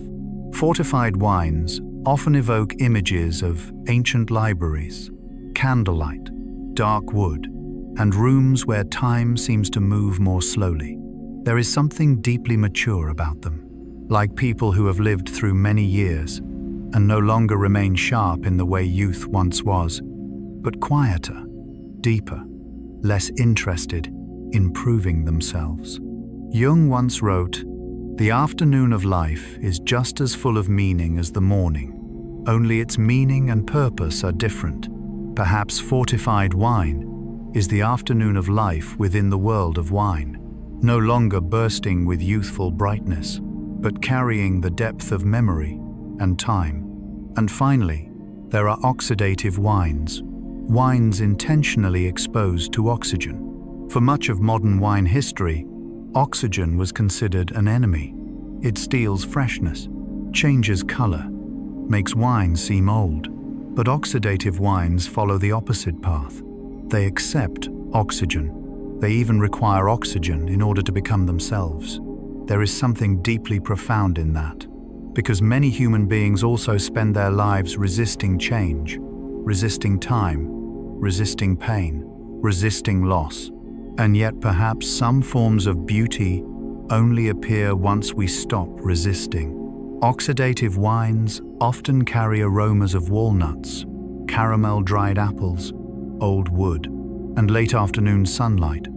Fortified wines often evoke images of ancient libraries, candlelight, dark wood, and rooms where time seems to move more slowly. There is something deeply mature about them, like people who have lived through many years and no longer remain sharp in the way youth once was, but quieter, deeper, less interested in proving themselves. Jung once wrote, "The afternoon of life is just as full of meaning as the morning, only its meaning and purpose are different." Perhaps fortified wine is the afternoon of life within the world of wine, no longer bursting with youthful brightness, but carrying the depth of memory and time. And finally, there are oxidative wines, wines intentionally exposed to oxygen. For much of modern wine history, oxygen was considered an enemy. It steals freshness, changes color, makes wine seem old. But oxidative wines follow the opposite path. They accept oxygen. They even require oxygen in order to become themselves. There is something deeply profound in that, because many human beings also spend their lives resisting change, resisting time, resisting pain, resisting loss. And yet perhaps some forms of beauty only appear once we stop resisting. Oxidative wines often carry aromas of walnuts, caramel dried apples, old wood, and late afternoon sunlight,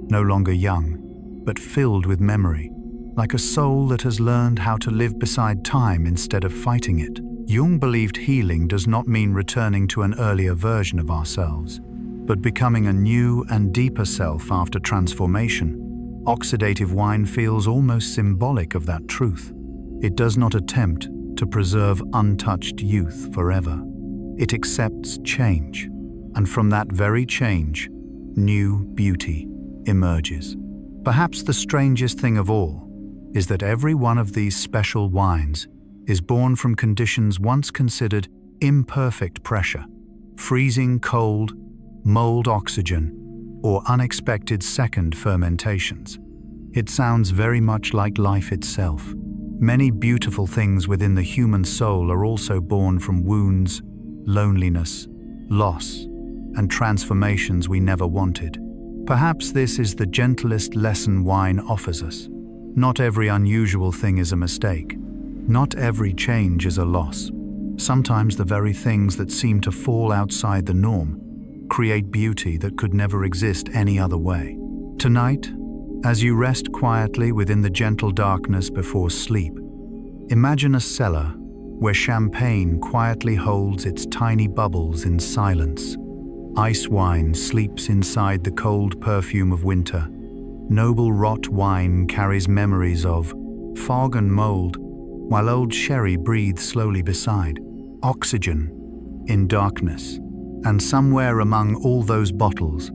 no longer young, but filled with memory. like a soul that has learned how to live beside time instead of fighting it. Jung believed healing does not mean returning to an earlier version of ourselves, but becoming a new and deeper self after transformation. Oxidative wine feels almost symbolic of that truth. It does not attempt to preserve untouched youth forever. It accepts change, and from that very change, new beauty emerges. Perhaps the strangest thing of all is that every one of these special wines is born from conditions once considered imperfect: pressure, freezing cold, mold oxygen, or unexpected second fermentations. It sounds very much like life itself. Many beautiful things within the human soul are also born from wounds, loneliness, loss, and transformations we never wanted. Perhaps this is the gentlest lesson wine offers us. Not every unusual thing is a mistake. Not every change is a loss. Sometimes the very things that seem to fall outside the norm create beauty that could never exist any other way. Tonight, as you rest quietly within the gentle darkness before sleep, imagine a cellar where champagne quietly holds its tiny bubbles in silence. Ice wine sleeps inside the cold perfume of winter. Noble rot wine carries memories of fog and mold, while old sherry breathes slowly beside. Oxygen in darkness. And somewhere among all those bottles,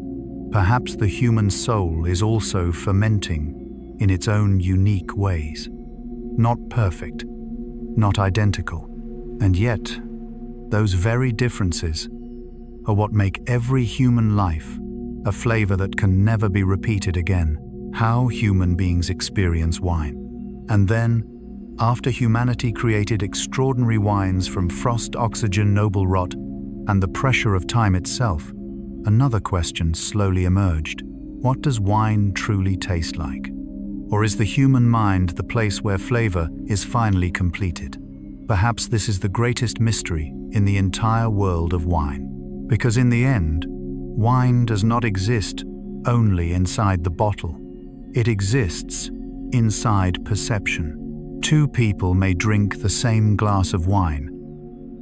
perhaps the human soul is also fermenting in its own unique ways. Not perfect, not identical, and yet those very differences are what make every human life a flavor that can never be repeated again. How human beings experience wine. And then, after humanity created extraordinary wines from frost, oxygen, noble rot, and the pressure of time itself, another question slowly emerged. What does wine truly taste like? Or is the human mind the place where flavor is finally completed? Perhaps this is the greatest mystery in the entire world of wine. Because in the end, wine does not exist only inside the bottle. It exists inside perception. Two people may drink the same glass of wine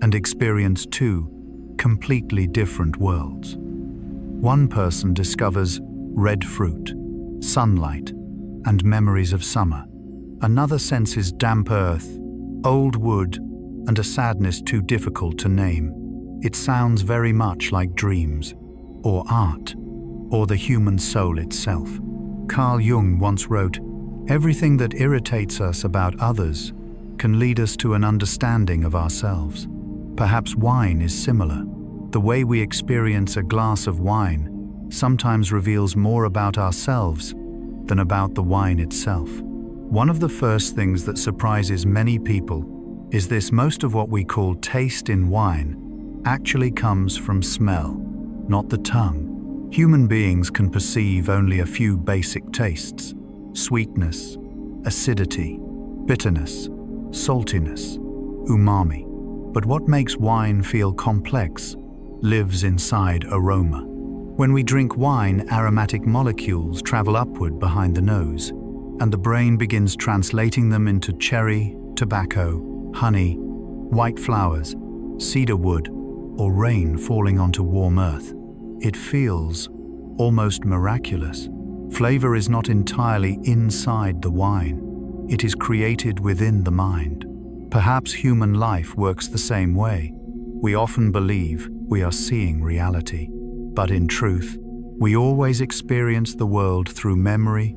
and experience two completely different worlds. One person discovers red fruit, sunlight, and memories of summer. Another senses damp earth, old wood, and a sadness too difficult to name. It sounds very much like dreams, or art, or the human soul itself. Carl Jung once wrote, "Everything that irritates us about others can lead us to an understanding of ourselves." Perhaps wine is similar. The way we experience a glass of wine sometimes reveals more about ourselves than about the wine itself. One of the first things that surprises many people is this: most of what we call taste in wine actually comes from smell, not the tongue. Human beings can perceive only a few basic tastes: sweetness, acidity, bitterness, saltiness, umami. But what makes wine feel complex lives inside aroma. When we drink wine, aromatic molecules travel upward behind the nose, and the brain begins translating them into cherry, tobacco, honey, white flowers, cedar wood, or rain falling onto warm earth. It feels almost miraculous. Flavor is not entirely inside the wine. It is created within the mind. Perhaps human life works the same way. We often believe we are seeing reality, but in truth, we always experience the world through memory,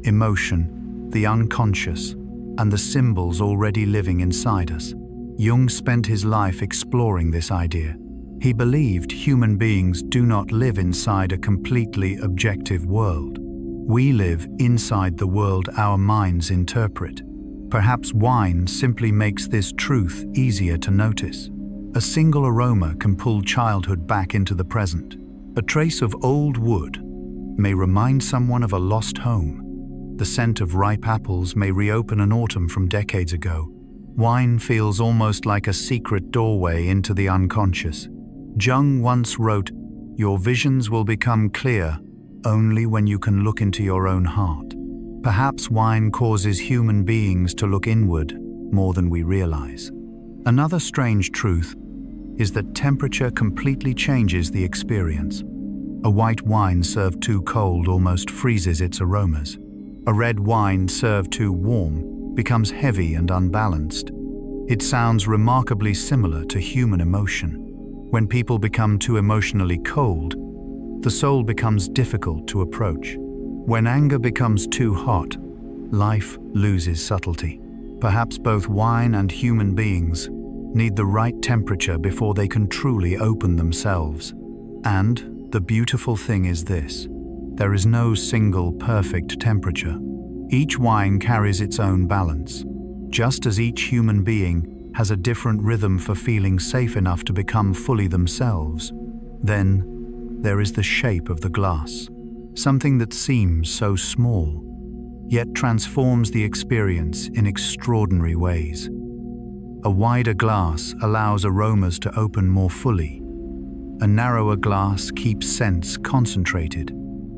emotion, the unconscious, and the symbols already living inside us. Jung spent his life exploring this idea. He believed human beings do not live inside a completely objective world. We live inside the world our minds interpret. Perhaps wine simply makes this truth easier to notice. A single aroma can pull childhood back into the present. A trace of old wood may remind someone of a lost home. The scent of ripe apples may reopen an autumn from decades ago. Wine feels almost like a secret doorway into the unconscious. Jung once wrote, "Your visions will become clear only when you can look into your own heart." Perhaps wine causes human beings to look inward more than we realize. Another strange truth is that temperature completely changes the experience. A white wine served too cold almost freezes its aromas. A red wine served too warm becomes heavy and unbalanced. It sounds remarkably similar to human emotion. When people become too emotionally cold, the soul becomes difficult to approach. When anger becomes too hot, life loses subtlety. Perhaps both wine and human beings need the right temperature before they can truly open themselves. And the beautiful thing is this: there is no single perfect temperature. Each wine carries its own balance. Just as each human being has a different rhythm for feeling safe enough to become fully themselves, then there is the shape of the glass, something that seems so small, yet transforms the experience in extraordinary ways. A wider glass allows aromas to open more fully. A narrower glass keeps scents concentrated.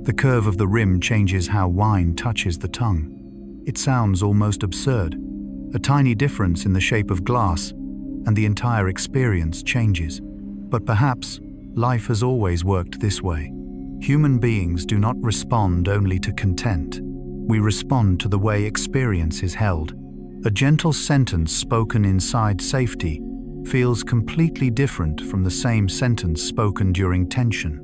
The curve of the rim changes how wine touches the tongue. It sounds almost absurd. A tiny difference in the shape of glass, and the entire experience changes. But perhaps life has always worked this way. Human beings do not respond only to content. We respond to the way experience is held. A gentle sentence spoken inside safety feels completely different from the same sentence spoken during tension.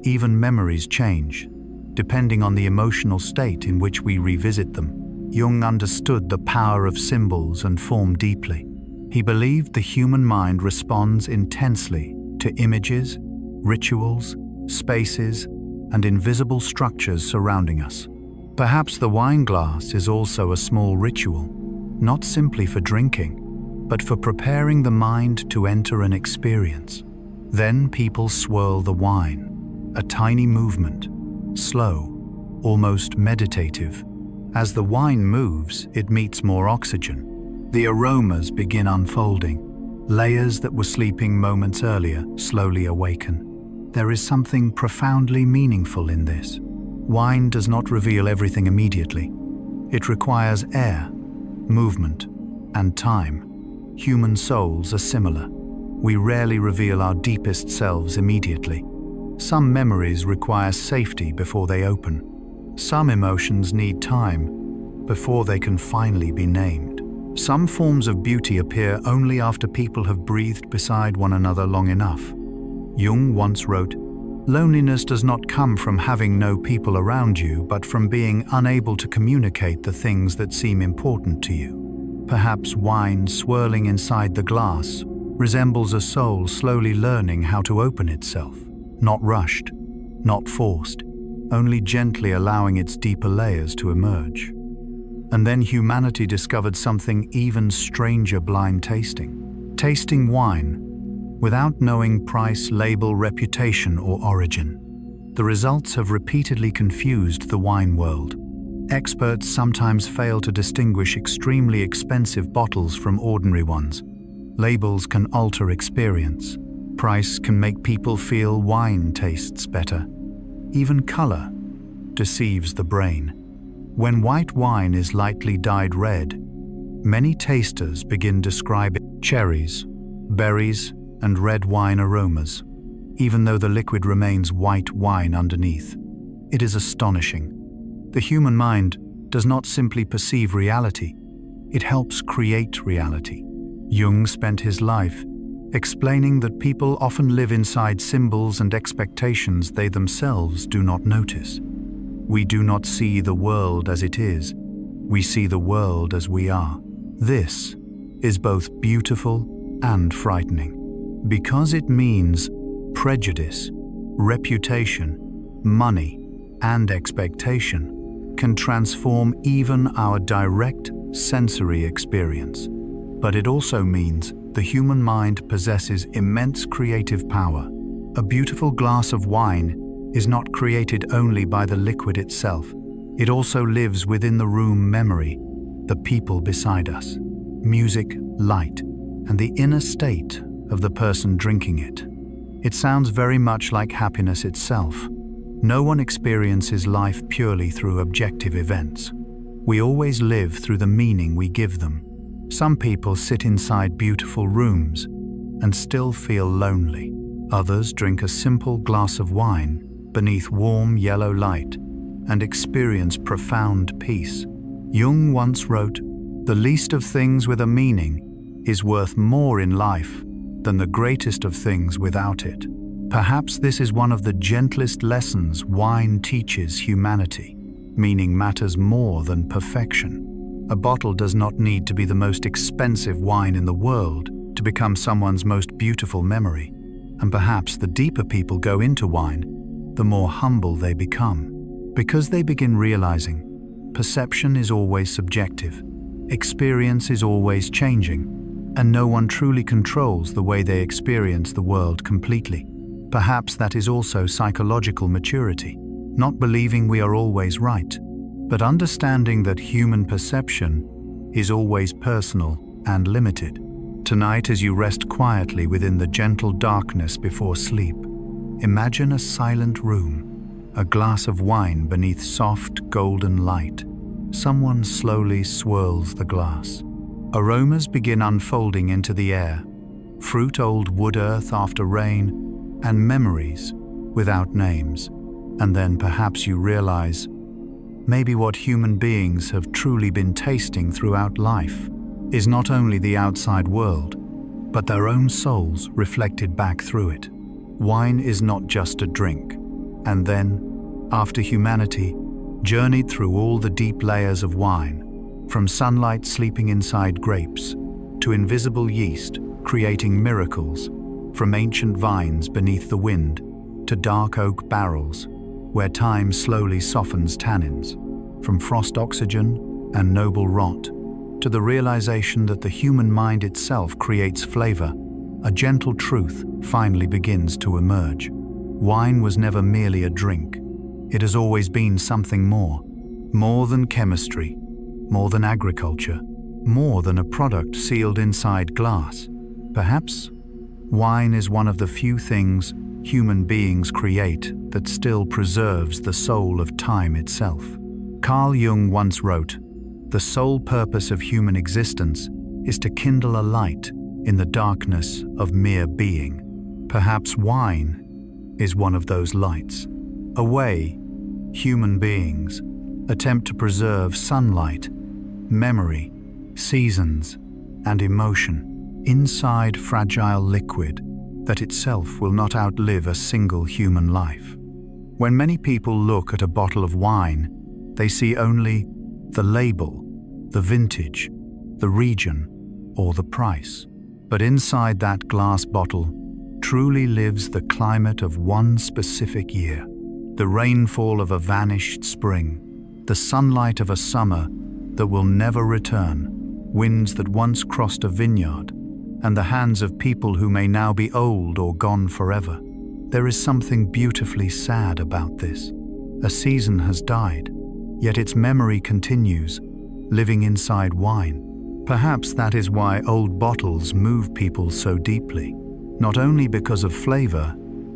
Even memories change, depending on the emotional state in which we revisit them. Jung understood the power of symbols and form deeply. He believed the human mind responds intensely to images, rituals, spaces, and invisible structures surrounding us. Perhaps the wine glass is also a small ritual, not simply for drinking, but for preparing the mind to enter an experience. Then people swirl the wine, a tiny movement, slow, almost meditative. As the wine moves, it meets more oxygen. The aromas begin unfolding. Layers that were sleeping moments earlier slowly awaken. There is something profoundly meaningful in this. Wine does not reveal everything immediately. It requires air, movement, and time. Human souls are similar. We rarely reveal our deepest selves immediately. Some memories require safety before they open. Some emotions need time before they can finally be named. Some forms of beauty appear only after people have breathed beside one another long enough. Jung once wrote, "Loneliness does not come from having no people around you, but from being unable to communicate the things that seem important to you." Perhaps wine swirling inside the glass resembles a soul slowly learning how to open itself, not rushed, not forced, only gently allowing its deeper layers to emerge. And then humanity discovered something even stranger: blind tasting. Tasting wine without knowing price, label, reputation, or origin. The results have repeatedly confused the wine world. Experts sometimes fail to distinguish extremely expensive bottles from ordinary ones. Labels can alter experience. Price can make people feel wine tastes better. Even color deceives the brain. When white wine is lightly dyed red, many tasters begin describing cherries, berries, and red wine aromas, even though the liquid remains white wine underneath. It is astonishing. The human mind does not simply perceive reality, it helps create reality. Jung spent his life explaining that people often live inside symbols and expectations they themselves do not notice. We do not see the world as it is, we see the world as we are. This is both beautiful and frightening, because it means prejudice, reputation, money, and expectation can transform even our direct sensory experience. But it also means the human mind possesses immense creative power. A beautiful glass of wine is not created only by the liquid itself. It also lives within the room memory, the people beside us, music, light, and the inner state of the person drinking it. It sounds very much like happiness itself. No one experiences life purely through objective events. We always live through the meaning we give them. Some people sit inside beautiful rooms and still feel lonely. Others drink a simple glass of wine beneath warm yellow light and experience profound peace. Jung once wrote, "The least of things with a meaning is worth more in life than the greatest of things without it." Perhaps this is one of the gentlest lessons wine teaches humanity. Meaning matters more than perfection. A bottle does not need to be the most expensive wine in the world to become someone's most beautiful memory. And perhaps the deeper people go into wine, the more humble they become. Because they begin realizing, perception is always subjective, experience is always changing, and no one truly controls the way they experience the world completely. Perhaps that is also psychological maturity. Not believing we are always right, but understanding that human perception is always personal and limited. Tonight, as you rest quietly within the gentle darkness before sleep, imagine a silent room, a glass of wine beneath soft golden light. Someone slowly swirls the glass. Aromas begin unfolding into the air, fruit old wood earth after rain, and memories without names. And then perhaps you realize, maybe what human beings have truly been tasting throughout life is not only the outside world, but their own souls reflected back through it. Wine is not just a drink. And then, after humanity journeyed through all the deep layers of wine, from sunlight sleeping inside grapes, to invisible yeast creating miracles, from ancient vines beneath the wind, to dark oak barrels, where time slowly softens tannins, from frost oxygen and noble rot, to the realization that the human mind itself creates flavor, a gentle truth finally begins to emerge. Wine was never merely a drink. It has always been something more than chemistry, more than agriculture, more than a product sealed inside glass. Perhaps wine is one of the few things human beings create that still preserves the soul of time itself. Carl Jung once wrote, "The sole purpose of human existence is to kindle a light in the darkness of mere being." Perhaps wine is one of those lights. A way human beings attempt to preserve sunlight, memory, seasons, and emotion inside fragile liquid that itself will not outlive a single human life. When many people look at a bottle of wine, they see only the label, the vintage, the region, or the price. But inside that glass bottle truly lives the climate of one specific year, the rainfall of a vanished spring, the sunlight of a summer that will never return, winds that once crossed a vineyard, and the hands of people who may now be old or gone forever. There is something beautifully sad about this. A season has died, yet its memory continues, living inside wine. Perhaps that is why old bottles move people so deeply, not only because of flavor,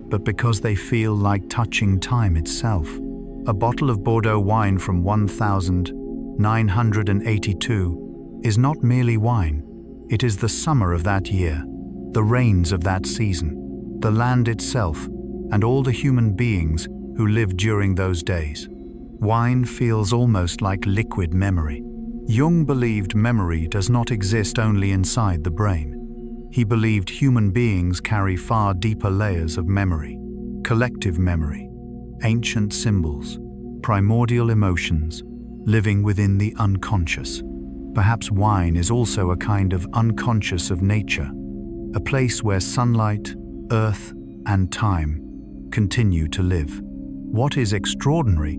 but because they feel like touching time itself. A bottle of Bordeaux wine from 1982 is not merely wine. It is the summer of that year, the rains of that season, the land itself, and all the human beings who lived during those days. Wine feels almost like liquid memory. Jung believed memory does not exist only inside the brain. He believed human beings carry far deeper layers of memory, collective memory, ancient symbols, primordial emotions, living within the unconscious. Perhaps wine is also a kind of unconscious of nature, a place where sunlight, earth, and time continue to live. What is extraordinary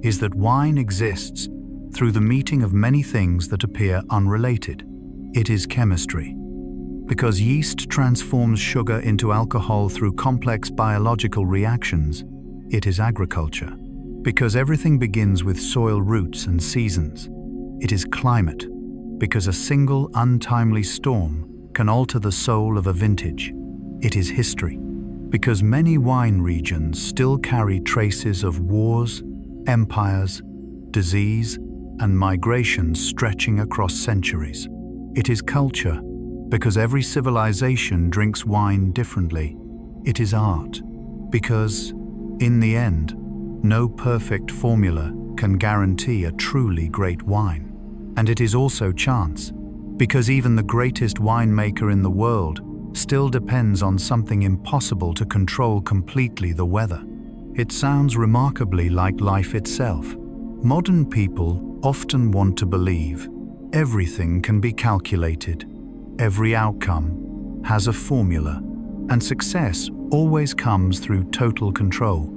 is that wine exists through the meeting of many things that appear unrelated. It is chemistry. Because yeast transforms sugar into alcohol through complex biological reactions, it is agriculture. Because everything begins with soil roots and seasons, it is climate. Because a single untimely storm can alter the soul of a vintage, it is history. Because many wine regions still carry traces of wars, empires, disease, and migrations stretching across centuries. It is culture, because every civilization drinks wine differently. It is art, because, in the end, no perfect formula can guarantee a truly great wine. And it is also chance, because even the greatest winemaker in the world still depends on something impossible to control completely: the weather. It sounds remarkably like life itself. Modern people often want to believe everything can be calculated, every outcome has a formula, and success always comes through total control.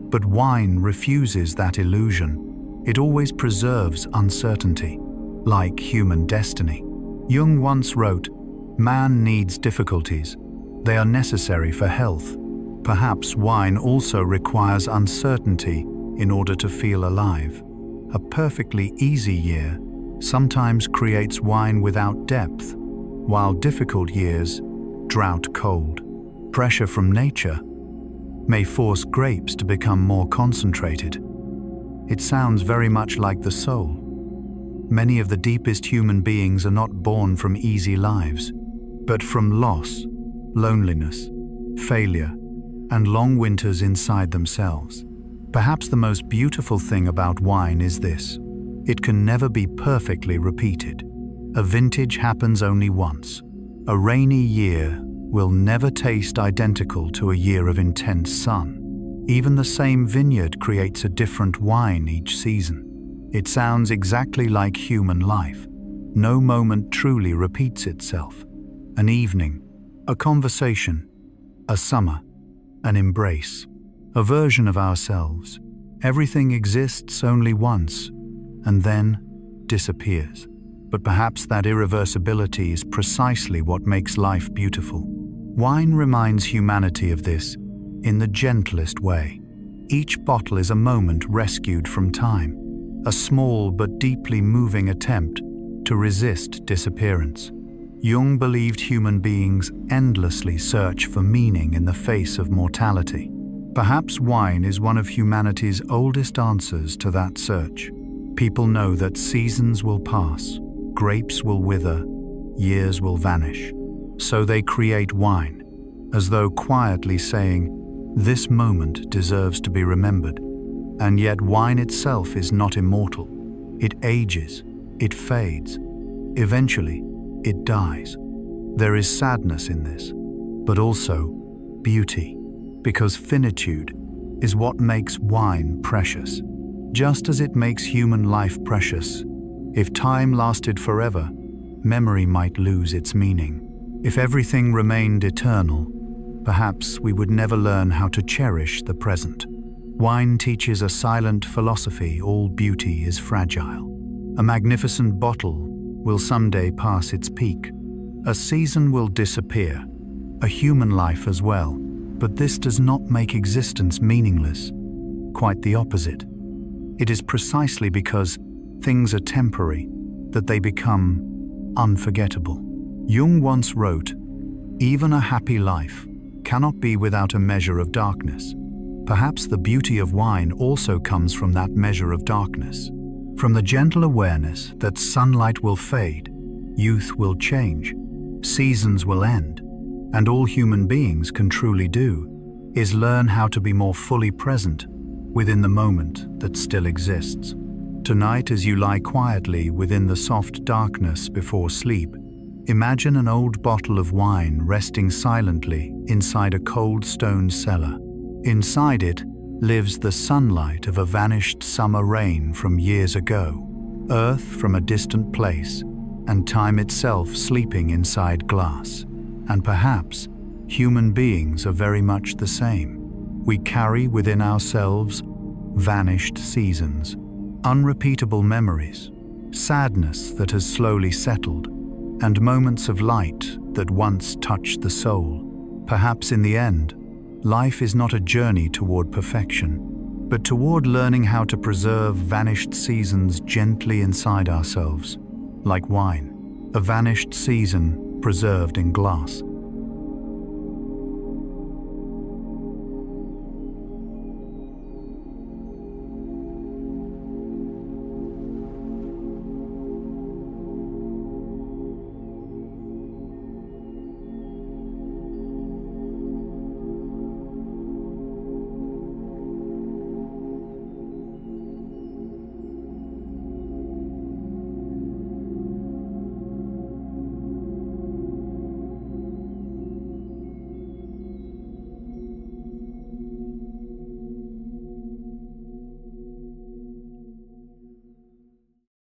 But wine refuses that illusion. It always preserves uncertainty, like human destiny. Jung once wrote, "Man needs difficulties. They are necessary for health." Perhaps wine also requires uncertainty in order to feel alive. A perfectly easy year sometimes creates wine without depth, while difficult years drought cold. Pressure from nature may force grapes to become more concentrated. It sounds very much like the soul. Many of the deepest human beings are not born from easy lives, but from loss, loneliness, failure, and long winters inside themselves. Perhaps the most beautiful thing about wine is this: it can never be perfectly repeated. A vintage happens only once. A rainy year will never taste identical to a year of intense sun. Even the same vineyard creates a different wine each season. It sounds exactly like human life. No moment truly repeats itself. An evening, a conversation, a summer, an embrace, a version of ourselves. Everything exists only once, and then disappears. But perhaps that irreversibility is precisely what makes life beautiful. Wine reminds humanity of this in the gentlest way. Each bottle is a moment rescued from time, a small but deeply moving attempt to resist disappearance. Jung believed human beings endlessly search for meaning in the face of mortality. Perhaps wine is one of humanity's oldest answers to that search. People know that seasons will pass, grapes will wither, years will vanish. So they create wine, as though quietly saying, "This moment deserves to be remembered." And yet wine itself is not immortal. It ages, it fades. Eventually, it dies. There is sadness in this, but also beauty, because finitude is what makes wine precious. Just as it makes human life precious. If time lasted forever, memory might lose its meaning. If everything remained eternal, perhaps we would never learn how to cherish the present. Wine teaches a silent philosophy: all beauty is fragile. A magnificent bottle will someday pass its peak. A season will disappear, a human life as well. But this does not make existence meaningless. Quite the opposite. It is precisely because things are temporary that they become unforgettable. Jung once wrote, "Even a happy life cannot be without a measure of darkness." Perhaps the beauty of wine also comes from that measure of darkness, from the gentle awareness that sunlight will fade, youth will change, seasons will end, and all human beings can truly do is learn how to be more fully present within the moment that still exists. Tonight, as you lie quietly within the soft darkness before sleep, imagine an old bottle of wine resting silently inside a cold stone cellar. Inside it lives the sunlight of a vanished summer rain from years ago, earth from a distant place, and time itself sleeping inside glass. And perhaps human beings are very much the same. We carry within ourselves vanished seasons, unrepeatable memories, sadness that has slowly settled, and moments of light that once touched the soul. Perhaps in the end, life is not a journey toward perfection, but toward learning how to preserve vanished seasons gently inside ourselves, like wine, a vanished season preserved in glass.